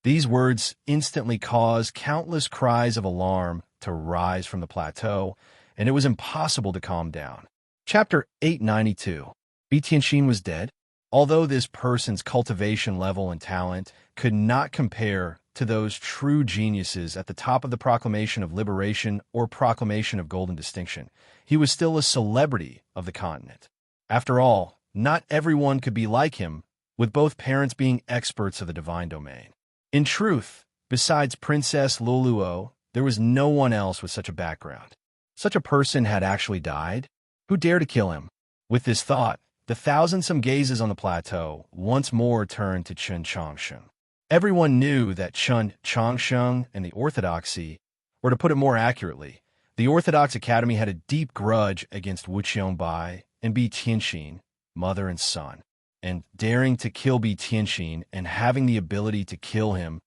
These words instantly caused countless cries of alarm to rise from the plateau, and it was impossible to calm down. Chapter 892. Bi Tianxin was dead. Although this person's cultivation level and talent could not compare to those true geniuses at the top of the Proclamation of Liberation or Proclamation of Golden Distinction, he was still a celebrity of the continent. After all, not everyone could be like him, with both parents being experts of the divine domain. In truth, besides Princess Luluo, there was no one else with such a background. Such a person had actually died? Who dared to kill him? With this thought, the thousand-some gazes on the plateau once more turned to Chen Chongqing. Everyone knew that Chen Chongqing and the Orthodoxy, or to put it more accurately, the Orthodox Academy had a deep grudge against Wu Qiangbai and Bi Tianxin, mother and son. And daring to kill Bi Tianxin and having the ability to kill him,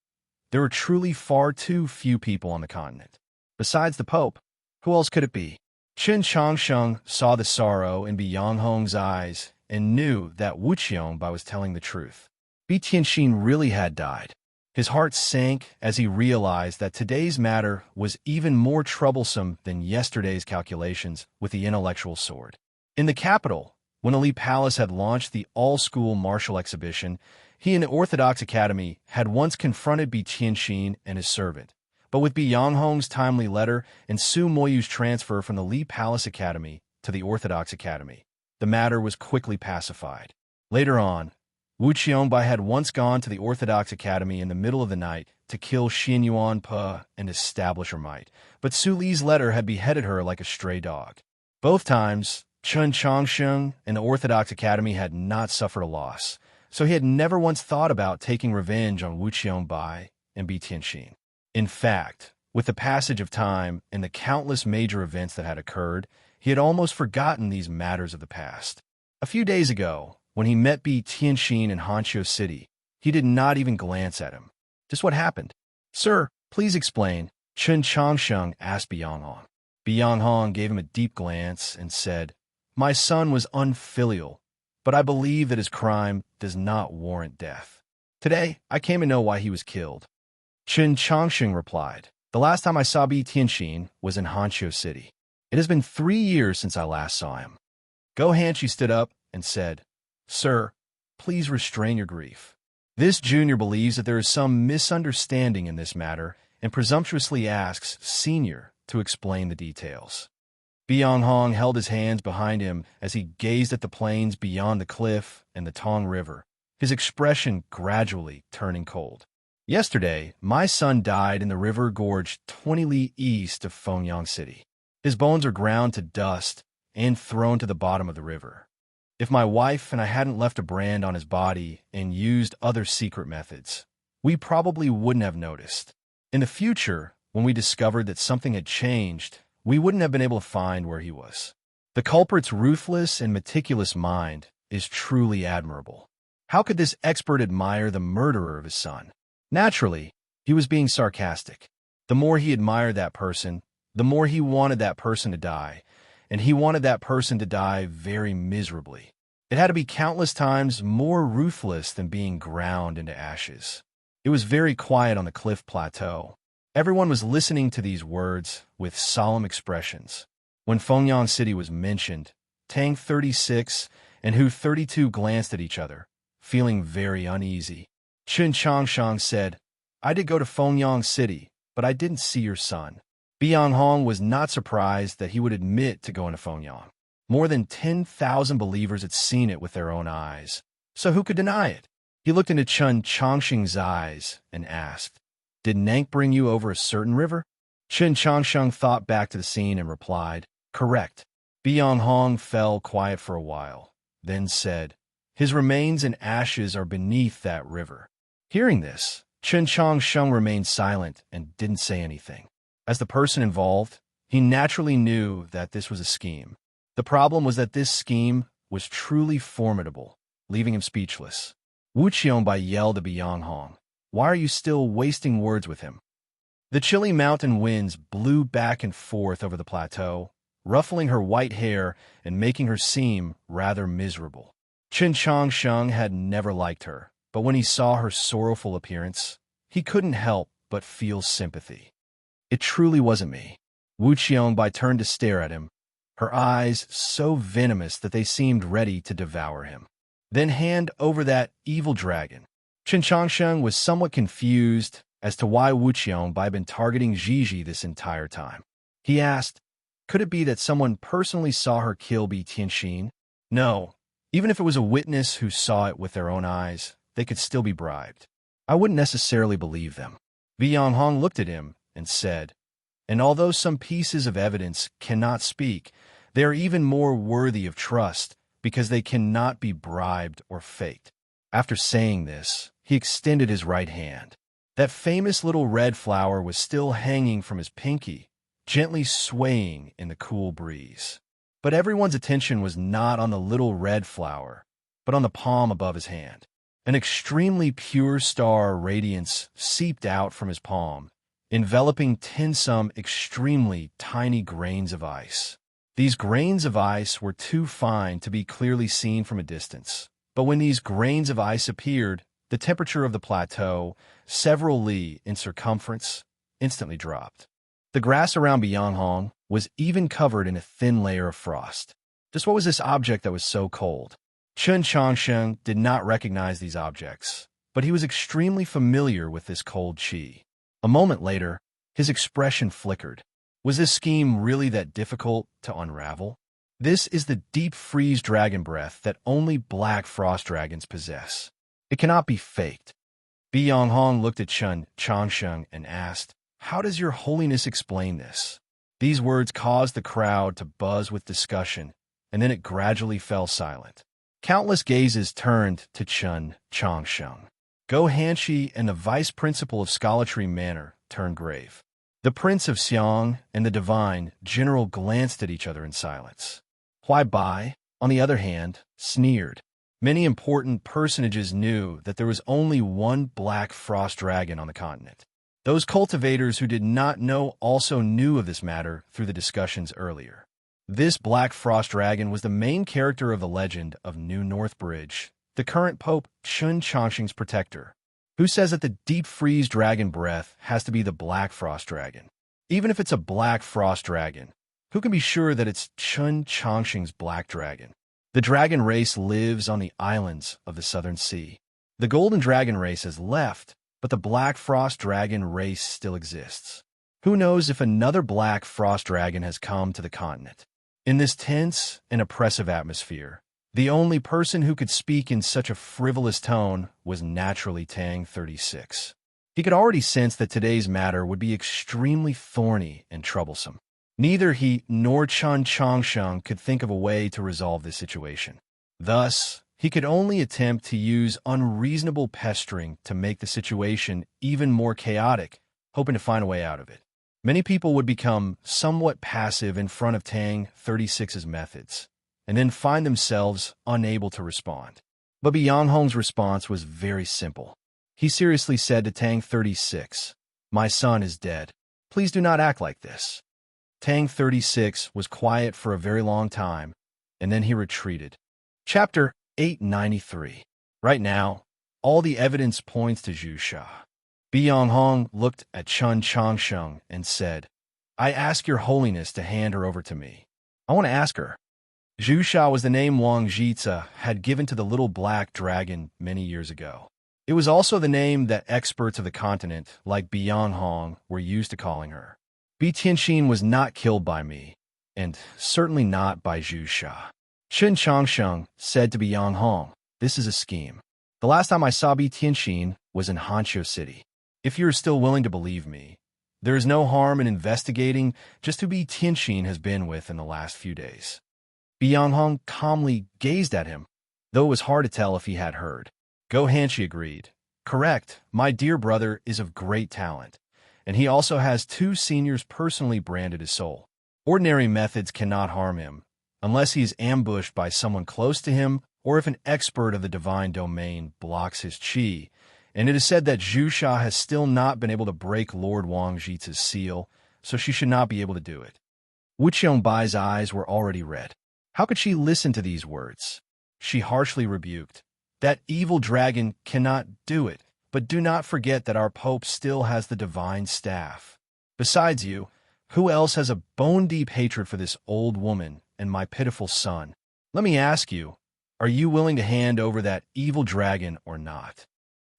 there were truly far too few people on the continent. Besides the Pope, who else could it be? Chen Chongqing saw the sorrow in Yang Hong's eyes and knew that Wu Qiangbai was telling the truth. Bi Tianxin really had died. His heart sank as he realized that today's matter was even more troublesome than yesterday's calculations with the intellectual sword. In the capital, when Ali Palace had launched the all-school martial exhibition, he and the Orthodox Academy had once confronted Bi Tianxin and his servant. But with Yang Hong's timely letter and Su Moyu's transfer from the Li Palace Academy to the Orthodox Academy, the matter was quickly pacified. Later on, Wu Qiangbai had once gone to the Orthodox Academy in the middle of the night to kill Xin Yuan Pe and establish her might, but Su Li's letter had beheaded her like a stray dog. Both times, Chen Chongqing and the Orthodox Academy had not suffered a loss, so he had never once thought about taking revenge on Wu Qiangbai and Bi Tianxin. In fact, with the passage of time and the countless major events that had occurred, he had almost forgotten these matters of the past. A few days ago, when he met Bi Tianxin in Hanqiu City, he did not even glance at him. Just what happened? Sir, please explain, Chen Chongqing asked Yang Hong. Yang Hong gave him a deep glance and said, My son was unfilial, but I believe that his crime does not warrant death. Today, I came to know why he was killed. Chen Chongqing replied, The last time I saw Bi Tianxin was in Hanqiu City. It has been 3 years since I last saw him. Go Hanqi stood up and said, Sir, please restrain your grief. This junior believes that there is some misunderstanding in this matter and presumptuously asks Senior to explain the details. Byung-hong held his hands behind him as he gazed at the plains beyond the cliff and the Tong River, his expression gradually turning cold. Yesterday, my son died in the river gorge 20 li east of Fengyang City. His bones are ground to dust and thrown to the bottom of the river. If my wife and I hadn't left a brand on his body and used other secret methods, we probably wouldn't have noticed. In the future, when we discovered that something had changed, we wouldn't have been able to find where he was. The culprit's ruthless and meticulous mind is truly admirable. How could this expert admire the murderer of his son? Naturally, he was being sarcastic. The more he admired that person, the more he wanted that person to die, and he wanted that person to die very miserably. It had to be countless times more ruthless than being ground into ashes. It was very quiet on the cliff plateau. Everyone was listening to these words with solemn expressions. When Fengyang City was mentioned, Tang 36 and Hu 32 glanced at each other, feeling very uneasy. Chun Changshang said, "I did go to Fengyang City, but I didn't see your son." Byung-hong was not surprised that he would admit to going to Fengyang. More than 10,000 believers had seen it with their own eyes, so who could deny it? He looked into Chun Changsheng's eyes and asked, "Did Nank bring you over a certain river?" Chun Changsheng thought back to the scene and replied, "Correct." Byung-hong fell quiet for a while, then said, "His remains and ashes are beneath that river." Hearing this, Chun Changsheng remained silent and didn't say anything. As the person involved, he naturally knew that this was a scheme. The problem was that this scheme was truly formidable, leaving him speechless. Wu Qianbai yelled at Byung-hong, "Why are you still wasting words with him?" The chilly mountain winds blew back and forth over the plateau, ruffling her white hair and making her seem rather miserable. Chun Changsheng had never liked her, but when he saw her sorrowful appearance, he couldn't help but feel sympathy. "It truly wasn't me." Wu Qianbai turned to stare at him, her eyes so venomous that they seemed ready to devour him. "Then hand over that evil dragon." Chun Changsheng was somewhat confused as to why Wu Qianbai had been targeting Gigi this entire time. He asked, "Could it be that someone personally saw her kill Bi Tianxin?" "No. Even if it was a witness who saw it with their own eyes, they could still be bribed. I wouldn't necessarily believe them." Byung-hong looked at him and said, "And although some pieces of evidence cannot speak, they are even more worthy of trust because they cannot be bribed or faked." After saying this, he extended his right hand. That famous little red flower was still hanging from his pinky, gently swaying in the cool breeze. But everyone's attention was not on the little red flower, but on the palm above his hand. An extremely pure star radiance seeped out from his palm, enveloping some extremely tiny grains of ice. These grains of ice were too fine to be clearly seen from a distance, but when these grains of ice appeared, the temperature of the plateau, several li in circumference, instantly dropped. The grass around Byung-hong was even covered in a thin layer of frost. Just what was this object that was so cold? Chun Changsheng did not recognize these objects, but he was extremely familiar with this cold qi. A moment later, his expression flickered. Was this scheme really that difficult to unravel? This is the deep freeze dragon breath that only black frost dragons possess. It cannot be faked. Byung-hong looked at Chun Changsheng and asked, "How does your holiness explain this?" These words caused the crowd to buzz with discussion, and then it gradually fell silent. Countless gazes turned to Chun Changsheng. Go Hanshi and the vice principal of Scholarly Manor turned grave. The Prince of Xiang and the Divine General glanced at each other in silence. Huai Bai, on the other hand, sneered. Many important personages knew that there was only one black frost dragon on the continent. Those cultivators who did not know also knew of this matter through the discussions earlier. This black frost dragon was the main character of the legend of New North Bridge, the current Pope Chun Changsheng's protector, who says that the deep freeze dragon breath has to be the black frost dragon. Even if it's a black frost dragon, who can be sure that it's Chun Changsheng's black dragon? The dragon race lives on the islands of the southern sea. The golden dragon race has left, but the black frost dragon race still exists. Who knows if another black frost dragon has come to the continent? In this tense and oppressive atmosphere, the only person who could speak in such a frivolous tone was naturally Tang 36. He could already sense that today's matter would be extremely thorny and troublesome. Neither he nor Chun Changsheng could think of a way to resolve this situation. Thus, he could only attempt to use unreasonable pestering to make the situation even more chaotic, hoping to find a way out of it. Many people would become somewhat passive in front of Tang 36's methods, and then find themselves unable to respond. But Yang Hong's response was very simple. He seriously said to Tang 36, "My son is dead. Please do not act like this." Tang 36 was quiet for a very long time, and then he retreated. Chapter 893. Right now, all the evidence points to Zhu Sha. Yang Hong looked at Chun Changsheng and said, "I ask your holiness to hand her over to me. I want to ask her." Zhu Sha was the name Wang Jitze had given to the little black dragon many years ago. It was also the name that experts of the continent, like Yang Hong, were used to calling her. Bi Tianxin was not killed by me, and certainly not by Zhu Sha. Chun Changsheng said to Yang Hong, "This is a scheme. The last time I saw Bi Tianxin was in Hanqiu City. If you are still willing to believe me, there is no harm in investigating just who Bi Tianxin has been with in the last few days." Yang Hong calmly gazed at him, though it was hard to tell if he had heard. "Go Hanshi agreed. Correct, my dear brother is of great talent, and he also has 2 seniors personally branded his soul. Ordinary methods cannot harm him, unless he is ambushed by someone close to him or if an expert of the divine domain blocks his qi, and it is said that Zhu Sha has still not been able to break Lord Wang Jitze's seal, so she should not be able to do it." Wu Qiangbai's eyes were already red. How could she listen to these words? She harshly rebuked, "That evil dragon cannot do it, but do not forget that our Pope still has the divine staff. Besides you, who else has a bone-deep hatred for this old woman and my pitiful son? Let me ask you, are you willing to hand over that evil dragon or not?"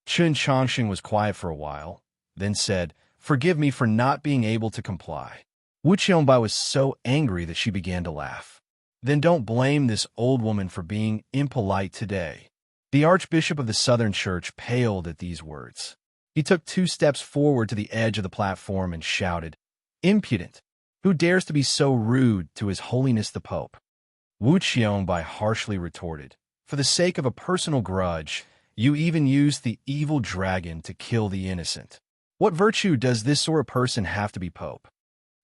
Chun Changsheng was quiet for a while, then said, "Forgive me for not being able to comply." Wu Qianbai was so angry that she began to laugh. "Then don't blame this old woman for being impolite today." The Archbishop of the Southern Church paled at these words. He took 2 steps forward to the edge of the platform and shouted, "Impudent! Who dares to be so rude to His Holiness the Pope?" Wu Qianbai harshly retorted, "For the sake of a personal grudge, you even used the evil dragon to kill the innocent. What virtue does this sort of person have to be Pope?"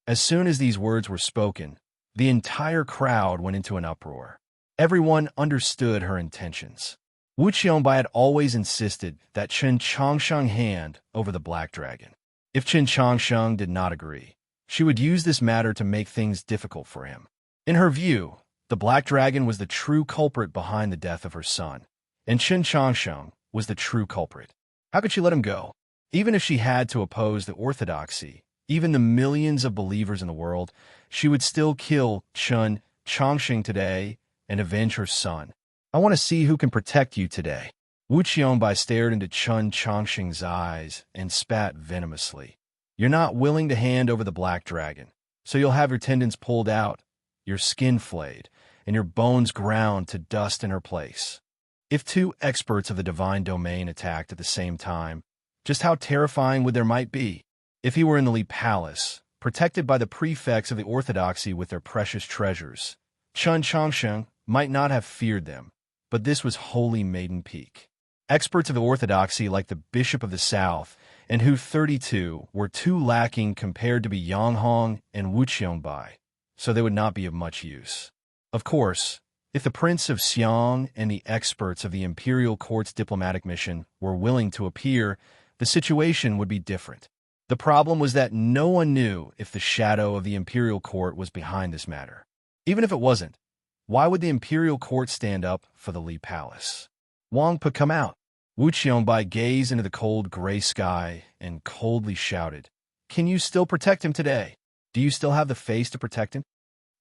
As soon as these words were spoken, the entire crowd went into an uproar. Everyone understood her intentions. Wu Qianbai had always insisted that Chun Changsheng hand over the black dragon. If Chun Changsheng did not agree, she would use this matter to make things difficult for him. In her view, the black dragon was the true culprit behind the death of her son, and Chun Changsheng was the true culprit. How could she let him go? Even if she had to oppose the orthodoxy, even the millions of believers in the world, she would still kill Chun Changsheng today and avenge her son. "I want to see who can protect you today." Wu Qianbai stared into Chun Changsheng's eyes and spat venomously. "You're not willing to hand over the black dragon, so you'll have your tendons pulled out, your skin flayed, and your bones ground to dust in her place." If 2 experts of the divine domain attacked at the same time, just how terrifying would there might be? If he were in the Li Palace, protected by the prefects of the orthodoxy with their precious treasures, Chun Changsheng might not have feared them, but this was Holy Maiden Peak. Experts of the orthodoxy like the Bishop of the South and Hu 32 were too lacking compared to Yang Hong and Wu Qianbai, so they would not be of much use. Of course, if the Prince of Xiang and the experts of the Imperial Court's diplomatic mission were willing to appear, the situation would be different. The problem was that no one knew if the shadow of the Imperial Court was behind this matter. Even if it wasn't, why would the Imperial Court stand up for the Li Palace? "Wang Pe, come out." Wu Qianbai gazed into the cold gray sky and coldly shouted, "Can you still protect him today? Do you still have the face to protect him?"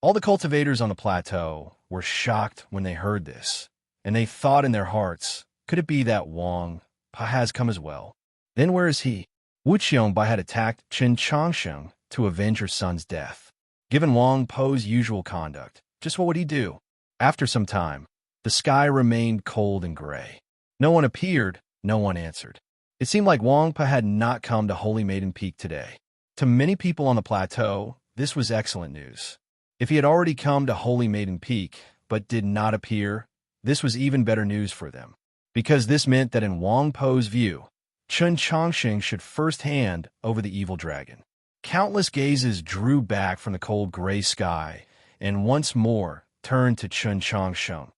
All the cultivators on the plateau were shocked when they heard this, and they thought in their hearts, could it be that Wang Pa has come as well? Then where is he? Wu Qiongbai had attacked Chen Changsheng to avenge her son's death. Given Wang Po's usual conduct, just what would he do? After some time, the sky remained cold and gray. No one appeared, no one answered. It seemed like Wang Pa had not come to Holy Maiden Peak today. To many people on the plateau, this was excellent news. If he had already come to Holy Maiden Peak, but did not appear, this was even better news for them. Because this meant that in Wang Po's view, Chen Changsheng should first hand over the evil dragon. Countless gazes drew back from the cold gray sky and once more turned to Chen Changsheng,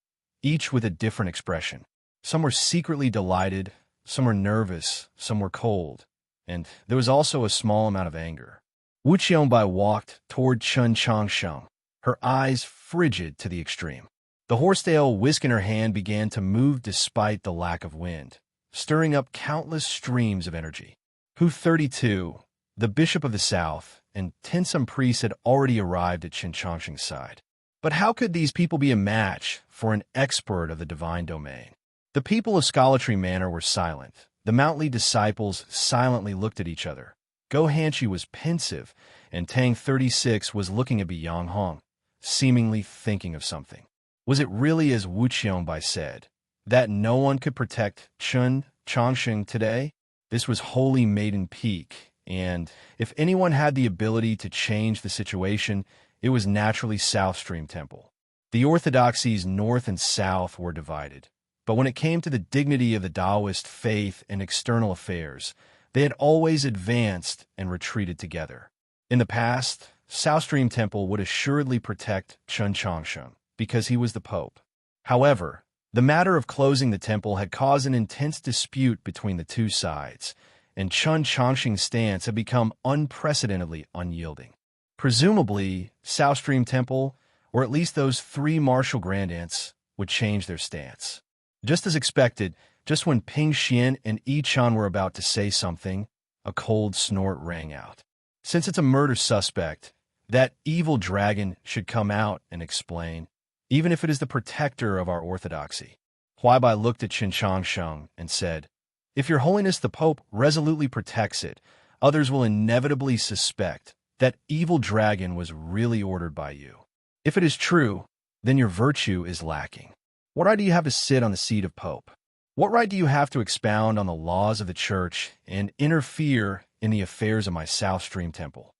each with a different expression. Some were secretly delighted, some were nervous, some were cold, and there was also a small amount of anger. Wu Qiongbai walked toward Chen Changsheng, her eyes frigid to the extreme. The horsetail whisk in her hand began to move despite the lack of wind, stirring up countless streams of energy. Hu 32, the bishop of the south, and 10 some priests had already arrived at Chen Changsheng's side. But how could these people be a match for an expert of the divine domain? The people of Scholartree Manor were silent. The Mountly disciples silently looked at each other. Go Hanshi was pensive, and Tang 36 was looking at Yang Hong, seemingly thinking of something. Was it really as Wu Qiongbai said, that no one could protect Chen Changsheng today? This was Holy Maiden Peak, and if anyone had the ability to change the situation, it was naturally South Stream Temple. The orthodoxies north and south were divided, but when it came to the dignity of the Taoist faith and external affairs, they had always advanced and retreated together. In the past, South Stream Temple would assuredly protect Chen Changsheng because he was the Pope. However, the matter of closing the temple had caused an intense dispute between the two sides, and Chen Changsheng's stance had become unprecedentedly unyielding. Presumably, South Stream Temple, or at least those 3 martial grandaunts, would change their stance. Just as expected, just when Ping Xian and Yi Chan were about to say something, a cold snort rang out. Since it's a murder suspect, that evil dragon should come out and explain, even if it is the protector of our orthodoxy. Huaibai looked at Chen Changsheng and said, if Your Holiness the Pope resolutely protects it, others will inevitably suspect that evil dragon was really ordered by you. If it is true, then your virtue is lacking. What right do you have to sit on the seat of Pope? What right do you have to expound on the laws of the Church and interfere in the affairs of my South Stream Temple?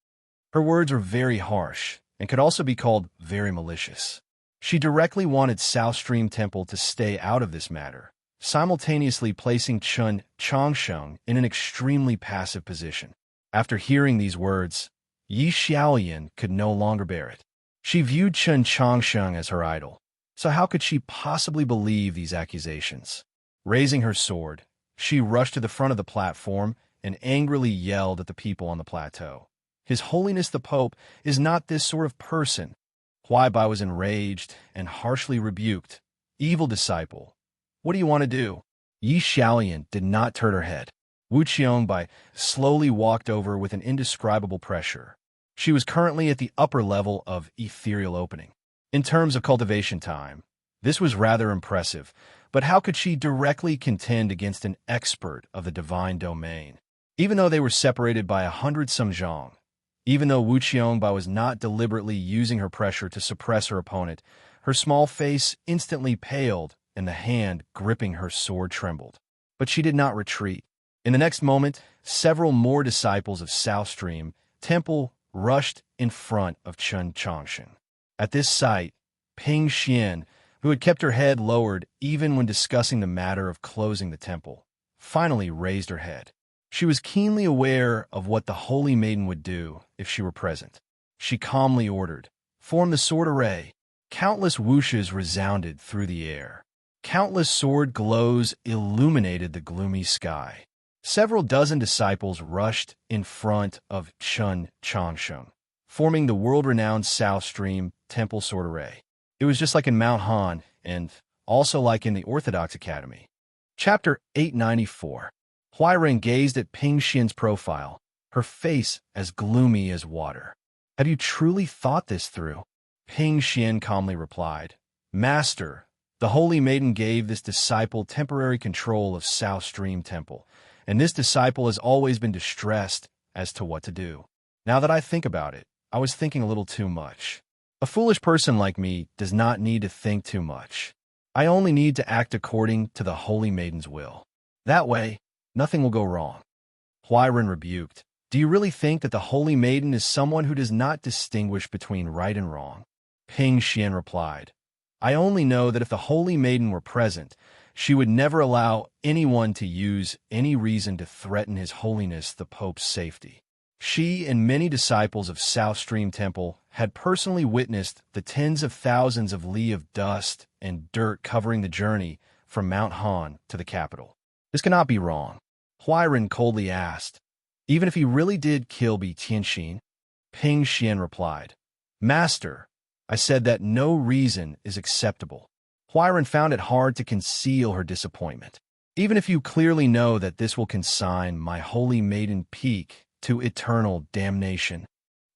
Her words were very harsh and could also be called very malicious. She directly wanted South Stream Temple to stay out of this matter, simultaneously placing Chen Changsheng in an extremely passive position. After hearing these words, Yi Xiaoyan could no longer bear it. She viewed Chen Changsheng as her idol, so how could she possibly believe these accusations? Raising her sword, she rushed to the front of the platform and angrily yelled at the people on the plateau. His Holiness the Pope is not this sort of person. Huaibai was enraged and harshly rebuked. Evil disciple, what do you want to do? Yi Xiaoyan did not turn her head. Wu Qiongbai slowly walked over with an indescribable pressure. She was currently at the upper level of ethereal opening. In terms of cultivation time, this was rather impressive, but how could she directly contend against an expert of the divine domain? Even though they were separated by 100 some zhang, even though Wu Qiongbai was not deliberately using her pressure to suppress her opponent, her small face instantly paled and the hand gripping her sword trembled. But she did not retreat. In the next moment, several more disciples of South Stream Temple rushed in front of Chen Changsheng. At this sight, Ping Xian, who had kept her head lowered even when discussing the matter of closing the temple, finally raised her head. She was keenly aware of what the Holy Maiden would do if she were present. She calmly ordered, "Form the sword array." Countless whooshes resounded through the air. Countless sword glows illuminated the gloomy sky. Several dozen disciples rushed in front of Chen Changsheng, forming the world-renowned South Stream Temple sword array. It was just like in Mount Han, and also like in the Orthodox Academy. Chapter 894. Huairen gazed at Ping Xian's profile, her face as gloomy as water. Have you truly thought this through? Ping Xian calmly replied, Master, the holy maiden gave this disciple temporary control of South Stream Temple, and this disciple has always been distressed as to what to do. Now that I think about it, I was thinking a little too much. A foolish person like me does not need to think too much. I only need to act according to the holy maiden's will. That way, nothing will go wrong. Huairen rebuked, Do you really think that the holy maiden is someone who does not distinguish between right and wrong? Ping Xian replied, I only know that if the holy maiden were present, she would never allow anyone to use any reason to threaten His Holiness the Pope's safety. She and many disciples of South Stream Temple had personally witnessed the tens of thousands of li of dust and dirt covering the journey from Mount Han to the capital. This cannot be wrong. Huairen coldly asked, Even if he really did kill Bi Tianxin? Ping Xian replied, Master, I said that no reason is acceptable. Huairen found it hard to conceal her disappointment. Even if you clearly know that this will consign my holy maiden Peak to eternal damnation.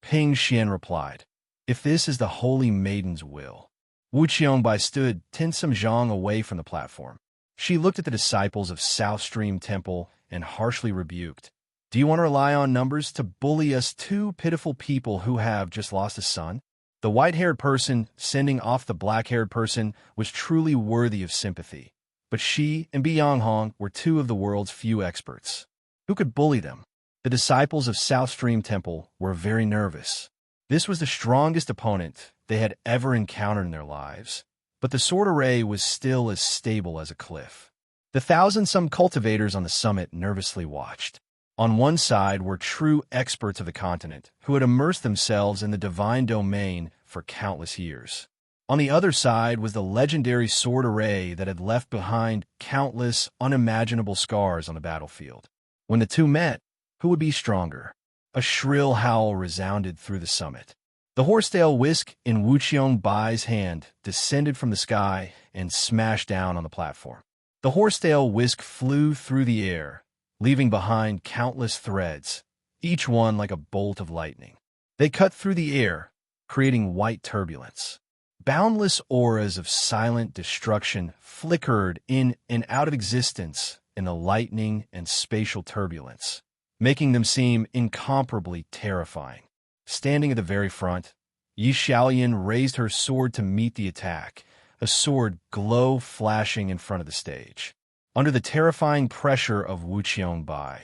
Ping Xian replied, If this is the holy maiden's will. Wu Qiongbai stood 10 zhang away from the platform. She looked at the disciples of South Stream Temple and harshly rebuked, Do you want to rely on numbers to bully us two pitiful people who have just lost a son? The white-haired person sending off the black-haired person was truly worthy of sympathy, but she and Bi Yanghong were two of the world's few experts. Who could bully them? The disciples of South Stream Temple were very nervous. This was the strongest opponent they had ever encountered in their lives, but the sword array was still as stable as a cliff. The 1,000-some cultivators on the summit nervously watched. On one side were true experts of the continent who had immersed themselves in the divine domain for countless years. On the other side was the legendary sword array that had left behind countless unimaginable scars on the battlefield. When the two met, who would be stronger? A shrill howl resounded through the summit. The horsetail whisk in Wu Qiongbai's hand descended from the sky and smashed down on the platform. The horsetail whisk flew through the air, leaving behind countless threads, each one like a bolt of lightning. They cut through the air, creating white turbulence. Boundless auras of silent destruction flickered in and out of existence in the lightning and spatial turbulence, making them seem incomparably terrifying. Standing at the very front, Yi Xiaoyan raised her sword to meet the attack, a sword glow flashing in front of the stage. Under the terrifying pressure of Wu Qiongbai,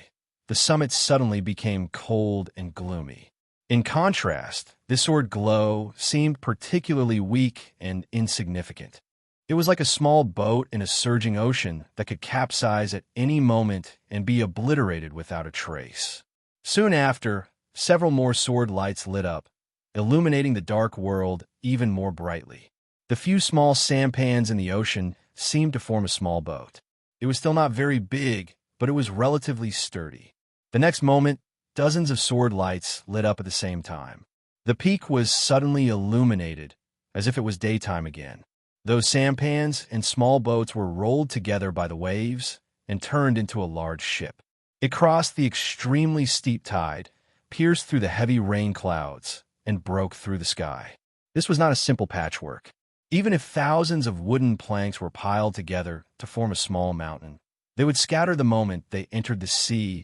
the summit suddenly became cold and gloomy. In contrast, this sword glow seemed particularly weak and insignificant. It was like a small boat in a surging ocean that could capsize at any moment and be obliterated without a trace. Soon after, several more sword lights lit up, illuminating the dark world even more brightly. The few small sampans in the ocean seemed to form a small boat. It was still not very big, but it was relatively sturdy. The next moment, dozens of sword lights lit up at the same time. The peak was suddenly illuminated, as if it was daytime again. Those sampans and small boats were rolled together by the waves and turned into a large ship. It crossed the extremely steep tide, pierced through the heavy rain clouds, and broke through the sky. This was not a simple patchwork. Even if thousands of wooden planks were piled together to form a small mountain, they would scatter the moment they entered the sea,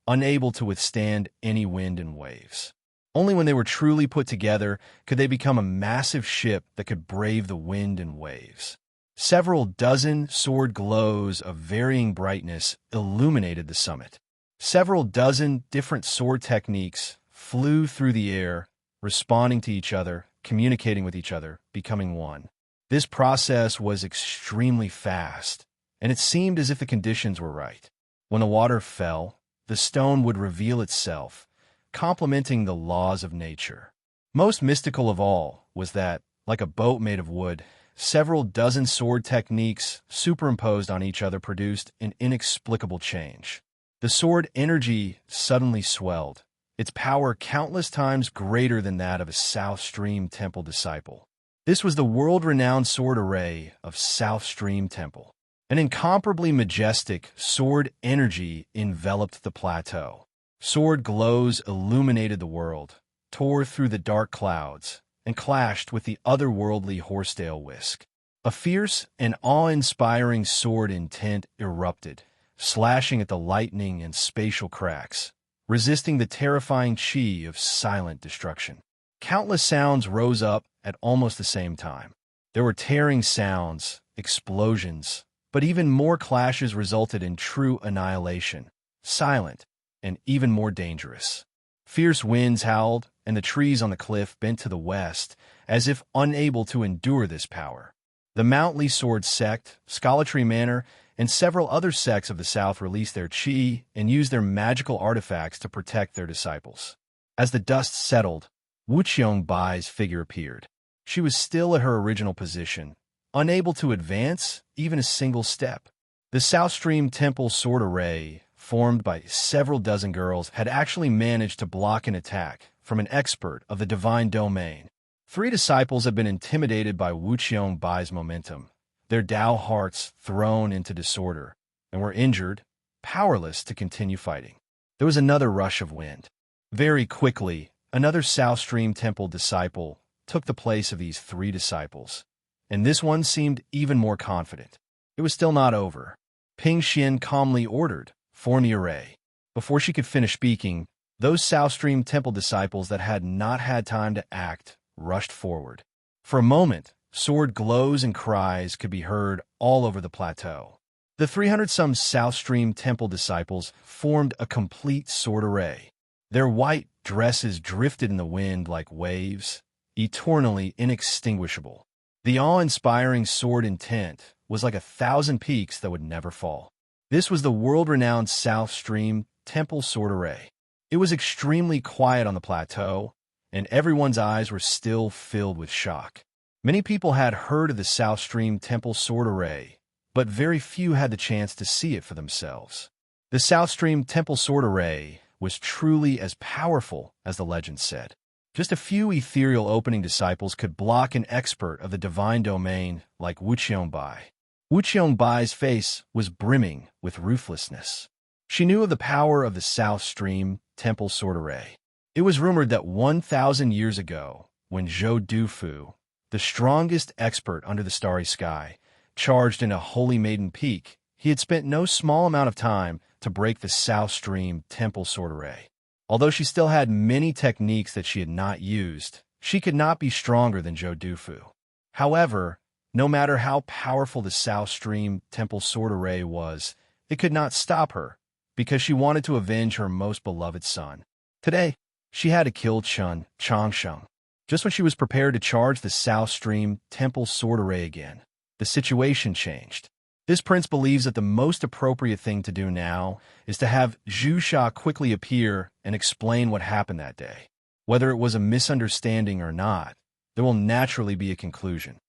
unable to withstand any wind and waves. Only when they were truly put together could they become a massive ship that could brave the wind and waves. Several dozen sword glows of varying brightness illuminated the summit. Several dozen different sword techniques flew through the air, responding to each other, communicating with each other, becoming one. This process was extremely fast, and it seemed as if the conditions were right. When the water fell, the stone would reveal itself, complementing the laws of nature. Most mystical of all was that, like a boat made of wood, several dozen sword techniques superimposed on each other produced an inexplicable change. The sword energy suddenly swelled, its power countless times greater than that of a South Stream Temple disciple. This was the world-renowned sword array of South Stream Temple. An incomparably majestic sword energy enveloped the plateau. Sword glows illuminated the world, tore through the dark clouds, and clashed with the otherworldly horsetail whisk. A fierce and awe-inspiring sword intent erupted, slashing at the lightning and spatial cracks, resisting the terrifying chi of silent destruction. Countless sounds rose up at almost the same time. There were tearing sounds, explosions, but even more clashes resulted in true annihilation, silent, and even more dangerous. Fierce winds howled, and the trees on the cliff bent to the west, as if unable to endure this power. The Mountly Sword sect, Scholatry Manor, and several other sects of the south released their chi and used their magical artifacts to protect their disciples. As the dust settled, Wuqiong Bai's figure appeared. She was still at her original position, unable to advance even a single step. The South Stream Temple sword array, formed by several dozen girls, had actually managed to block an attack from an expert of the divine domain. 3 disciples had been intimidated by Wuqiong Bai's momentum, their Tao hearts thrown into disorder, and were injured, powerless to continue fighting. There was another rush of wind. Very quickly, another South Stream Temple disciple took the place of these 3 disciples, and this one seemed even more confident. It was still not over. Ping Xian calmly ordered, "Form the array." Before she could finish speaking, those South Stream Temple disciples that had not had time to act rushed forward. For a moment, sword glows and cries could be heard all over the plateau. The 300-some South Stream Temple disciples formed a complete sword array. Their white dresses drifted in the wind like waves, eternally inextinguishable. The awe-inspiring sword intent was like 1,000 peaks that would never fall. This was the world-renowned South Stream Temple sword array. It was extremely quiet on the plateau, and everyone's eyes were still filled with shock. Many people had heard of the South Stream Temple sword array, but very few had the chance to see it for themselves. The South Stream Temple sword array was truly as powerful as the legend said. Just a few ethereal opening disciples could block an expert of the divine domain like Wuqiong Bai. Wuqiong Bai's face was brimming with ruthlessness. She knew of the power of the South Stream Temple sword array. It was rumored that 1,000 years ago, when Zhou Dufu, the strongest expert under the starry sky, charged in a Holy Maiden Peak, he had spent no small amount of time to break the South Stream Temple sword array. Although she still had many techniques that she had not used, she could not be stronger than Zhou Dufu. However, no matter how powerful the South Stream Temple sword array was, it could not stop her, because she wanted to avenge her most beloved son. Today, she had to kill Chun Changsheng. Just when she was prepared to charge the South Stream Temple sword array again, the situation changed. This prince believes that the most appropriate thing to do now is to have Zhu Sha quickly appear and explain what happened that day. Whether it was a misunderstanding or not, there will naturally be a conclusion.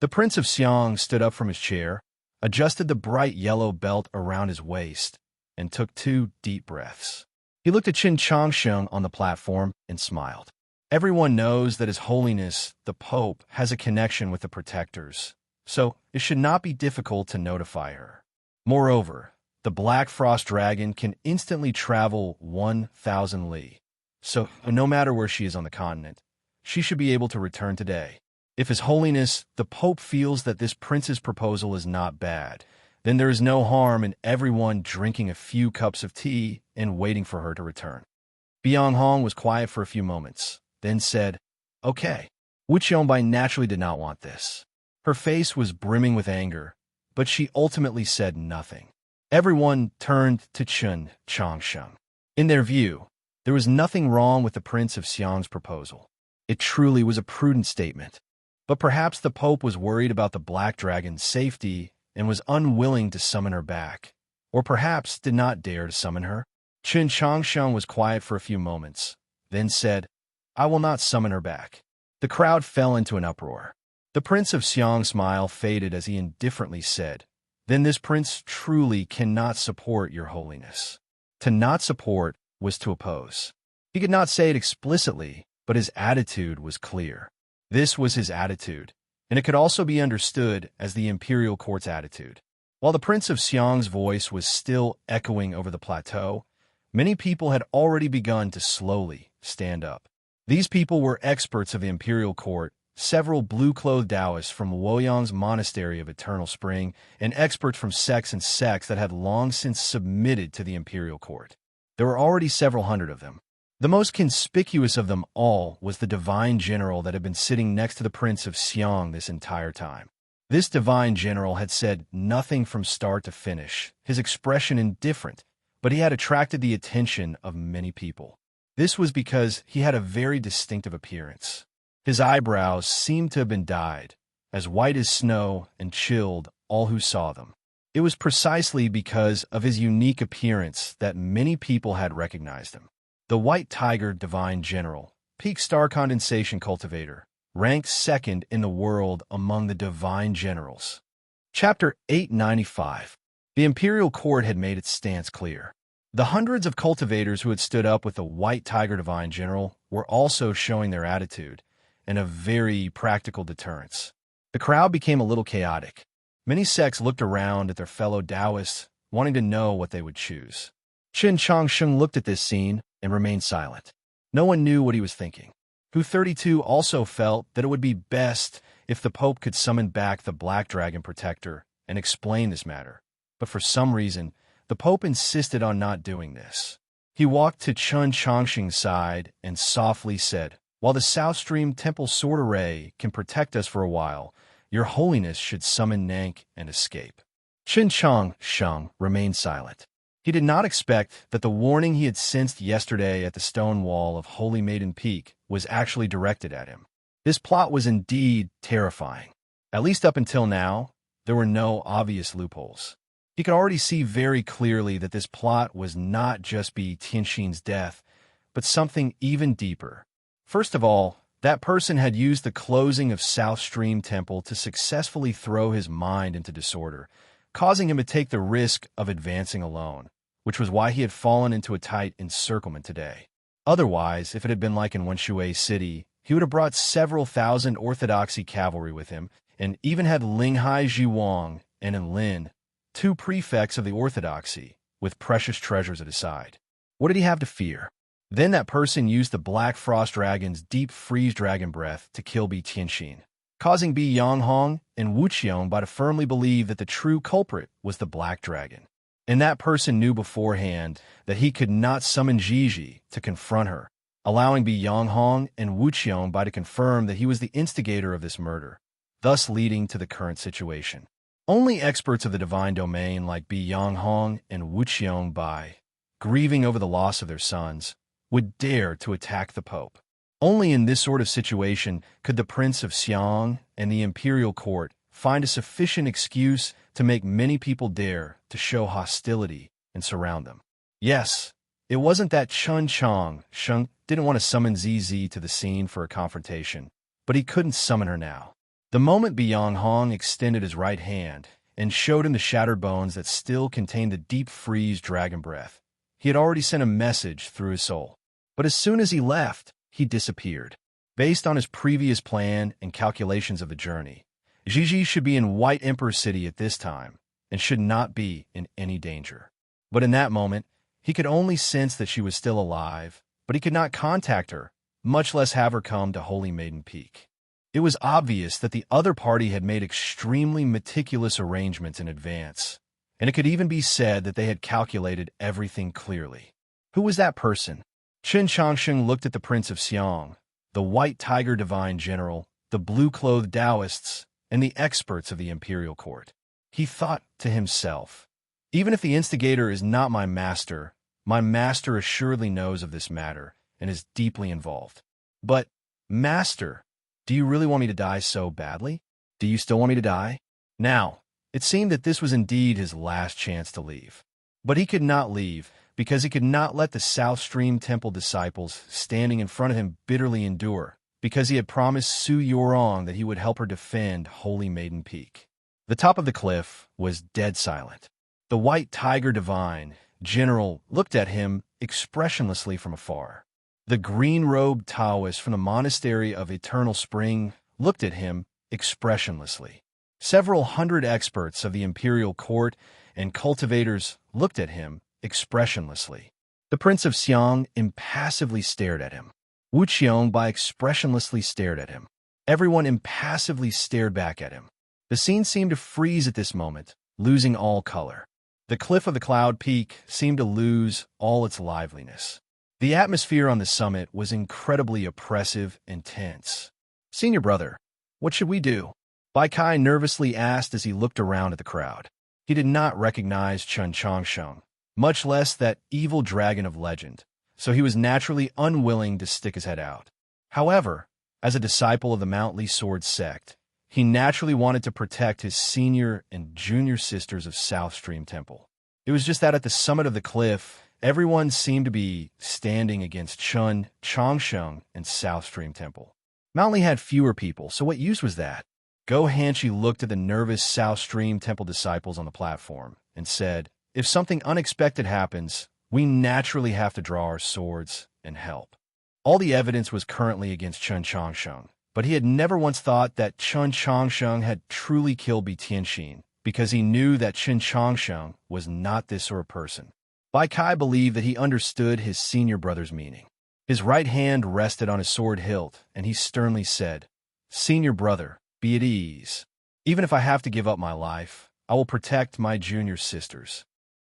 The Prince of Xiang stood up from his chair, adjusted the bright yellow belt around his waist, and took 2 deep breaths. He looked at Qin Changsheng on the platform and smiled. Everyone knows that His Holiness, the Pope, has a connection with the Protectors, so it should not be difficult to notify her. Moreover, the Black Frost Dragon can instantly travel 1,000 li, so no matter where she is on the continent, she should be able to return today. If His Holiness, the Pope, feels that this prince's proposal is not bad, then there is no harm in everyone drinking a few cups of tea and waiting for her to return. Biang Hong was quiet for a few moments, then said, "Okay." Wuqiong Bai naturally did not want this. Her face was brimming with anger, but she ultimately said nothing. Everyone turned to Chun Changsheng. In their view, there was nothing wrong with the Prince of Xiang's proposal. It truly was a prudent statement. But perhaps the Pope was worried about the Black Dragon's safety and was unwilling to summon her back, or perhaps did not dare to summon her. Qin Changsheng was quiet for a few moments, then said, "I will not summon her back." The crowd fell into an uproar. The Prince of Xiang's smile faded as he indifferently said, "Then this prince truly cannot support your holiness." To not support was to oppose. He could not say it explicitly, but his attitude was clear. This was his attitude, and it could also be understood as the imperial court's attitude. While the Prince of Xiang's voice was still echoing over the plateau, many people had already begun to slowly stand up. These people were experts of the imperial court, several blue-clothed Taoists from Luoyang's monastery of Eternal Spring, and experts from sects and sects that had long since submitted to the imperial court. There were already several hundred of them. The most conspicuous of them all was the divine general that had been sitting next to the Prince of Xiang this entire time. This divine general had said nothing from start to finish, his expression indifferent, but he had attracted the attention of many people. This was because he had a very distinctive appearance. His eyebrows seemed to have been dyed, as white as snow, and chilled all who saw them. It was precisely because of his unique appearance that many people had recognized him. The White Tiger Divine General, peak star condensation cultivator, ranked second in the world among the divine generals. Chapter 895. The imperial court had made its stance clear. The hundreds of cultivators who had stood up with the White Tiger Divine General were also showing their attitude and a very practical deterrence. The crowd became a little chaotic. Many sects looked around at their fellow Taoists, wanting to know what they would choose. Qin Changsheng looked at this scene and remained silent. No one knew what he was thinking. Hu 32 also felt that it would be best if the Pope could summon back the Black Dragon Protector and explain this matter. But for some reason, the Pope insisted on not doing this. He walked to Qin Changsheng's side and softly said, "While the South Stream Temple Sword Array can protect us for a while, Your Holiness should summon Nank and escape." Qin Changsheng remained silent. He did not expect that the warning he had sensed yesterday at the stone wall of Holy Maiden Peak was actually directed at him. This plot was indeed terrifying. At least up until now, there were no obvious loopholes. He could already see very clearly that this plot was not just be Tianxin's death, but something even deeper. First of all, that person had used the closing of South Stream Temple to successfully throw his mind into disorder, causing him to take the risk of advancing alone, which was why he had fallen into a tight encirclement today. Otherwise, if it had been like in Wenshui City, he would have brought several thousand orthodoxy cavalry with him, and even had Linghai Jiwang and Enlin, two prefects of the orthodoxy, with precious treasures at his side. What did he have to fear? Then that person used the Black Frost Dragon's deep freeze dragon breath to kill Bi Tianxin, causing Bi Yanghong and Wu Qiong to firmly believe that the true culprit was the Black Dragon. And that person knew beforehand that he could not summon Jiji to confront her, allowing Bi Yanghong and Wu Qiong to confirm that he was the instigator of this murder, thus leading to the current situation. Only experts of the divine domain like Bi Yanghong and Wu Qiong, grieving over the loss of their sons, would dare to attack the Pope. Only in this sort of situation could the Prince of Xiang and the imperial court find a sufficient excuse to make many people dare to show hostility and surround them. Yes, it wasn't that Qin Changsheng didn't want to summon ZZ to the scene for a confrontation, but he couldn't summon her now. The moment Bi Yanghong extended his right hand and showed him the shattered bones that still contained the deep freeze dragon breath, he had already sent a message through his soul. But as soon as he left, he disappeared. Based on his previous plan and calculations of the journey, Jiji should be in White Emperor City at this time and should not be in any danger. But in that moment, he could only sense that she was still alive, but he could not contact her, much less have her come to Holy Maiden Peak. It was obvious that the other party had made extremely meticulous arrangements in advance, and it could even be said that they had calculated everything clearly. Who was that person? Qin Changsheng looked at the Prince of Xiang, the White Tiger Divine General, the blue-clothed Taoists, and the experts of the imperial court. He thought to himself, even if the instigator is not my master assuredly knows of this matter and is deeply involved. But, Master, do you really want me to die so badly? Do you still want me to die? Now, it seemed that this was indeed his last chance to leave. But he could not leave, because he could not let the South Stream Temple disciples standing in front of him bitterly endure, because he had promised Su Yorong that he would help her defend Holy Maiden Peak. The top of the cliff was dead silent. The White Tiger Divine General looked at him expressionlessly from afar. The green-robed Taoist from the monastery of Eternal Spring looked at him expressionlessly. Several hundred experts of the imperial court and cultivators looked at him expressionlessly. The Prince of Xiang impassively stared at him. Wu Qiongbai expressionlessly stared at him. Everyone impassively stared back at him. The scene seemed to freeze at this moment, losing all color. The cliff of the cloud peak seemed to lose all its liveliness. The atmosphere on the summit was incredibly oppressive and tense. "Senior brother, what should we do?" Bai Kai nervously asked as he looked around at the crowd. He did not recognize Chun Changsheng, much less that evil dragon of legend, so he was naturally unwilling to stick his head out. However, as a disciple of the Mount Li Sword sect, he naturally wanted to protect his senior and junior sisters of South Stream Temple. It was just that at the summit of the cliff, everyone seemed to be standing against Chun Changsheng and South Stream Temple. Mount Li had fewer people, so what use was that? Go Hanshi looked at the nervous South Stream Temple disciples on the platform and said, "If something unexpected happens, we naturally have to draw our swords and help." All the evidence was currently against Chun Changsheng, but he had never once thought that Chun Changsheng had truly killed Bi Tianxin, because he knew that Chun Changsheng was not this sort of person. Bai Kai believed that he understood his senior brother's meaning. His right hand rested on his sword hilt, and he sternly said, "Senior brother, be at ease. Even if I have to give up my life, I will protect my junior sisters."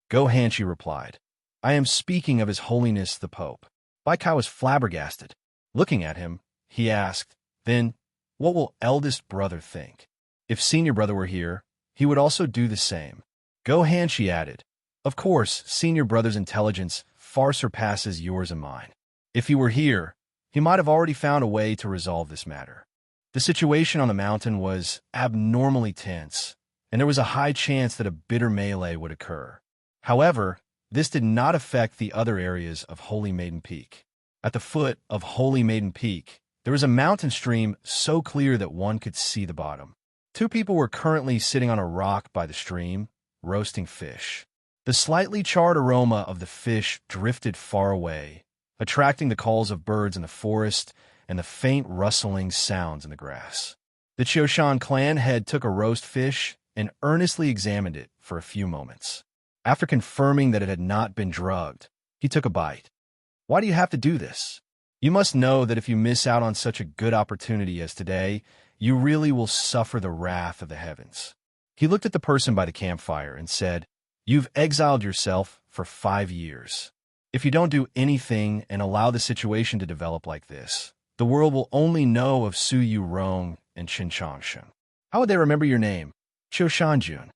Go Hanshi replied, "I am speaking of His Holiness the Pope." Bai Kai was flabbergasted. Looking at him, he asked, "Then, what will eldest brother think? If senior brother were here, he would also do the same." Go Hanshi added, "Of course, senior brother's intelligence far surpasses yours and mine. If he were here, he might have already found a way to resolve this matter." The situation on the mountain was abnormally tense, and there was a high chance that a bitter melee would occur. However, this did not affect the other areas of Holy Maiden Peak. At the foot of Holy Maiden Peak, there was a mountain stream so clear that one could see the bottom. Two people were currently sitting on a rock by the stream, roasting fish. The slightly charred aroma of the fish drifted far away, attracting the calls of birds in the forest and the faint rustling sounds in the grass. The Qiushan clan head took a roast fish and earnestly examined it for a few moments. After confirming that it had not been drugged, he took a bite. "Why do you have to do this? You must know that if you miss out on such a good opportunity as today, you really will suffer the wrath of the heavens." He looked at the person by the campfire and said, "You've exiled yourself for 5 years. If you don't do anything and allow the situation to develop like this, the world will only know of Su Yu Rong and Qin Changsheng. How would they remember your name? Qiushan Jun."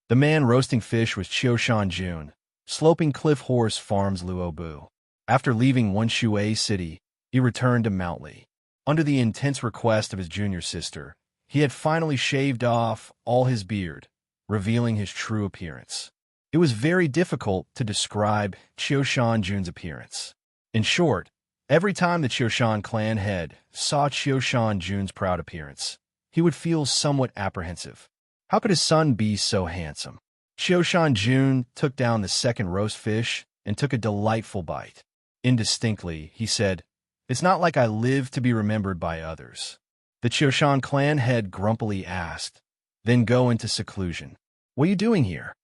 The man roasting fish was Qiushan Jun, Sloping Cliff Horse Farms Luobu. After leaving Wenshui City, he returned to Mount Li. Under the intense request of his junior sister, he had finally shaved off all his beard, revealing his true appearance. It was very difficult to describe Qiushan Jun's appearance. In short, every time the Qiushan clan head saw Qiushan Jun's proud appearance, he would feel somewhat apprehensive. How could his son be so handsome? Qiushan Jun took down the second roast fish and took a delightful bite. Indistinctly, he said, "It's not like I live to be remembered by others." The Qiushan clan head grumpily asked, "Then go into seclusion. What are you doing here?"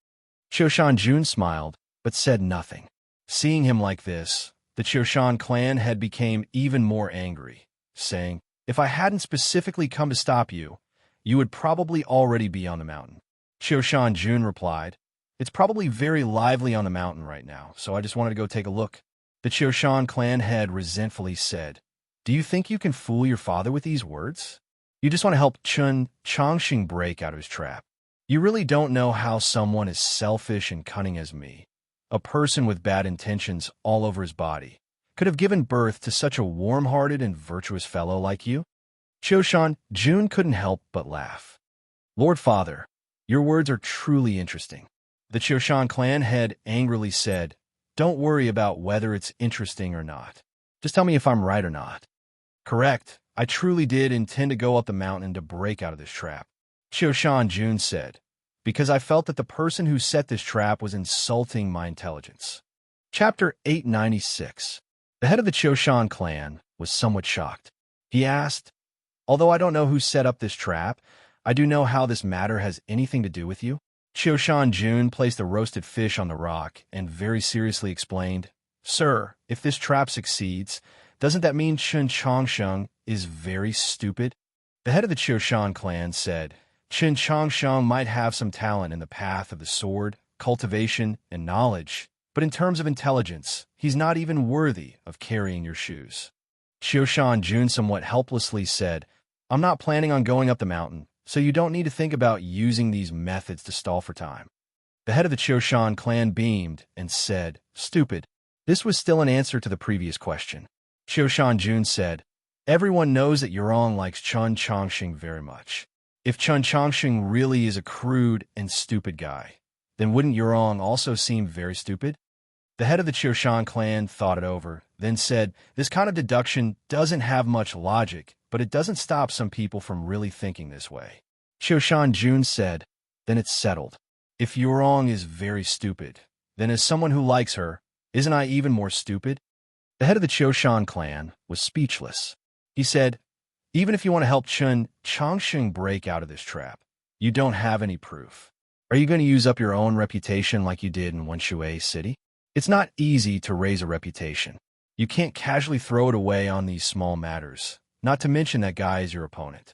Qiushan Jun smiled, but said nothing. Seeing him like this, the Qiushan clan head became even more angry, saying, "If I hadn't specifically come to stop you, you would probably already be on the mountain." Qiushan Jun replied, "It's probably very lively on the mountain right now, so I just wanted to go take a look." The Qiushan clan head resentfully said, "Do you think you can fool your father with these words? You just want to help Chun Changxing break out of his trap. You really don't know how someone as selfish and cunning as me, a person with bad intentions all over his body, could have given birth to such a warm-hearted and virtuous fellow like you." Qiushan Jun couldn't help but laugh. "Lord Father, your words are truly interesting." The Qiushan clan head angrily said, "Don't worry about whether it's interesting or not. Just tell me if I'm right or not." "Correct. I truly did intend to go up the mountain to break out of this trap," Qiushan Jun said, "because I felt that the person who set this trap was insulting my intelligence." Chapter 896. The head of the Qiushan clan was somewhat shocked. He asked, "Although I don't know who set up this trap, I do know how this matter has anything to do with you." Qiushan Jun placed the roasted fish on the rock and very seriously explained, "Sir, if this trap succeeds, Doesn't that mean Chen Chongsheng is very stupid? The head of the Qiushan clan said, Chen Chongsheng might have some talent in the path of the sword, cultivation, and knowledge, but in terms of intelligence, he's not even worthy of carrying your shoes. Qiushan Jun somewhat helplessly said, I'm not planning on going up the mountain, so you don't need to think about using these methods to stall for time. The head of the Qiushan clan beamed and said, Stupid. This was still an answer to the previous question. Qiushan Jun said, Everyone knows that Yurong likes Chen Chongsheng very much. If Chen Chongsheng really is a crude and stupid guy, then wouldn't Yurong also seem very stupid? The head of the Qiushan clan thought it over, then said, This kind of deduction doesn't have much logic, but it doesn't stop some people from really thinking this way. Qiushan Jun said, Then it's settled. If Yurong is very stupid, then as someone who likes her, isn't I even more stupid? The head of the Qiushan clan was speechless. He said, Even if you want to help Chen Chongsheng break out of this trap, you don't have any proof. Are you going to use up your own reputation like you did in Wenshui City? It's not easy to raise a reputation. You can't casually throw it away on these small matters, not to mention that guy is your opponent.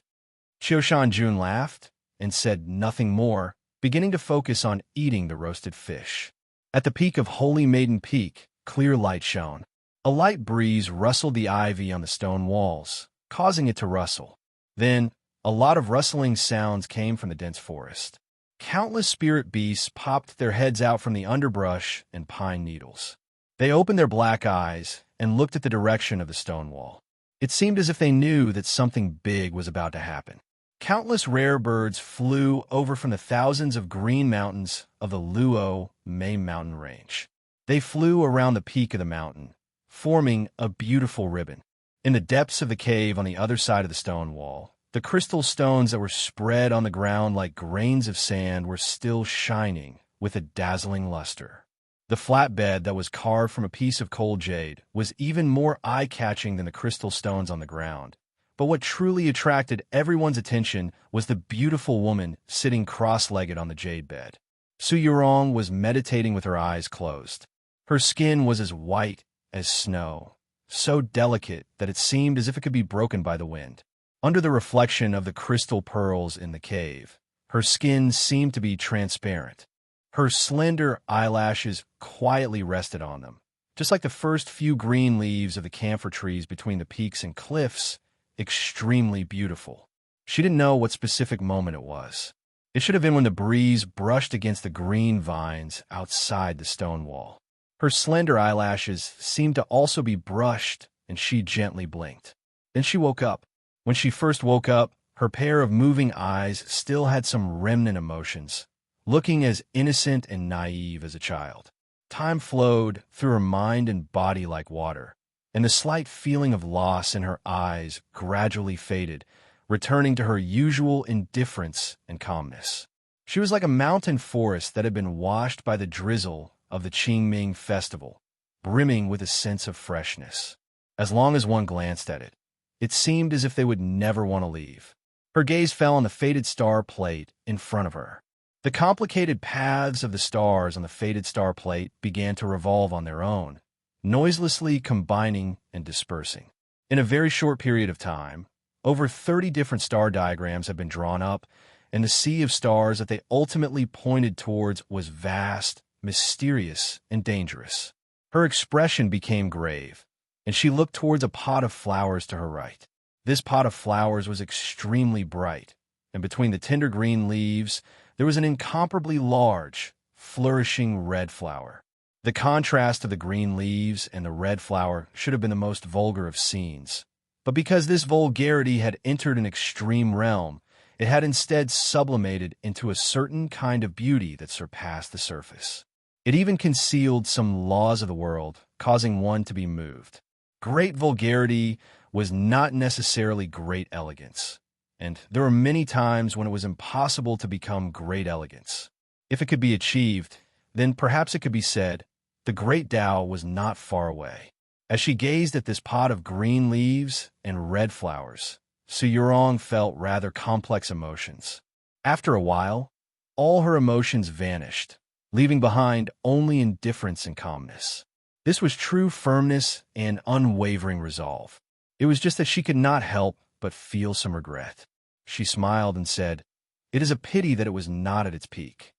Qiushan Jun laughed and said nothing more, beginning to focus on eating the roasted fish. At the peak of Holy Maiden Peak, clear light shone. A light breeze rustled the ivy on the stone walls, causing it to rustle. Then, a lot of rustling sounds came from the dense forest. Countless spirit beasts popped their heads out from the underbrush and pine needles. They opened their black eyes and looked at the direction of the stone wall. It seemed as if they knew that something big was about to happen. Countless rare birds flew over from the thousands of green mountains of the Luo Mei mountain range. They flew around the peak of the mountain, forming a beautiful ribbon. In the depths of the cave on the other side of the stone wall, the crystal stones that were spread on the ground like grains of sand were still shining with a dazzling luster. The flatbed that was carved from a piece of cold jade was even more eye-catching than the crystal stones on the ground. But what truly attracted everyone's attention was the beautiful woman sitting cross-legged on the jade bed. Su Yurong was meditating with her eyes closed. Her skin was as white as snow, so delicate that it seemed as if it could be broken by the wind. Under the reflection of the crystal pearls in the cave, her skin seemed to be transparent. Her slender eyelashes quietly rested on them, just like the first few green leaves of the camphor trees between the peaks and cliffs, extremely beautiful. She didn't know what specific moment it was. It should have been when the breeze brushed against the green vines outside the stone wall. Her slender eyelashes seemed to also be brushed, and she gently blinked. Then she woke up. When she first woke up, her pair of moving eyes still had some remnant emotions, looking as innocent and naive as a child. Time flowed through her mind and body like water, and the slight feeling of loss in her eyes gradually faded, returning to her usual indifference and calmness. She was like a mountain forest that had been washed by the drizzle of the Qingming festival, brimming with a sense of freshness. As long as one glanced at it, it seemed as if they would never want to leave. Her gaze fell on the faded star plate in front of her. The complicated paths of the stars on the faded star plate began to revolve on their own, noiselessly combining and dispersing. In a very short period of time, over 30 different star diagrams had been drawn up, and the sea of stars that they ultimately pointed towards was vast, mysterious, and dangerous. Her expression became grave, and she looked towards a pot of flowers to her right. This pot of flowers was extremely bright, and between the tender green leaves, there was an incomparably large, flourishing red flower. The contrast of the green leaves and the red flower should have been the most vulgar of scenes. But because this vulgarity had entered an extreme realm, it had instead sublimated into a certain kind of beauty that surpassed the surface. It even concealed some laws of the world, causing one to be moved. Great vulgarity was not necessarily great elegance, and there were many times when it was impossible to become great elegance. If it could be achieved, then perhaps it could be said, the great Tao was not far away. As she gazed at this pot of green leaves and red flowers, Su Yurong felt rather complex emotions. After a while, all her emotions vanished, leaving behind only indifference and calmness. This was true firmness and unwavering resolve. It was just that she could not help but feel some regret. She smiled and said, "It is a pity that it was not at its peak."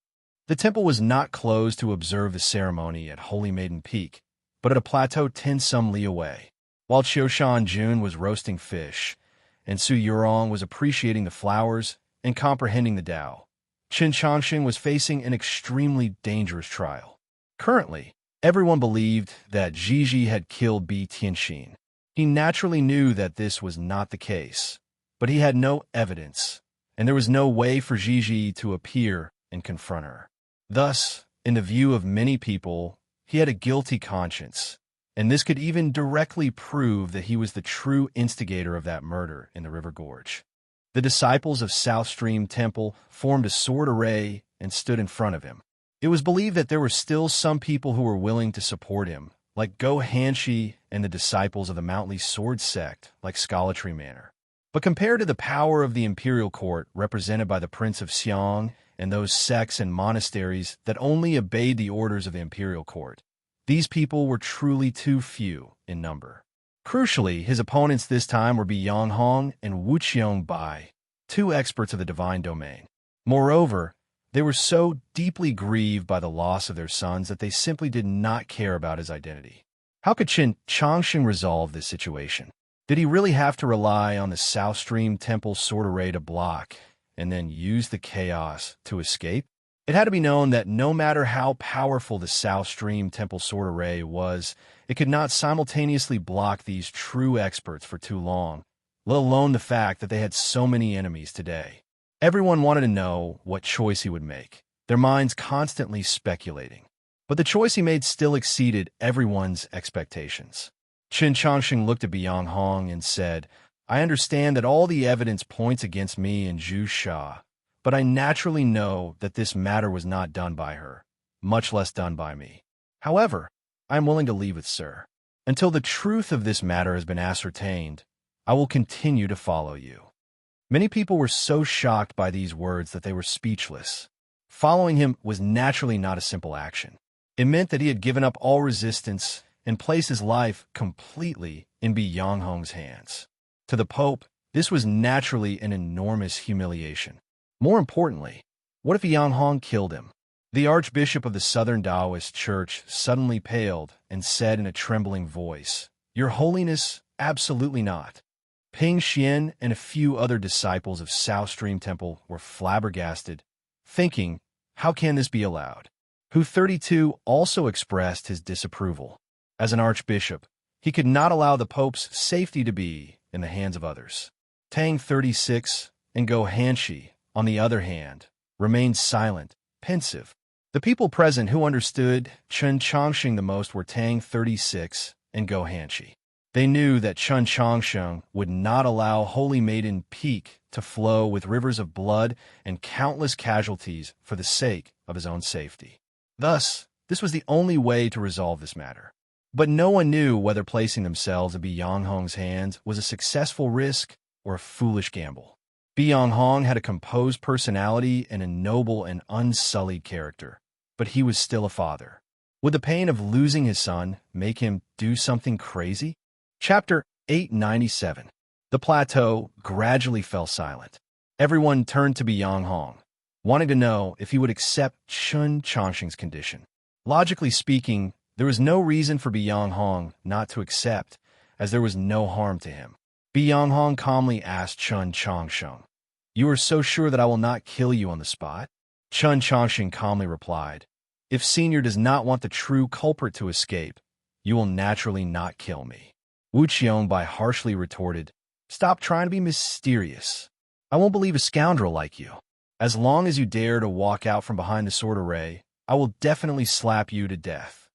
The temple was not closed to observe the ceremony at Holy Maiden Peak, but at a plateau 10-some li away. While Qiushan Jun was roasting fish, and Su Yurong was appreciating the flowers and comprehending the Tao, Qin Changxing was facing an extremely dangerous trial. Currently, everyone believed that Jiji had killed Bi Tianxin. He naturally knew that this was not the case, but he had no evidence, and there was no way for Jiji to appear and confront her. Thus, in the view of many people, he had a guilty conscience, and this could even directly prove that he was the true instigator of that murder in the River Gorge. The disciples of South Stream Temple formed a sword array and stood in front of him. It was believed that there were still some people who were willing to support him, like Go Hanshi and the disciples of the Mountly Sword Sect, like Scholatry Manor. But compared to the power of the imperial court represented by the Prince of Xiang and those sects and monasteries that only obeyed the orders of the imperial court, these people were truly too few in number. Crucially, his opponents this time were Bi Yanghong and Wu Qiongbai, two experts of the divine domain. Moreover, they were so deeply grieved by the loss of their sons that they simply did not care about his identity. How could Qin Changxing resolve this situation? Did he really have to rely on the South Stream Temple sword array to block and then use the chaos to escape? It had to be known that no matter how powerful the South Stream Temple sword array was, it could not simultaneously block these true experts for too long, let alone the fact that they had so many enemies today. Everyone wanted to know what choice he would make, their minds constantly speculating. But the choice he made still exceeded everyone's expectations. Qin Changxing looked at Bi Yanghong and said, "I understand that all the evidence points against me and Zhu Sha, but I naturally know that this matter was not done by her, much less done by me. However, I am willing to leave it, sir. Until the truth of this matter has been ascertained, I will continue to follow you." Many people were so shocked by these words that they were speechless. Following him was naturally not a simple action. It meant that he had given up all resistance and placed his life completely in Bi Yanghong's hands. To the Pope, this was naturally an enormous humiliation. More importantly, what if Yanghong killed him? The Archbishop of the Southern Taoist Church suddenly paled and said in a trembling voice, "Your Holiness, absolutely not." Ping Xian and a few other disciples of South Stream Temple were flabbergasted, thinking, how can this be allowed? Hu 32 also expressed his disapproval. As an archbishop, he could not allow the Pope's safety to be in the hands of others. Tang 36 and Go Hanshi, on the other hand, remained silent, pensive. The people present who understood Qin Changxing the most were Tang 36 and Go Hanshi. They knew that Qin Changxing would not allow Holy Maiden Peak to flow with rivers of blood and countless casualties for the sake of his own safety. Thus, this was the only way to resolve this matter. But no one knew whether placing themselves in Bi Yanghong's hands was a successful risk or a foolish gamble. Bi Yanghong had a composed personality and a noble and unsullied character, but he was still a father. Would the pain of losing his son make him do something crazy? Chapter 897. The plateau gradually fell silent. Everyone turned to Bi Yanghong, wanting to know if he would accept Qin Changxing's condition. Logically speaking, there was no reason for Bi Yanghong not to accept, as there was no harm to him. Bi Yanghong calmly asked Qin Changxing, "You are so sure that I will not kill you on the spot?" Qin Changxing calmly replied, "If Senior does not want the true culprit to escape, you will naturally not kill me." Wu Qiongbai harshly retorted, "Stop trying to be mysterious. I won't believe a scoundrel like you. As long as you dare to walk out from behind the sword array, I will definitely slap you to death."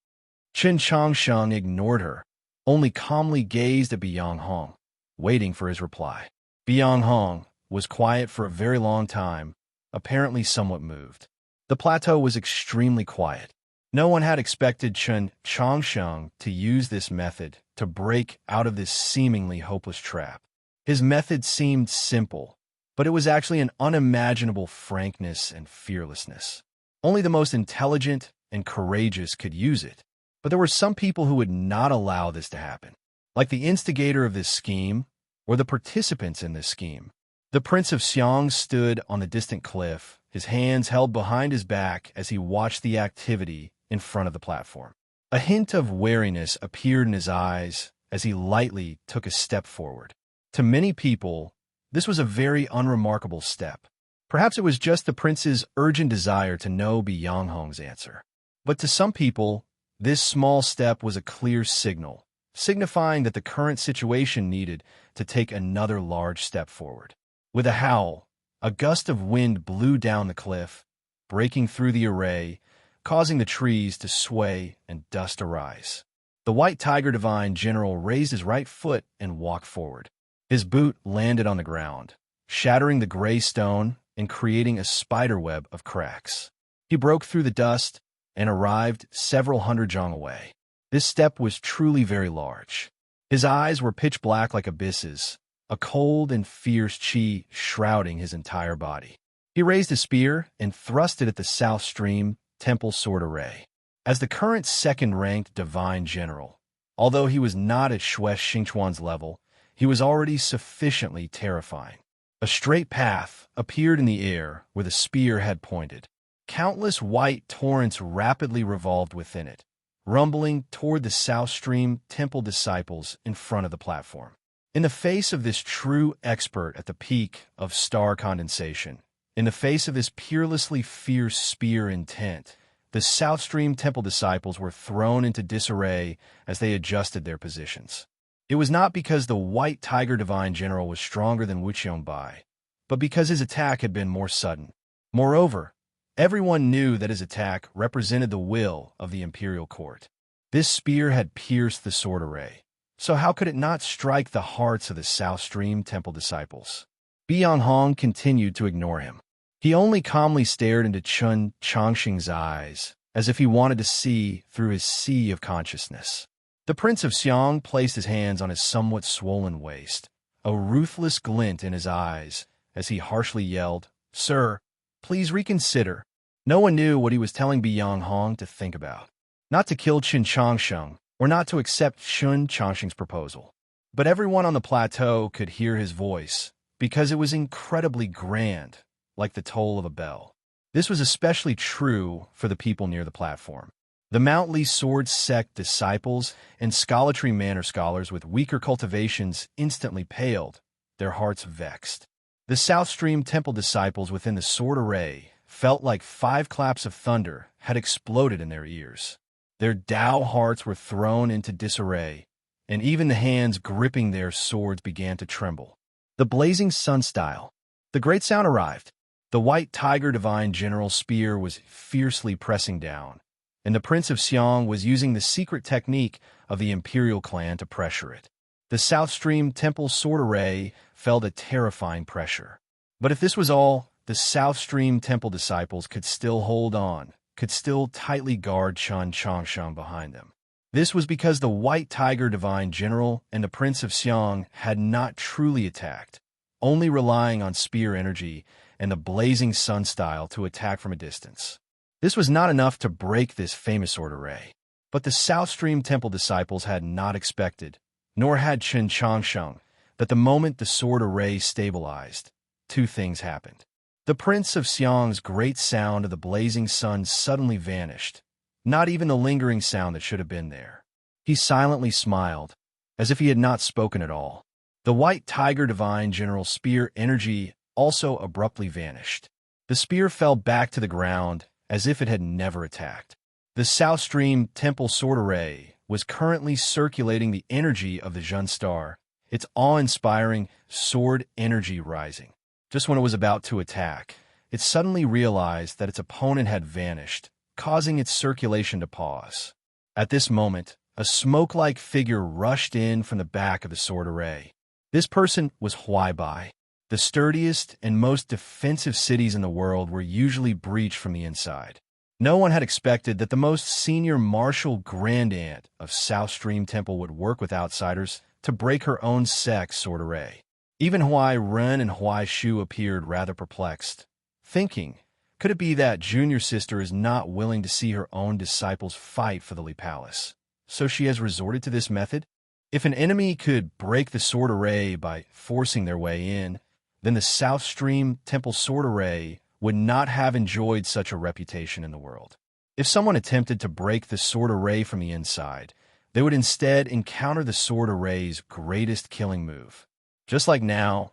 Qin Changxing ignored her, only calmly gazed at Bi Yanghong, waiting for his reply. Bi Yanghong was quiet for a very long time, apparently somewhat moved. The plateau was extremely quiet. No one had expected Qin Changxing to use this method to break out of this seemingly hopeless trap. His method seemed simple, but it was actually an unimaginable frankness and fearlessness. Only the most intelligent and courageous could use it. But there were some people who would not allow this to happen, like the instigator of this scheme or the participants in this scheme. The Prince of Xiang stood on the distant cliff, his hands held behind his back as he watched the activity in front of the platform. A hint of wariness appeared in his eyes as he lightly took a step forward. To many people, this was a very unremarkable step. Perhaps it was just the prince's urgent desire to know Byung Hong's answer. But to some people, this small step was a clear signal, signifying that the current situation needed to take another large step forward. With a howl, a gust of wind blew down the cliff, breaking through the array, causing the trees to sway and dust to rise. The White Tiger Divine General raised his right foot and walked forward. His boot landed on the ground, shattering the gray stone and creating a spiderweb of cracks. He broke through the dust and arrived several hundred zhang away. This step was truly very large. His eyes were pitch black like abysses, a cold and fierce qi shrouding his entire body. He raised his spear and thrust it at the South Stream Temple Sword Array. As the current second-ranked Divine General, although he was not at Shuesh Xingchuan's level, he was already sufficiently terrifying. A straight path appeared in the air where the spear had pointed. Countless white torrents rapidly revolved within it, rumbling toward the South Stream Temple disciples in front of the platform. In the face of this true expert at the peak of star condensation, in the face of this peerlessly fierce spear intent, the South Stream Temple disciples were thrown into disarray as they adjusted their positions. It was not because the White Tiger Divine General was stronger than Wu Qiongbai, but because his attack had been more sudden. Moreover, everyone knew that his attack represented the will of the imperial court. This spear had pierced the sword array, so how could it not strike the hearts of the South Stream Temple disciples? Byung Hong continued to ignore him. He only calmly stared into Chun Chongqing's eyes, as if he wanted to see through his sea of consciousness. The Prince of Xiang placed his hands on his somewhat swollen waist, a ruthless glint in his eyes, as he harshly yelled, "Sir, please reconsider." No one knew what he was telling Byung Hong to think about. Not to kill Qin Changsheng, or not to accept Chun Chongqing's proposal. But everyone on the plateau could hear his voice, because it was incredibly grand, like the toll of a bell. This was especially true for the people near the platform. The Mount Li Sword Sect disciples and Scholarly Manor scholars with weaker cultivations instantly paled, their hearts vexed. The South Stream Temple disciples within the sword array felt like 5 claps of thunder had exploded in their ears. Their Dao hearts were thrown into disarray, and even the hands gripping their swords began to tremble. The blazing sun style. The great sound arrived. The White Tiger Divine General spear was fiercely pressing down, and the Prince of Xiang was using the secret technique of the Imperial clan to pressure it. The South Stream Temple sword array felt a terrifying pressure. But if this was all, the South Stream Temple disciples could still hold on, could still tightly guard Chun Chongsheng behind them. This was because the White Tiger Divine General and the Prince of Xiang had not truly attacked, only relying on spear energy and the blazing sun style to attack from a distance. This was not enough to break this famous sword array. But the South Stream Temple disciples had not expected, nor had Qin Changsheng, that the moment the sword array stabilized, 2 things happened. The Prince of Xiang's great sound of the blazing sun suddenly vanished, not even the lingering sound that should have been there. He silently smiled, as if he had not spoken at all. The White Tiger Divine General spear energy also abruptly vanished. The spear fell back to the ground as if it had never attacked. The South Stream Temple sword array was currently circulating the energy of the Zhun Star, its awe-inspiring sword energy rising. Just when it was about to attack, it suddenly realized that its opponent had vanished, causing its circulation to pause. At this moment, a smoke-like figure rushed in from the back of the sword array. This person was Huaibai. The sturdiest and most defensive cities in the world were usually breached from the inside. No one had expected that the most senior martial grand aunt of South Stream Temple would work with outsiders to break her own sect's sword array. Even Huai Ren and Huai Shu appeared rather perplexed, thinking, Could it be that junior sister is not willing to see her own disciples fight for the Lee Palace, so she has resorted to this method? If an enemy could break the sword array by forcing their way in, then the South Stream Temple sword array would not have enjoyed such a reputation in the world. If someone attempted to break the sword array from the inside, they would instead encounter the sword array's greatest killing move. Just like now,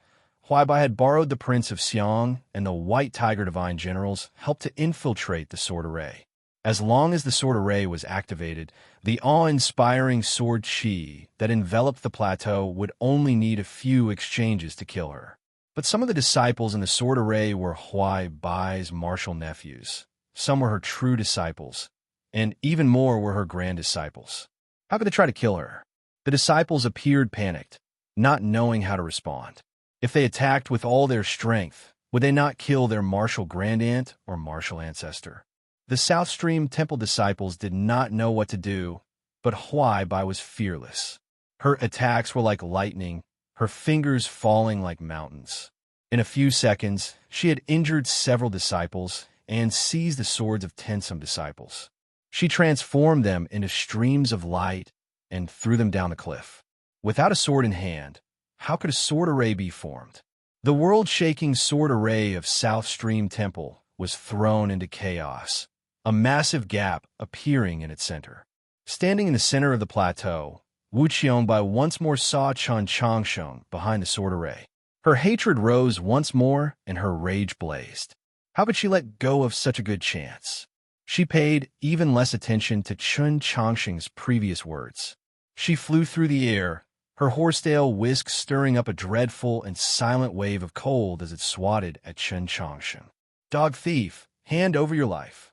Huaibai had borrowed the Prince of Xiang, and the White Tiger Divine Generals helped to infiltrate the sword array. As long as the sword array was activated, the awe-inspiring sword chi that enveloped the plateau would only need a few exchanges to kill her. But some of the disciples in the sword array were Huaibai's martial nephews. Some were her true disciples, and even more were her grand disciples. How could they try to kill her? The disciples appeared panicked, not knowing how to respond. If they attacked with all their strength, would they not kill their martial grandaunt or martial ancestor? The South Stream Temple disciples did not know what to do, but Huaibai was fearless. Her attacks were like lightning, her fingers falling like mountains. In a few seconds, she had injured several disciples and seized the swords of some disciples. She transformed them into streams of light and threw them down the cliff. Without a sword in hand, how could a sword array be formed? The world-shaking sword array of South Stream Temple was thrown into chaos, a massive gap appearing in its center. Standing in the center of the plateau, Wu Qiongbai once more saw Chen Changsheng behind the sword array. Her hatred rose once more, and her rage blazed. How could she let go of such a good chance? She paid even less attention to Chen Changsheng's previous words. She flew through the air, her horsetail whisk stirring up a dreadful and silent wave of cold as it swatted at Chen Changsheng. Dog thief, hand over your life.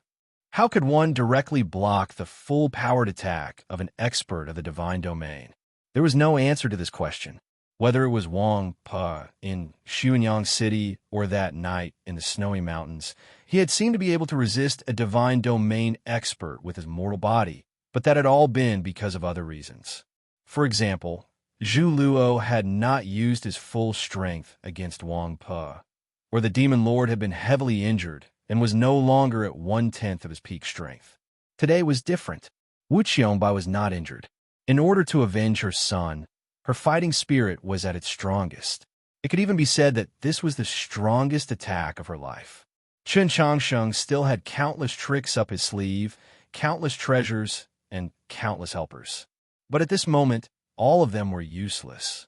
How could one directly block the full-powered attack of an expert of the divine domain? There was no answer to this question. Whether it was Wang Pe in Xuanyang City or that night in the snowy mountains, he had seemed to be able to resist a divine domain expert with his mortal body, but that had all been because of other reasons. For example, Zhu Luo had not used his full strength against Wang Pe, or the demon lord had been heavily injured and was no longer at 1/10 of his peak strength. Today was different. Wu Qiongbai was not injured. In order to avenge her son, her fighting spirit was at its strongest. It could even be said that this was the strongest attack of her life. Chen Changsheng still had countless tricks up his sleeve, countless treasures, and countless helpers. But at this moment, all of them were useless.